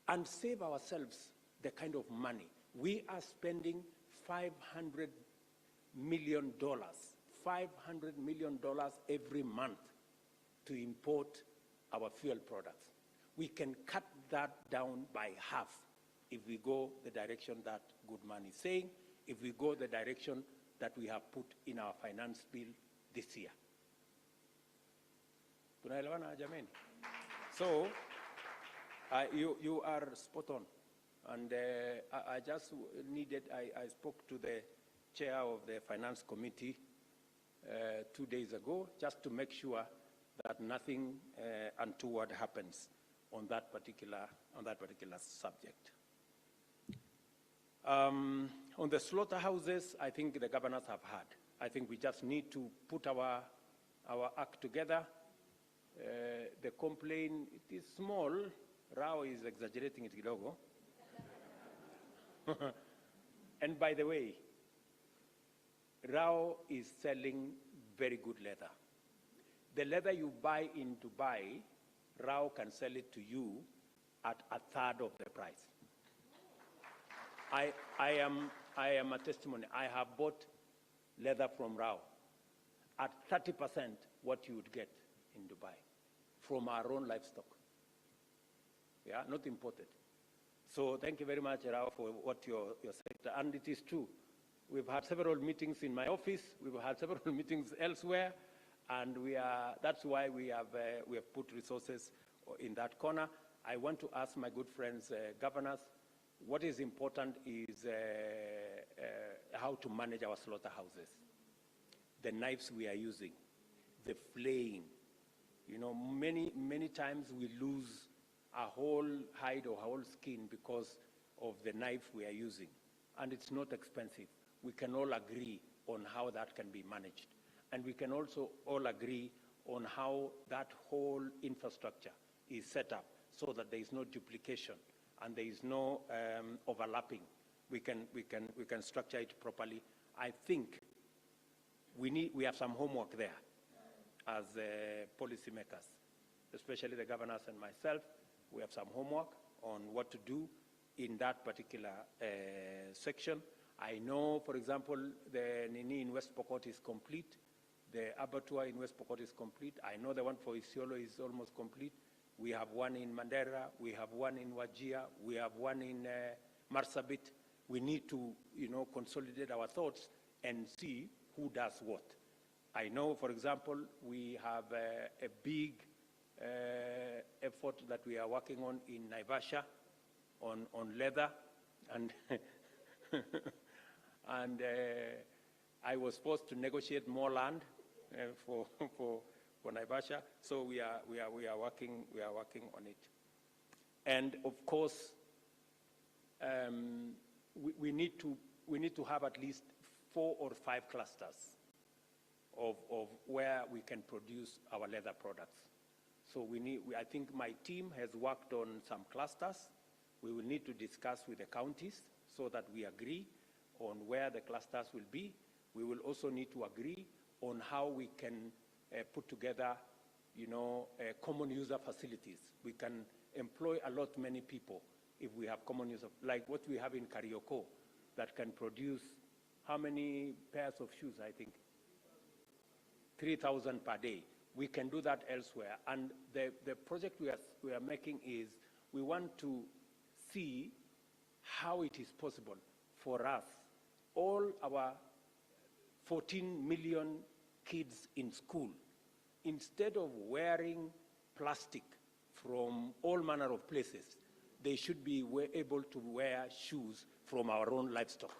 and save ourselves the kind of money. We are spending $500 million every month to import our fuel products. We can cut that down by half if we go the direction that Goodman is saying, if we go the direction that we have put in our finance bill this year. Tunaelewana jameni? So, you are spot on. And I just needed, I spoke to the chair of the finance committee 2 days ago, just to make sure that nothing untoward happens on that particular subject. On the slaughterhouses, I think the governors have had. I think we just need to put our act together. The complaint, it is small. Rao is exaggerating it kidogo. And by the way, Rao is selling very good leather. The leather you buy in Dubai, Rao can sell it to you at 1/3 of the price. I am a testimony. I have bought leather from Rao at 30% what you would get in Dubai from our own livestock. Yeah, not imported. So thank you very much, Rao, for what your sector, and it is true. We've had several meetings in my office, we've had several meetings elsewhere, and that's why we have put resources in that corner. I want to ask my good friends, governors, what is important is how to manage our slaughterhouses, the knives we are using, the flaying. You know, many times we lose a whole hide or a whole skin because of the knife we are using, and it's not expensive. We can all agree on how that can be managed. And we can also all agree on how that whole infrastructure is set up so that there is no duplication and there is no overlapping. We can structure it properly. I think we have some homework there as policymakers, especially the governors and myself. We have some homework on what to do in that particular section. I know, for example, the Nini in West Pokot is complete. The abattoir in West Pokot is complete. I know the one for Isiolo is almost complete. We have one in Mandera. We have one in Wajir. We have one in Marsabit. We need to, consolidate our thoughts and see who does what. I know, for example, we have a big effort that we are working on in Naivasha on leather, and and I was forced to negotiate more land for Naivasha. So we are working on it, and of course we need to have at least 4 or 5 clusters of where we can produce our leather products. So I think my team has worked on some clusters. We will need to discuss with the counties so that we agree on where the clusters will be. We will also need to agree on how we can put together, common user facilities. We can employ many people if we have common user, like what we have in Karioko, that can produce how many pairs of shoes, I think? 3,000 per day. We can do that elsewhere. And the project we are making is we want to see how it is possible for us, all our 14 million kids in school, instead of wearing plastic from all manner of places, they should be able to wear shoes from our own livestock.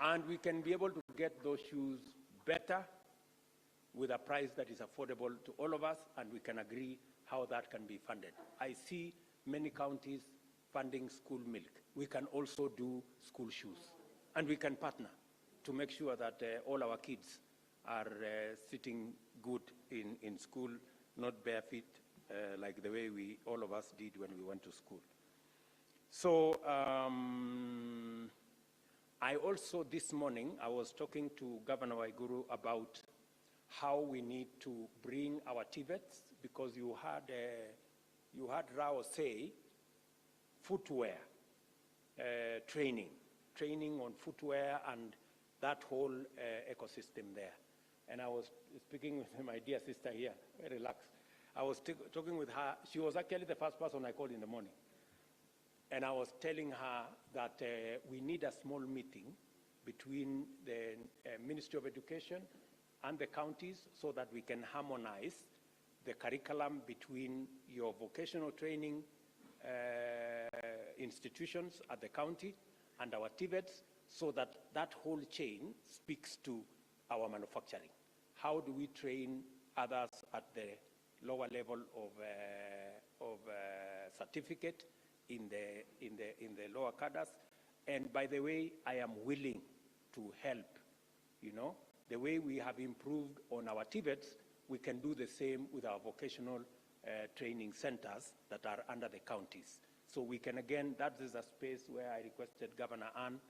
And we can be able to get those shoes better with a price that is affordable to all of us, and we can agree how that can be funded. I see many counties funding school milk. We can also do school shoes, and we can partner to make sure that all our kids are sitting good in school, not bare feet like the way all of us did when we went to school. So I also, this morning, I was talking to Governor Waiguru about how we need to bring our TVETs, because you had Rao say footwear training on footwear and that whole ecosystem there. And I was speaking with my dear sister here, very relaxed. I was talking with her. She was actually the first person I called in the morning. And I was telling her that we need a small meeting between the Ministry of Education and the counties so that we can harmonize the curriculum between your vocational training institutions at the county and our TVETs, so that that whole chain speaks to our manufacturing. How do we train others at the lower level of certificate in the lower cadres? And by the way, I am willing to help. The way we have improved on our TVETs, we can do the same with our vocational training centers that are under the counties. So we can, again, that is a space where I requested Governor Ann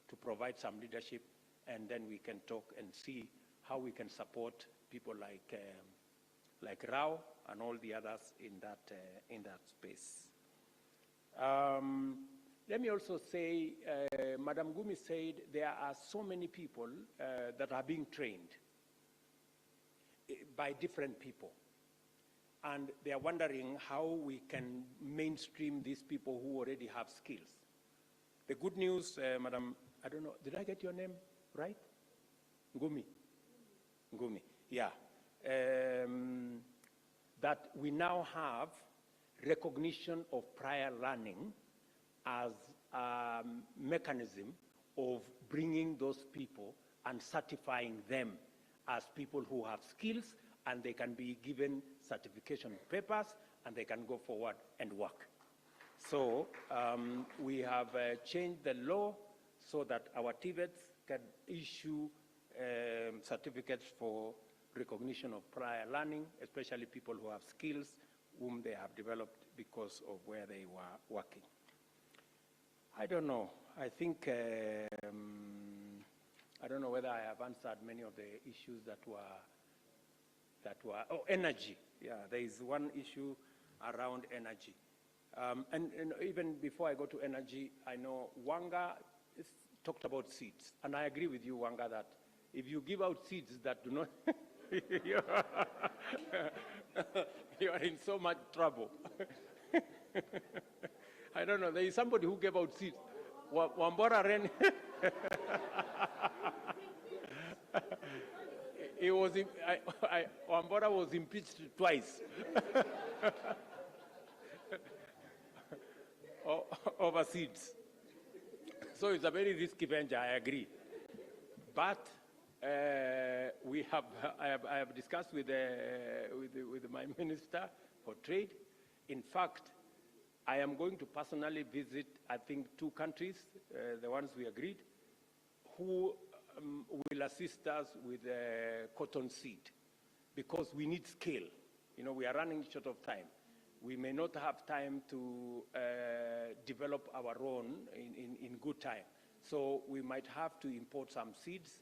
to provide some leadership, and then we can talk and see how we can support people like Rao and all the others in that space. Let me also say, Madam Gumi said there are so many people that are being trained by different people. And they are wondering how we can mainstream these people who already have skills. The good news, Madam, I don't know, did I get your name right? Ngumi. Ngumi, yeah. That we now have recognition of prior learning as a mechanism of bringing those people and certifying them as people who have skills, and they can be given certification papers and they can go forward and work. So we have changed the law so that our TVETs can issue certificates for recognition of prior learning, especially people who have skills whom they have developed because of where they were working. I don't know. I think, I don't know whether I have answered many of the issues that were, oh, energy. Yeah, there is one issue around energy. And even before I go to energy, I know Wanga talked about seeds. And I agree with you, Wanga, that if you give out seeds that do not, you are in so much trouble. I don't know, there is somebody who gave out seeds. Wambora ran. Wambora was impeached twice. Over seeds. So it's a very risky venture, I agree. But I have discussed with my minister for trade. In fact, I am going to personally visit, I think, 2 countries, the ones we agreed, who will assist us with cotton seed, because we need scale. You know, we are running short of time. We may not have time to develop our own in good time. So we might have to import some seeds.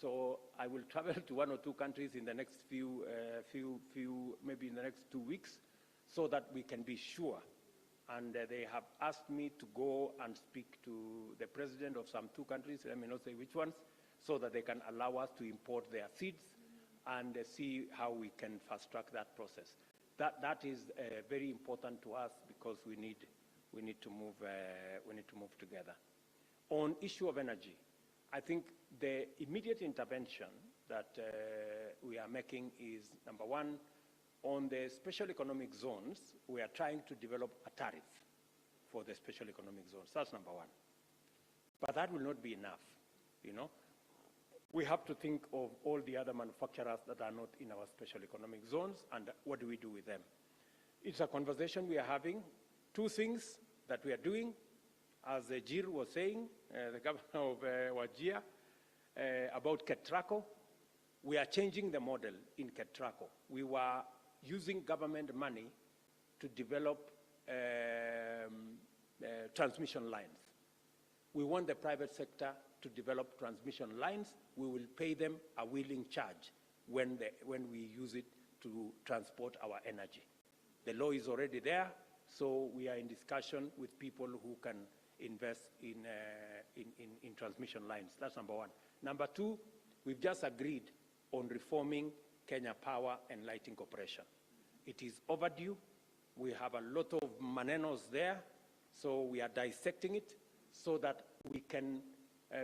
So I will travel to 1 or 2 countries in the next maybe in the next 2 weeks, so that we can be sure. And they have asked me to go and speak to the president of some 2 countries, let me not say which ones, so that they can allow us to import their seeds and see how we can fast track that process. That is very important to us, because we need to move together. On issue of energy, I think the immediate intervention that we are making is, number 1, on the special economic zones, we are trying to develop a tariff for the special economic zones. That's number 1. But that will not be enough, you know. We have to think of all the other manufacturers that are not in our special economic zones, and what do we do with them? It's a conversation we are having. 2 things that we are doing, as Jir was saying, the governor of Wajir, about Ketraco. We are changing the model in Ketraco. We were using government money to develop transmission lines. We want the private sector to develop transmission lines. We will pay them a willing charge when we use it to transport our energy. The law is already there, so we are in discussion with people who can invest in transmission lines. That's number 1. Number 2, we've just agreed on reforming Kenya Power and Lighting Corporation. It is overdue. We have a lot of manenos there, so we are dissecting it so that we can,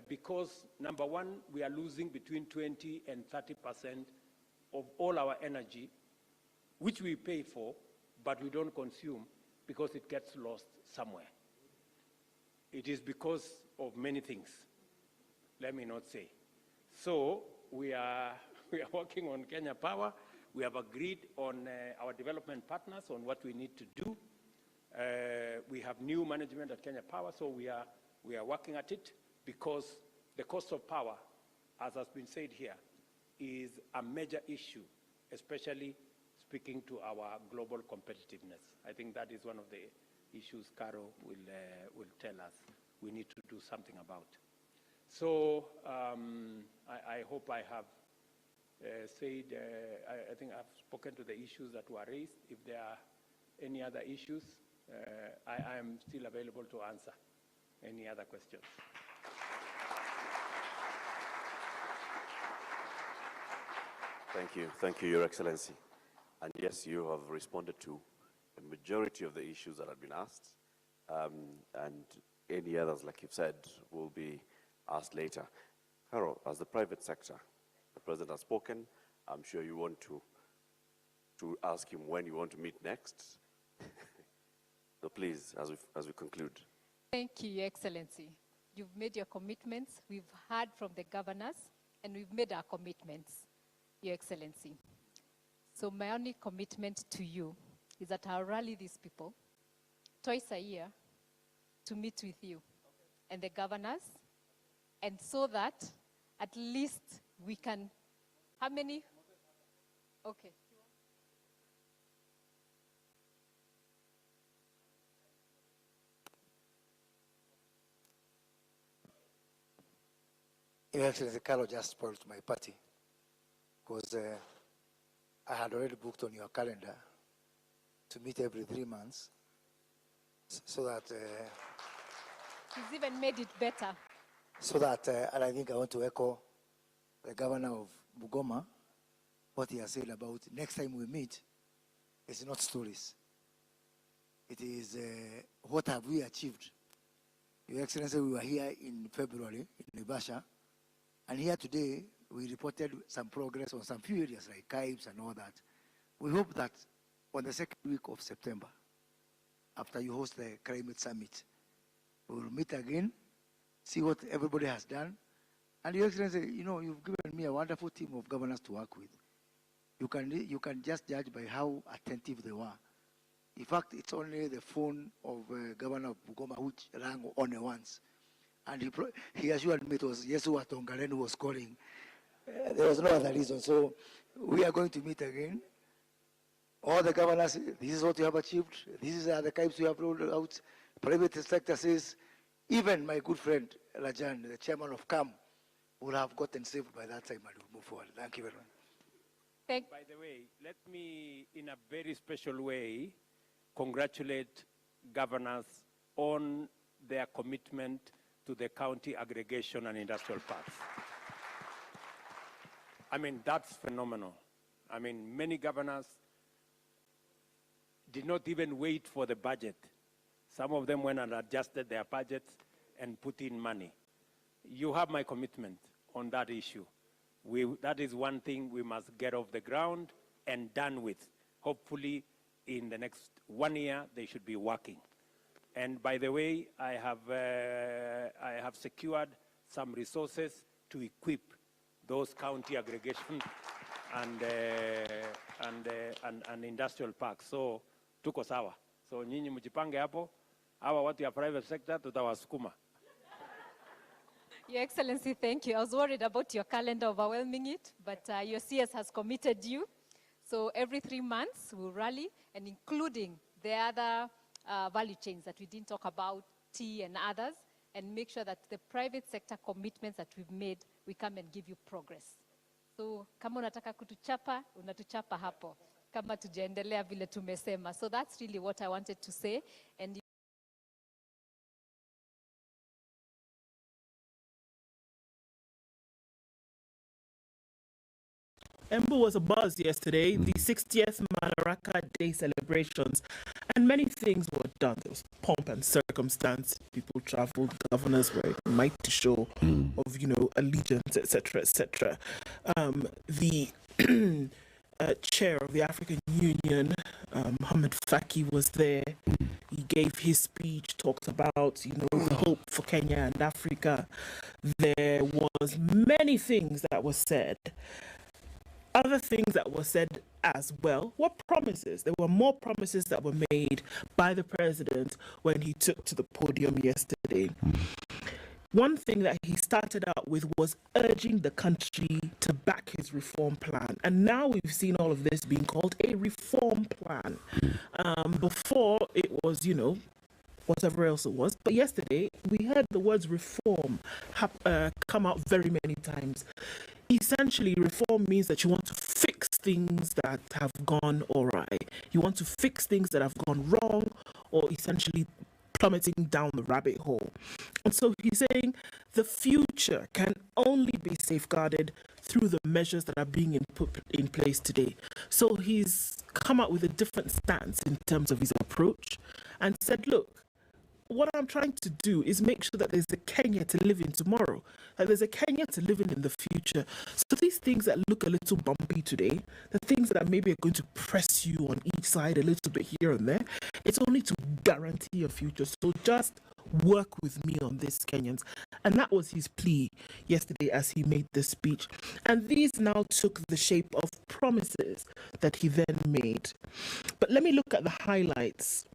because number 1, we are losing between 20 and 30% of all our energy, which we pay for, but we don't consume because it gets lost somewhere. It is because of many things, let me not say. So we are working on Kenya Power. We have agreed on our development partners on what we need to do. We have new management at Kenya Power, so we are working at it, because the cost of power, as has been said here, is a major issue, especially speaking to our global competitiveness. I think that is one of the issues Caro will tell us we need to do something about. So I hope I have said, I think I've spoken to the issues that were raised. If there are any other issues, I am still available to answer. Any other questions? Thank you, Your Excellency. And yes, you have responded to a majority of the issues that have been asked, and any others, like you've said, will be asked later. Carol, as the private sector, the President has spoken. I'm sure you want to ask him when you want to meet next. So please, as we conclude. Thank you, Your Excellency. You've made your commitments. We've heard from the governors, and we've made our commitments, Your Excellency. So my only commitment to you is that I'll rally these people twice a year to meet with you and the governors, and so that at least we can, how many? Okay. Your Excellency, Carlo just spoiled my party because I had already booked on your calendar to meet every 3 months so that... He's even made it better. So that, and I think I want to echo the governor of Bungoma, what he has said about next time we meet, it's not stories. It is what have we achieved. Your Excellency, we were here in February in Naivasha, and here today we reported some progress on some few areas like Kibes and all that. We hope that on the second week of September, after you host the climate summit, we will meet again, see what everybody has done. And Your Excellency, you know, you've given me a wonderful team of governors to work with. You can just judge by how attentive they were. In fact, it's only the phone of Governor of Bungoma which rang only once. And he assured me it was Yesu Watongaren who was calling. There was no other reason. So we are going to meet again. All the governors, this is what you have achieved. These are the types you have rolled out. Private sector says, even my good friend Rajan, the chairman of CAM, will have gotten saved by that time and will move forward. Thank you very much. By the way, let me, in a very special way, congratulate governors on their commitment to the county aggregation and industrial parks. I mean, that's phenomenal. I mean, many governors did not even wait for the budget. Some of them went and adjusted their budgets and put in money. You have my commitment on that issue. That is one thing we must get off the ground and done with. Hopefully, in the next 1 year, they should be working. And by the way, I have secured some resources to equip those county aggregation and industrial parks. So, tuko sawa. So, nyinyi mjipange hapo. Hawa watu ya private sector tutawasukuma. Your Excellency, thank you. I was worried about your calendar overwhelming it, but your CS has committed you. So every 3 months we'll rally, and including the other value chains that we didn't talk about, tea and others, and make sure that the private sector commitments that we've made, we come and give you progress. So kama unataka kutuchapa, unatuchapa hapo. Kama tujaendelea vile tumesema. So that's really what I wanted to say. And Embu was a buzz yesterday, the 60th Madaraka Day celebrations, and many things were done. There was pomp and circumstance. People traveled, governors were in mighty show of, you know, allegiance, etc., etc. The chair of the African Union, Mohamed Faki, was there. He gave his speech, talked about, you know, the hope for Kenya and Africa. There was many things that were said. Other things that were said as well were promises. There were more promises that were made by the president when he took to the podium yesterday. One thing that he started out with was urging the country to back his reform plan. And now we've seen all of this being called a reform plan. Before it was, you know, whatever else it was. But yesterday, we heard the words reform come out very many times. Essentially, reform means that you want to fix things that have gone awry. You want to fix things that have gone wrong, or essentially plummeting down the rabbit hole. And so he's saying the future can only be safeguarded through the measures that are being put in place today. So he's come up with a different stance in terms of his approach and said, look, what I'm trying to do is make sure that there's a Kenya to live in tomorrow, that there's a Kenya to live in the future. So these things that look a little bumpy today, the things that maybe are going to press you on each side a little bit here and there, it's only to guarantee a future. So just work with me on this, Kenyans. And that was his plea yesterday as he made this speech. And these now took the shape of promises that he then made. But let me look at the highlights.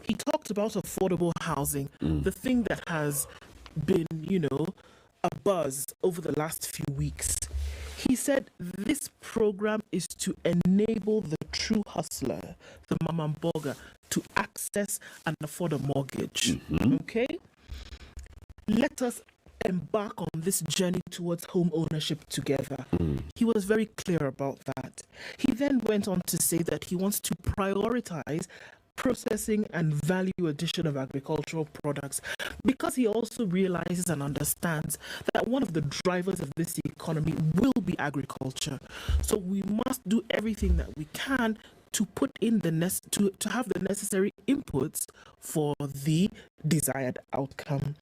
He talked about affordable housing, the thing that has been, a buzz over the last few weeks. He said this program is to enable the true hustler, the mama mboga, to access and afford a mortgage. Okay? Let us embark on this journey towards home ownership together. He was very clear about that. He then went on to say that he wants to prioritize processing and value addition of agricultural products, because he also realizes and understands that one of the drivers of this economy will be agriculture. So we must do everything that we can to put in to have the necessary inputs for the desired outcome.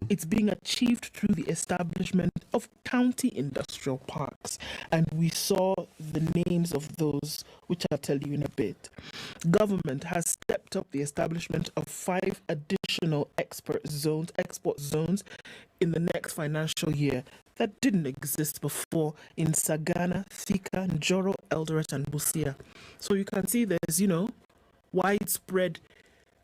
It's being achieved through the establishment of county industrial parks, and we saw the names of those, which I'll tell you in a bit. Government has stepped up the establishment of 5 additional export zones in the next financial year that didn't exist before in Sagana, Thika, Njoro, Eldoret, and Busia. So you can see there's, widespread,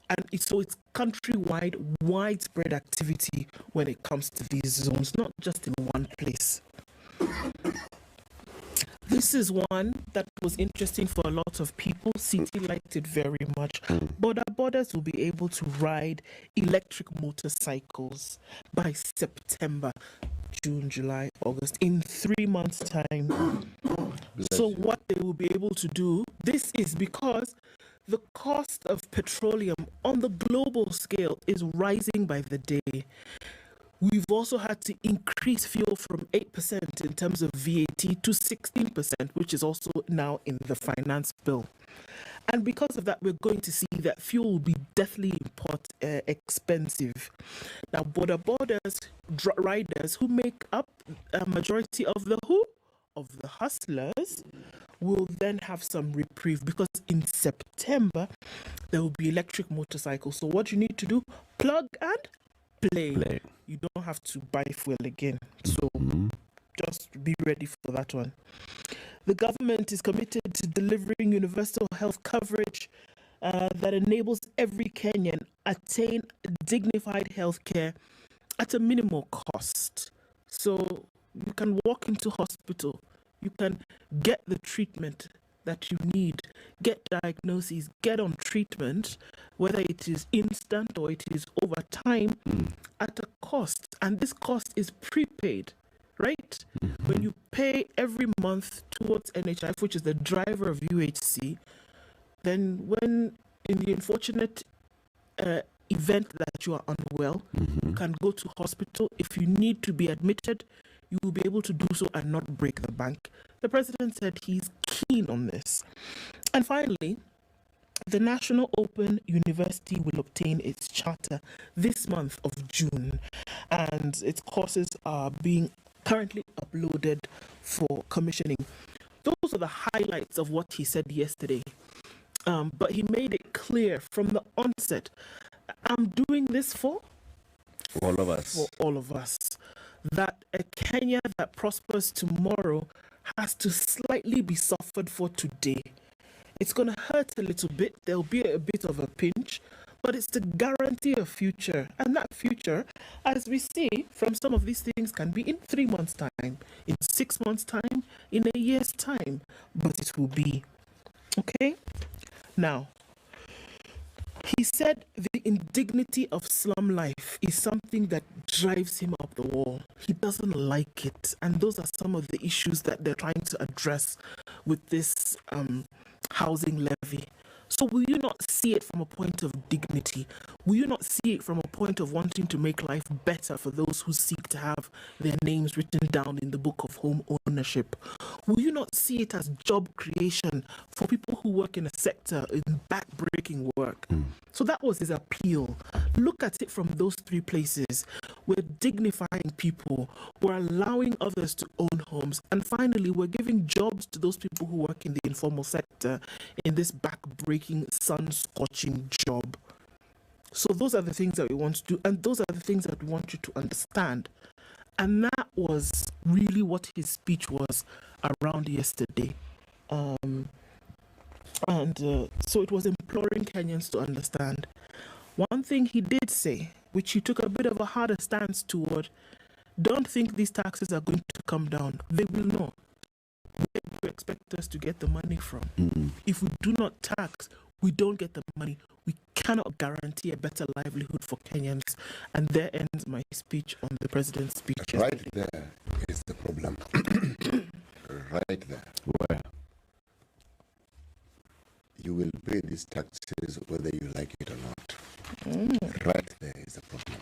and it's countrywide, widespread activity when it comes to these zones, not just in one place. This is one that was interesting for a lot of people. City liked it very much. Borders will be able to ride electric motorcycles by September, June, July, August, in 3 months' time. So what they will be able to do, this is because the cost of petroleum on the global scale is rising by the day. We've also had to increase fuel from 8% in terms of VAT to 16%, which is also now in the finance bill. And because of that, we're going to see that fuel will be deathly expensive. Now, borders riders who make up a majority of the hustlers will then have some reprieve, because in September there will be electric motorcycles. So what you need to do, plug and play. You don't have to buy fuel again. So just be ready for that one. The government is committed to delivering universal health coverage that enables every Kenyan attain dignified health care at a minimal cost. So you can walk into hospital, you can get the treatment that you need, get diagnoses, get on treatment, whether it is instant or it is over time, at a cost. And this cost is prepaid, right? When you pay every month towards NHIF, which is the driver of UHC, then when in the unfortunate event that you are unwell, you can go to hospital. If you need to be admitted, you will be able to do so and not break the bank. The president said he's keen on this. And finally, the National Open University will obtain its charter this month of June, and its courses are being currently uploaded for commissioning. Those are the highlights of what he said yesterday. But he made it clear from the onset, I'm doing this for all of us. For all of us. That a Kenya that prospers tomorrow has to slightly be suffered for today. It's going to hurt a little bit. There'll be a bit of a pinch, but it's to guarantee a future. And that future, as we see from some of these things, can be in 3 months' time, in 6 months' time, in a year's time, but it will be. Okay? Now, he said the indignity of slum life is something that drives him up the wall. He doesn't like it. And those are some of the issues that they're trying to address with this housing levy. So will you not see it from a point of dignity? Will you not see it from a point of wanting to make life better for those who seek to have their names written down in the book of home ownership? Will you not see it as job creation for people who work in a sector in back-breaking work? So that was his appeal. Look at it from those three places. We're dignifying people, we're allowing others to own homes, and finally we're giving jobs to those people who work in the informal sector in this back-breaking, sun-scorching job. So those are the things that we want to do, and those are the things that we want you to understand. And that was really what his speech was around yesterday. So it was imploring Kenyans to understand. One thing he did say, which he took a bit of a harder stance toward, don't think these taxes are going to come down. They will not. Where do you expect us to get the money from? If we do not tax, we don't get the money. We cannot guarantee a better livelihood for Kenyans. And there ends my speech on the president's speech. Right there is the problem. Right there. Where? You will pay these taxes whether you like it or not. Right there is the problem.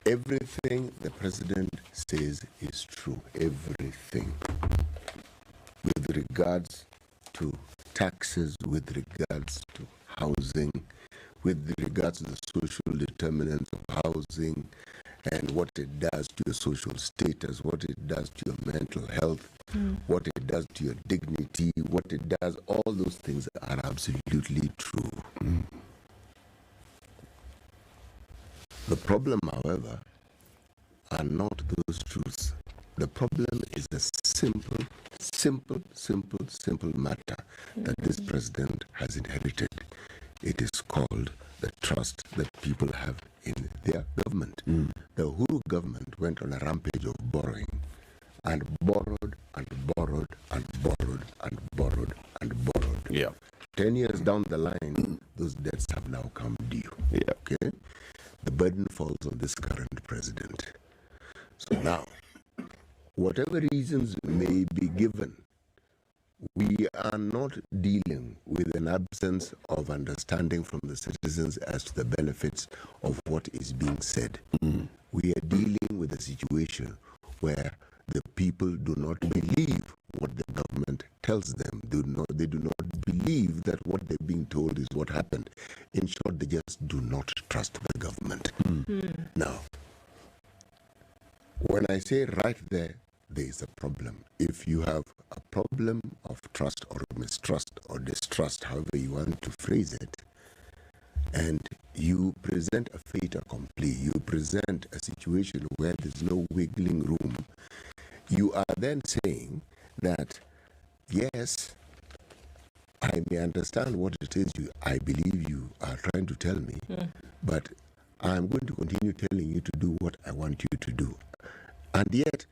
Everything the president says is true. Everything. With regards to taxes, with regards to housing, with regards to the social determinants of housing, and what it does to your social status, what it does to your mental health, what it does to your dignity, what it does, all those things are absolutely true. The problem, however, are not those truths. The problem is a simple matter that this president has inherited. It is called the trust that people have in their government. The Uhuru government went on a rampage of borrowing and borrowed and borrowed and borrowed and borrowed and borrowed. Yeah. 10 years down the line, those debts have now come due. Yeah. Okay? The burden falls on this current president. So now, whatever reasons may be given, we are not dealing with an absence of understanding from the citizens as to the benefits of what is being said. We are dealing with a situation where the people do not believe what the government tells them. They do not believe that what they're being told is what happened. In short, they just do not trust the government. Now, when I say right there, there is a problem. If you have a problem of trust or mistrust or distrust, however you want to phrase it, and you present a fait accompli, you present a situation where there's no wiggling room, you are then saying that, yes, I may understand what it is I believe you are trying to tell me, but I'm going to continue telling you to do what I want you to do. And yet,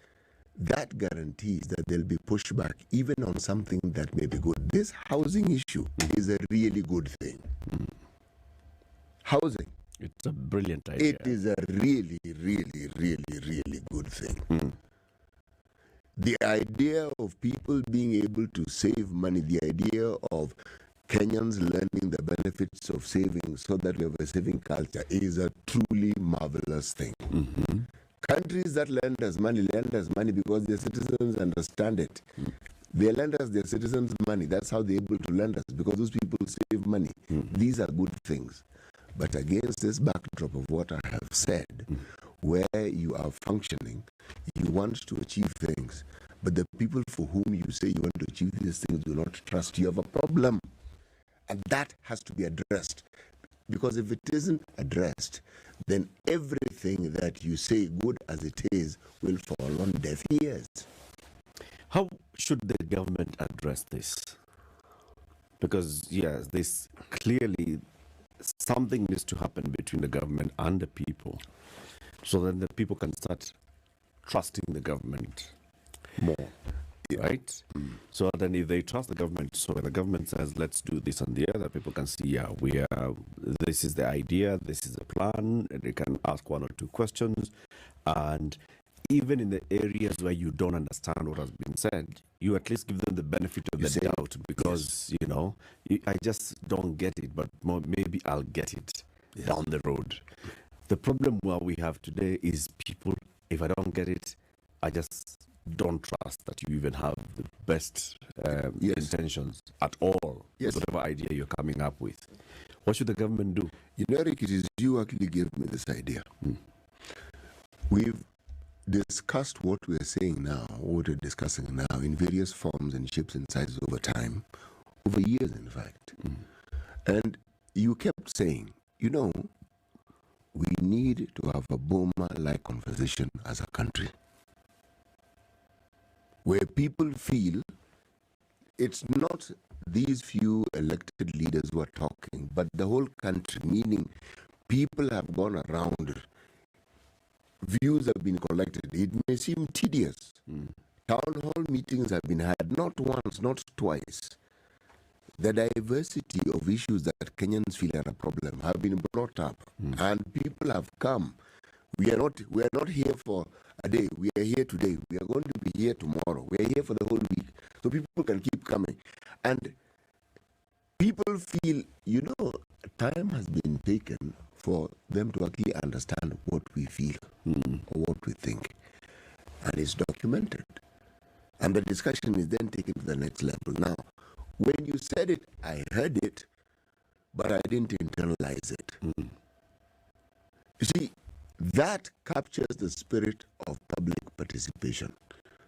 that guarantees that there'll be pushback even on something that may be good. This housing issue is a really good thing. Housing. It's a brilliant idea. It is a really, really, really, really good thing. The idea of people being able to save money, the idea of Kenyans learning the benefits of saving so that we have a saving culture is a truly marvelous thing. Countries that lend us money because their citizens understand it. They lend us their citizens' money. That's how they're able to lend us, because those people save money. These are good things. But against this backdrop of what I have said, where you are functioning, you want to achieve things, but the people for whom you say you want to achieve these things do not trust you, have a problem. And that has to be addressed. Because if it isn't addressed, then everything that you say, good as it is, will fall on deaf ears. How should the government address this? Because, yes, this clearly, something needs to happen between the government and the people, so that the people can start trusting the government more, right? So then if they trust the government, so when the government says, let's do this and the other, people can see, yeah, this is the idea, this is the plan, and they can ask one or two questions, and even in the areas where you don't understand what has been said, you at least give them the benefit of the doubt because, you know, I just don't get it, but maybe I'll get it down the road. The problem what we have today is people, if I don't get it, I just don't trust that you even have the best intentions at all, whatever idea you're coming up with. What should the government do? You know, Eric, it is you actually gave me this idea. We've discussed what we're saying now, what we're discussing now in various forms and shapes and sizes over time, over years, in fact. And you kept saying, you know, we need to have a Boma-like conversation as a country, where people feel it's not these few elected leaders who are talking, but the whole country, meaning people have gone around, views have been collected. It may seem tedious. Town hall meetings have been had, not once, not twice. The diversity of issues that Kenyans feel are a problem have been brought up, and people have come. We are not here for a day. We are here today. We are going to be here tomorrow. We are here for the whole week, so people can keep coming. And people feel, you know, time has been taken for them to actually understand what we feel or what we think, and it's documented. And the discussion is then taken to the next level. Now, when you said it, I heard it, but I didn't internalize it. You see, that captures the spirit of public participation,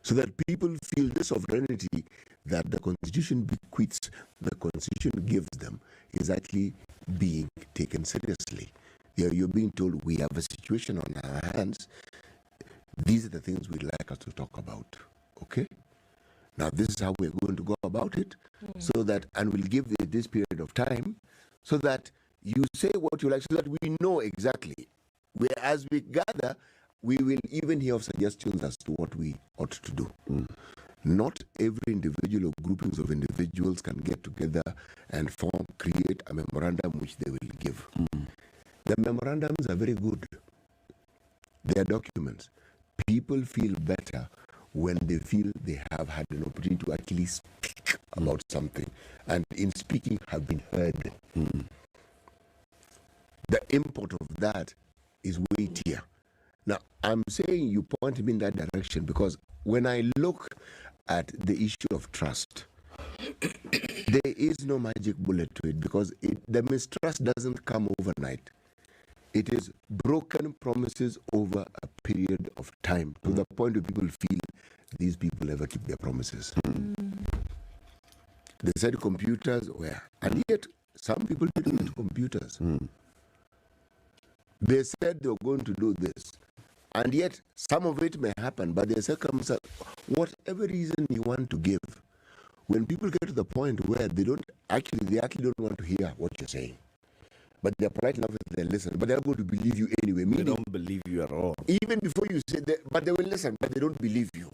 so that people feel the sovereignty that the Constitution bequeaths, the Constitution gives them, is actually being taken seriously. You're being told, we have a situation on our hands. These are the things we'd like us to talk about. Okay? Now, this is how we're going to go about it, so that, and we'll give this period of time, so that you say what you like, so that we know exactly. As we gather, we will even hear of suggestions as to what we ought to do. Not every individual or groupings of individuals can get together and create a memorandum which they will give. The memorandums are very good. They are documents. People feel better when they feel they have had an opportunity to actually speak about something, and in speaking have been heard. The import of that is weightier. Now, I'm saying you point me in that direction because when I look at the issue of trust, there is no magic bullet to it, because the mistrust doesn't come overnight. It is broken promises over a period of time, to the point where people feel these people never keep their promises. They said computers were, and yet some people didn't get computers. They said they were going to do this, and yet some of it may happen, but the circumstance, whatever reason you want to give, when people get to the point where they actually don't want to hear what you're saying, but they're polite enough that they listen, but they're going to believe you anyway. They don't believe you at all. Even before you say that, but they will listen, but they don't believe you.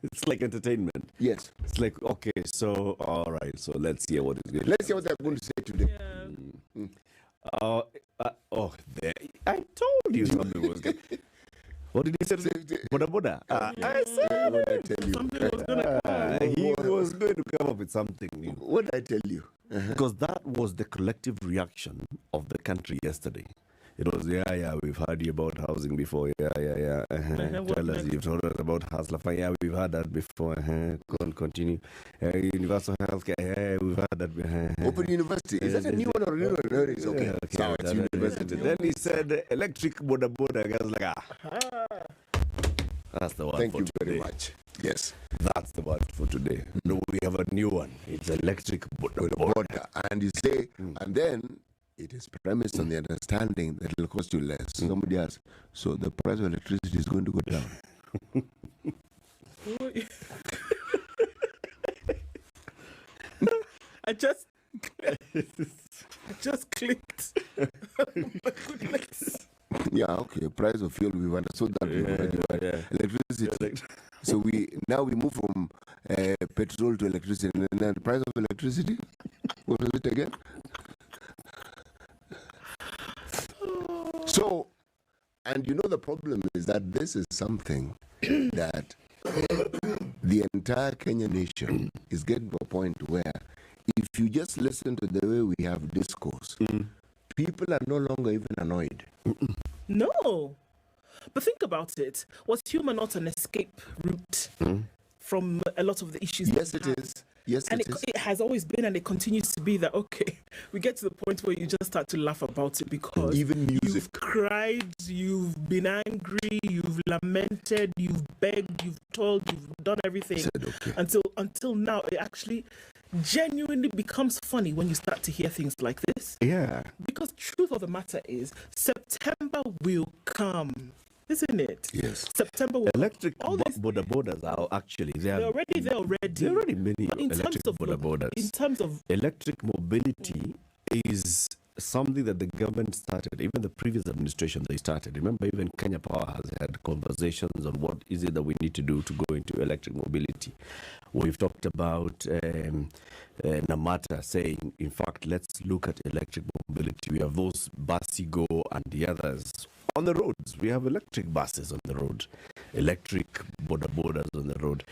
It's like entertainment. Yes. It's like, okay, so, all right, so let's hear what is going on. Let's hear what they're going to say today. There. I told you something was good. What did he say? Boda Boda. I said he was going to come up with something new. What did I tell you? Because that was the collective reaction of the country yesterday. It was, we've heard you about housing before. Tell us, you've told us about Hustler. We've heard that before. Continue. Universal healthcare. We've heard that. Open university. Is that a new one or a new one? It's okay. It's university. Then he said electric boda boda. I was like, that's the one. Thank you today. very much. Yes. That's the one for today. No, we have a new one. It's electric boda boda. And you say, and then it is premised on the understanding that it will cost you less. Somebody asks, so the price of electricity is going to go down. I just clicked. Yeah, okay. Price of fuel, we've understood that. Electricity. So we move from petrol to electricity. And then the price of electricity, what was it again? So And you know, the problem is that this is something that the entire Kenyan nation is getting to a point where if you just listen to the way we have discourse, people are no longer even annoyed. No. But think about it. Was humor not an escape route from a lot of the issues? Yes, it is. Yes, and it is. it has always been, and it continues to be that, okay, we get to the point where you just start to laugh about it because even music. You've cried, you've been angry, you've lamented, you've begged, you've told, you've done everything. Said, okay. Until now, it actually genuinely becomes funny when you start to hear things like this. Yeah. Because truth of the matter is, September will come. Isn't it? Yes. September will electric borders are actually they're already there already. There are already many But in electric terms of borders. In terms of electric mobility is something that the government started, even the previous administration they started. Remember, even Kenya Power has had conversations on what is it that we need to do to go into electric mobility. We've talked about Namata saying, in fact, let's look at electric mobility. We have those Basigo and the others on the roads. We have electric buses on the road, electric borders on the road.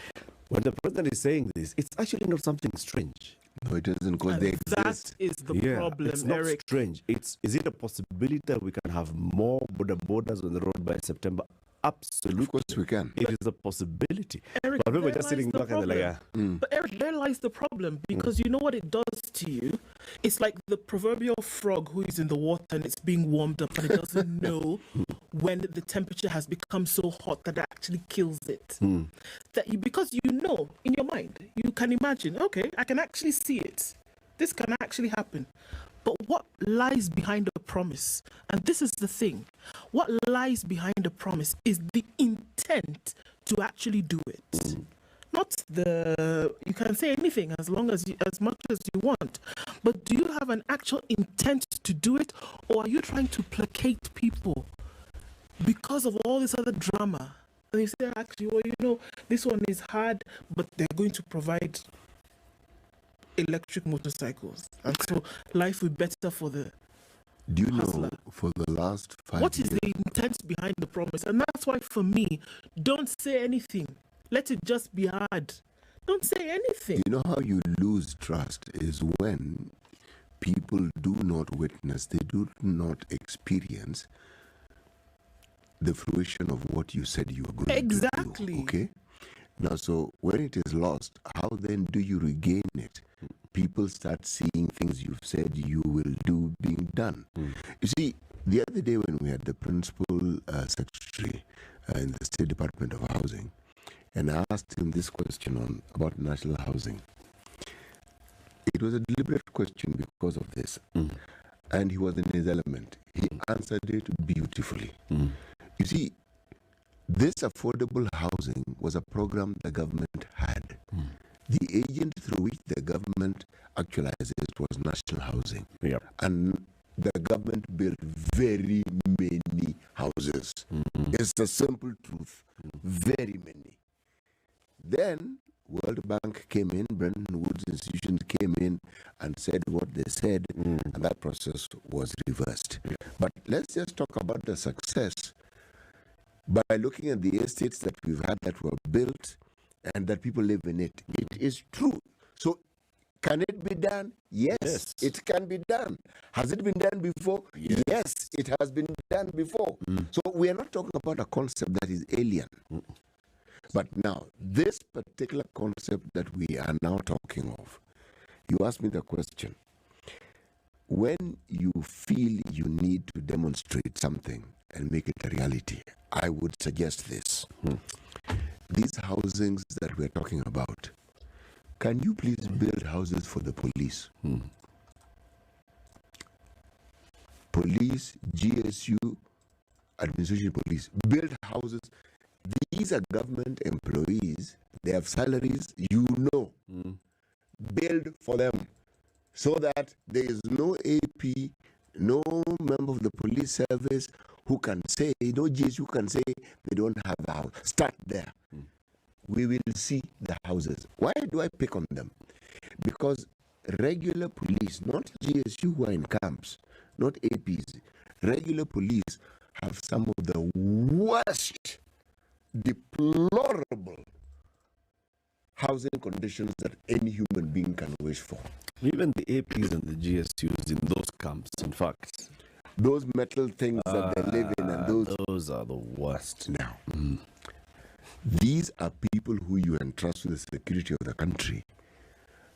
When the president is saying this, it's actually not something strange. No, it isn't, because they exist. That is the problem, it's not Eric. strange. Is it a possibility that we can have more borders on the road by September? Absolutely. Of course we can. It is a possibility. Eric, but we were there just sitting lies the back and they're like, problem. But Eric, there lies the problem, because you know what it does to you? It's like the proverbial frog who is in the water and it's being warmed up and it doesn't know when the temperature has become so hot that it actually kills it. Because you know in your mind, you can imagine, okay, I can actually see it. This can actually happen. But what lies behind the promise? And this is the thing. What lies behind the promise is the intent to actually do it. Not you can say anything as much as you want. But do you have an actual intent to do it? Or are you trying to placate people because of all this other drama? And you say, actually, well, you know, this one is hard, but they're going to provide electric motorcycles, and so life will be better for the Do you hustler. know, for the last 5 What years... is the intent behind the promise? And that's why, for me, don't say anything. Let it just be hard. Don't say anything. You know how you lose trust is when people do not witness, they do not experience the fruition of what you said you were going to do. Okay? Now, so when it is lost, how then do you regain it? People start seeing things you've said you will do being done. You see, the other day when we had the principal secretary in the State Department of Housing, and I asked him this question about national housing. It was a deliberate question because of this. And he was in his element. He answered it beautifully. You see, this affordable housing was a program the government had. The agent through which the government actualized it was national housing. And the government built very many houses. It's the simple truth. Very many. Then World Bank came in, Bretton Woods institutions came in and said what they said, and that process was reversed. But let's just talk about the success by looking at the estates that we've had that were built and that people live in it. It is true. So can it be done? Yes, it can be done. Has it been done before? Yes, it has been done before. So we are not talking about a concept that is alien. But now, this particular concept that we are now talking of, you asked me the question. When you feel you need to demonstrate something and make it a reality, I would suggest this. These housings that we're talking about, can you please build houses for the police? Police, GSU, administration police, build houses. These are government employees. They have salaries, you know. Build for them so that there is no AP, no member of the police service who can say, no GSU can say they don't have a house. Start there. We will see the houses. Why do I pick on them? Because regular police, not GSU who are in camps, not APs, regular police have some of the worst, deplorable housing conditions that any human being can wish for. Even the APs and the GSUs in those camps, in fact. Those metal things that they live in, and those are the worst. Now, these are people who you entrust with the security of the country,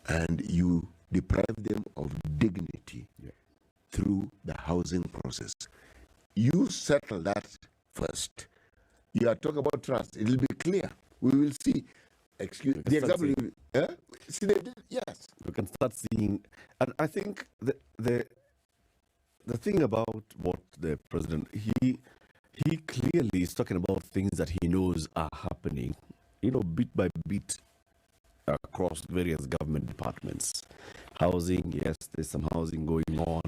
and you deprive them of dignity through the housing process. You settle that first. You are talking about trust. It will be clear. We will see. Excuse the example. See, yes. We can start seeing, and I think the thing about what the president, he clearly is talking about things that he knows are happening, bit by bit across various government departments. Housing, yes, there's some housing going on.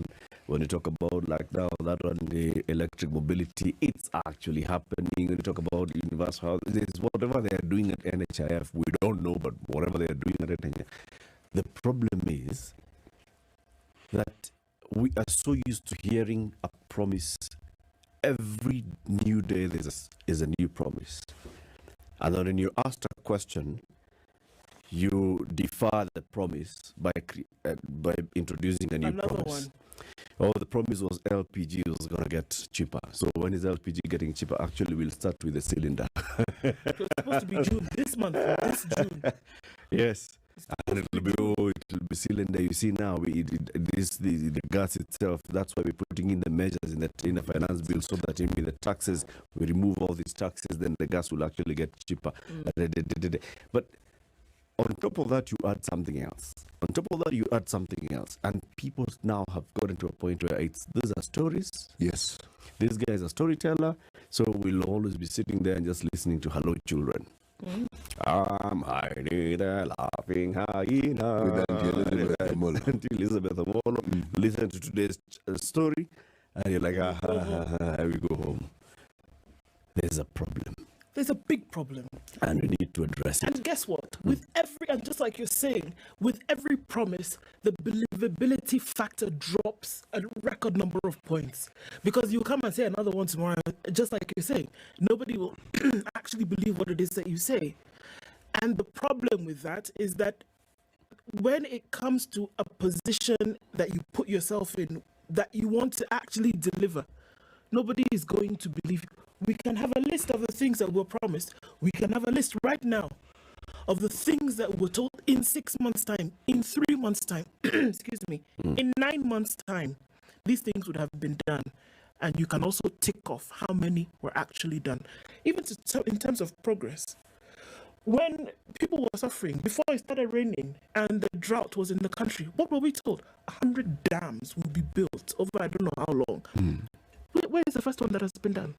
When you talk about like now that one, the electric mobility, it's actually happening. When you talk about universal housing, there's whatever they are doing at NHIF, we don't know, but whatever they are doing at NHIF. The problem is that we are so used to hearing a promise. Every new day is a new promise. And then when you ask a question, you defer the promise by introducing a new promise. Oh, the promise was LPG was going to get cheaper. So when is LPG getting cheaper? Actually, we'll start with the cylinder. It was supposed to be June, this month, this June. Yes. And it'll be cylinder. You see now, the gas itself, that's why we're putting in the measures in the finance bill, so that in the taxes, we remove all these taxes, then the gas will actually get cheaper. But on top of that, you add something else. On top of that, you add something else. And people now have gotten to a point where these are stories. Yes. This guy is a storyteller. So we'll always be sitting there and just listening to Hello Children. I'm hiding there, laughing hyena. With Elizabeth Omolo. Listen to today's story. And you're like, we go home. There's a problem. There's a big problem. And we need to address it. And guess what? With and just like you're saying, with every promise, the believability factor drops a record number of points. Because you come and say another one tomorrow, just like you're saying, nobody will actually believe what it is that you say. And the problem with that is that when it comes to a position that you put yourself in, that you want to actually deliver, nobody is going to believe you. We can have a list of the things that were promised. We can have a list right now of the things that were told in 6 months' time, in 3 months' time, excuse me, in 9 months' time. These things would have been done. And you can also tick off how many were actually done. Even in terms of progress. When people were suffering, before it started raining and the drought was in the country, what were we told? 100 dams will be built over I don't know how long. Where is the first one that has been done?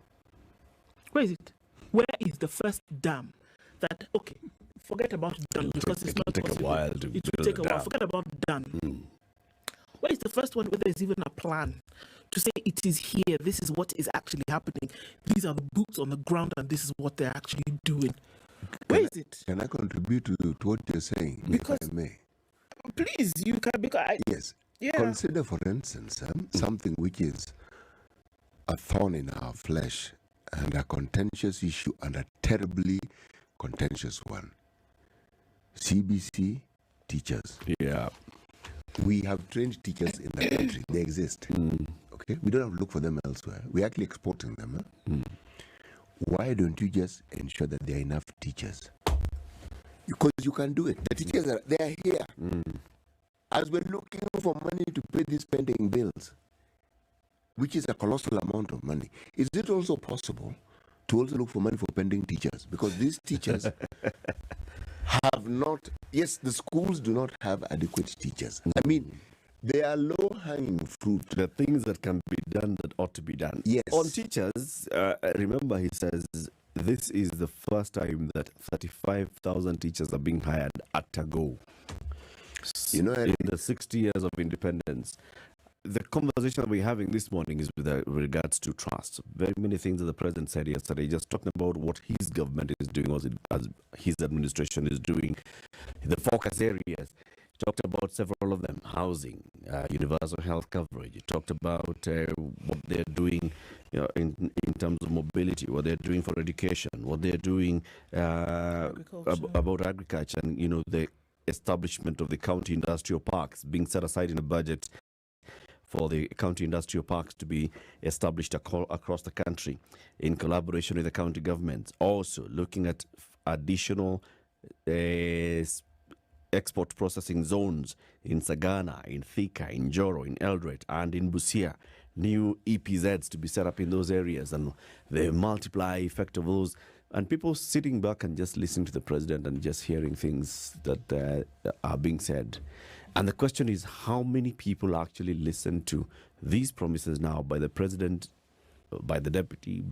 Where is it? Where is the first dam that, okay, forget about done because it's not possible. It will take a while. Forget about done. Where is the first one where there's even a plan to say it is here, this is what is actually happening, these are the boots on the ground and this is what they're actually doing? Where is it? Can I contribute to what you're saying, because, if I may? Please, you can, because yes. Yeah. Consider, for instance, something which is a thorn in our flesh and a contentious issue, and a terribly contentious one. CBC teachers. Yeah. We have trained teachers in the country. They exist. Okay? We don't have to look for them elsewhere. We're actually exporting them. Why don't you just ensure that there are enough teachers? Because you can do it. The teachers are here. As we're looking for money to pay these pending bills, which is a colossal amount of money, is it also possible to also look for money for pending teachers? Because these teachers have not, yes, the schools do not have adequate teachers. I mean, they are low-hanging fruit. The things that can be done that ought to be done. Yes. On teachers, remember he says this is the first time that 35,000 teachers are being hired at a go. You know, in the 60 years of independence. The conversation we're having this morning is with regards to trust. Very many things that the president said yesterday, just talking about what his government is doing, as his administration is doing, the focus areas. talked about several of them: housing, universal health coverage. You talked about what they're doing, in terms of mobility, what they're doing for education, what they're doing about agriculture, and the establishment of the county industrial parks being set aside in a budget for the county industrial parks to be established across the country in collaboration with the county governments. Also looking at additional export processing zones in Sagana, in Thika, in Joro, in Eldoret, and in Busia. New EPZs to be set up in those areas, and the multiply effect of those. And people sitting back and just listening to the president and just hearing things that are being said. And the question is, how many people actually listen to these promises now by the president, by the deputy,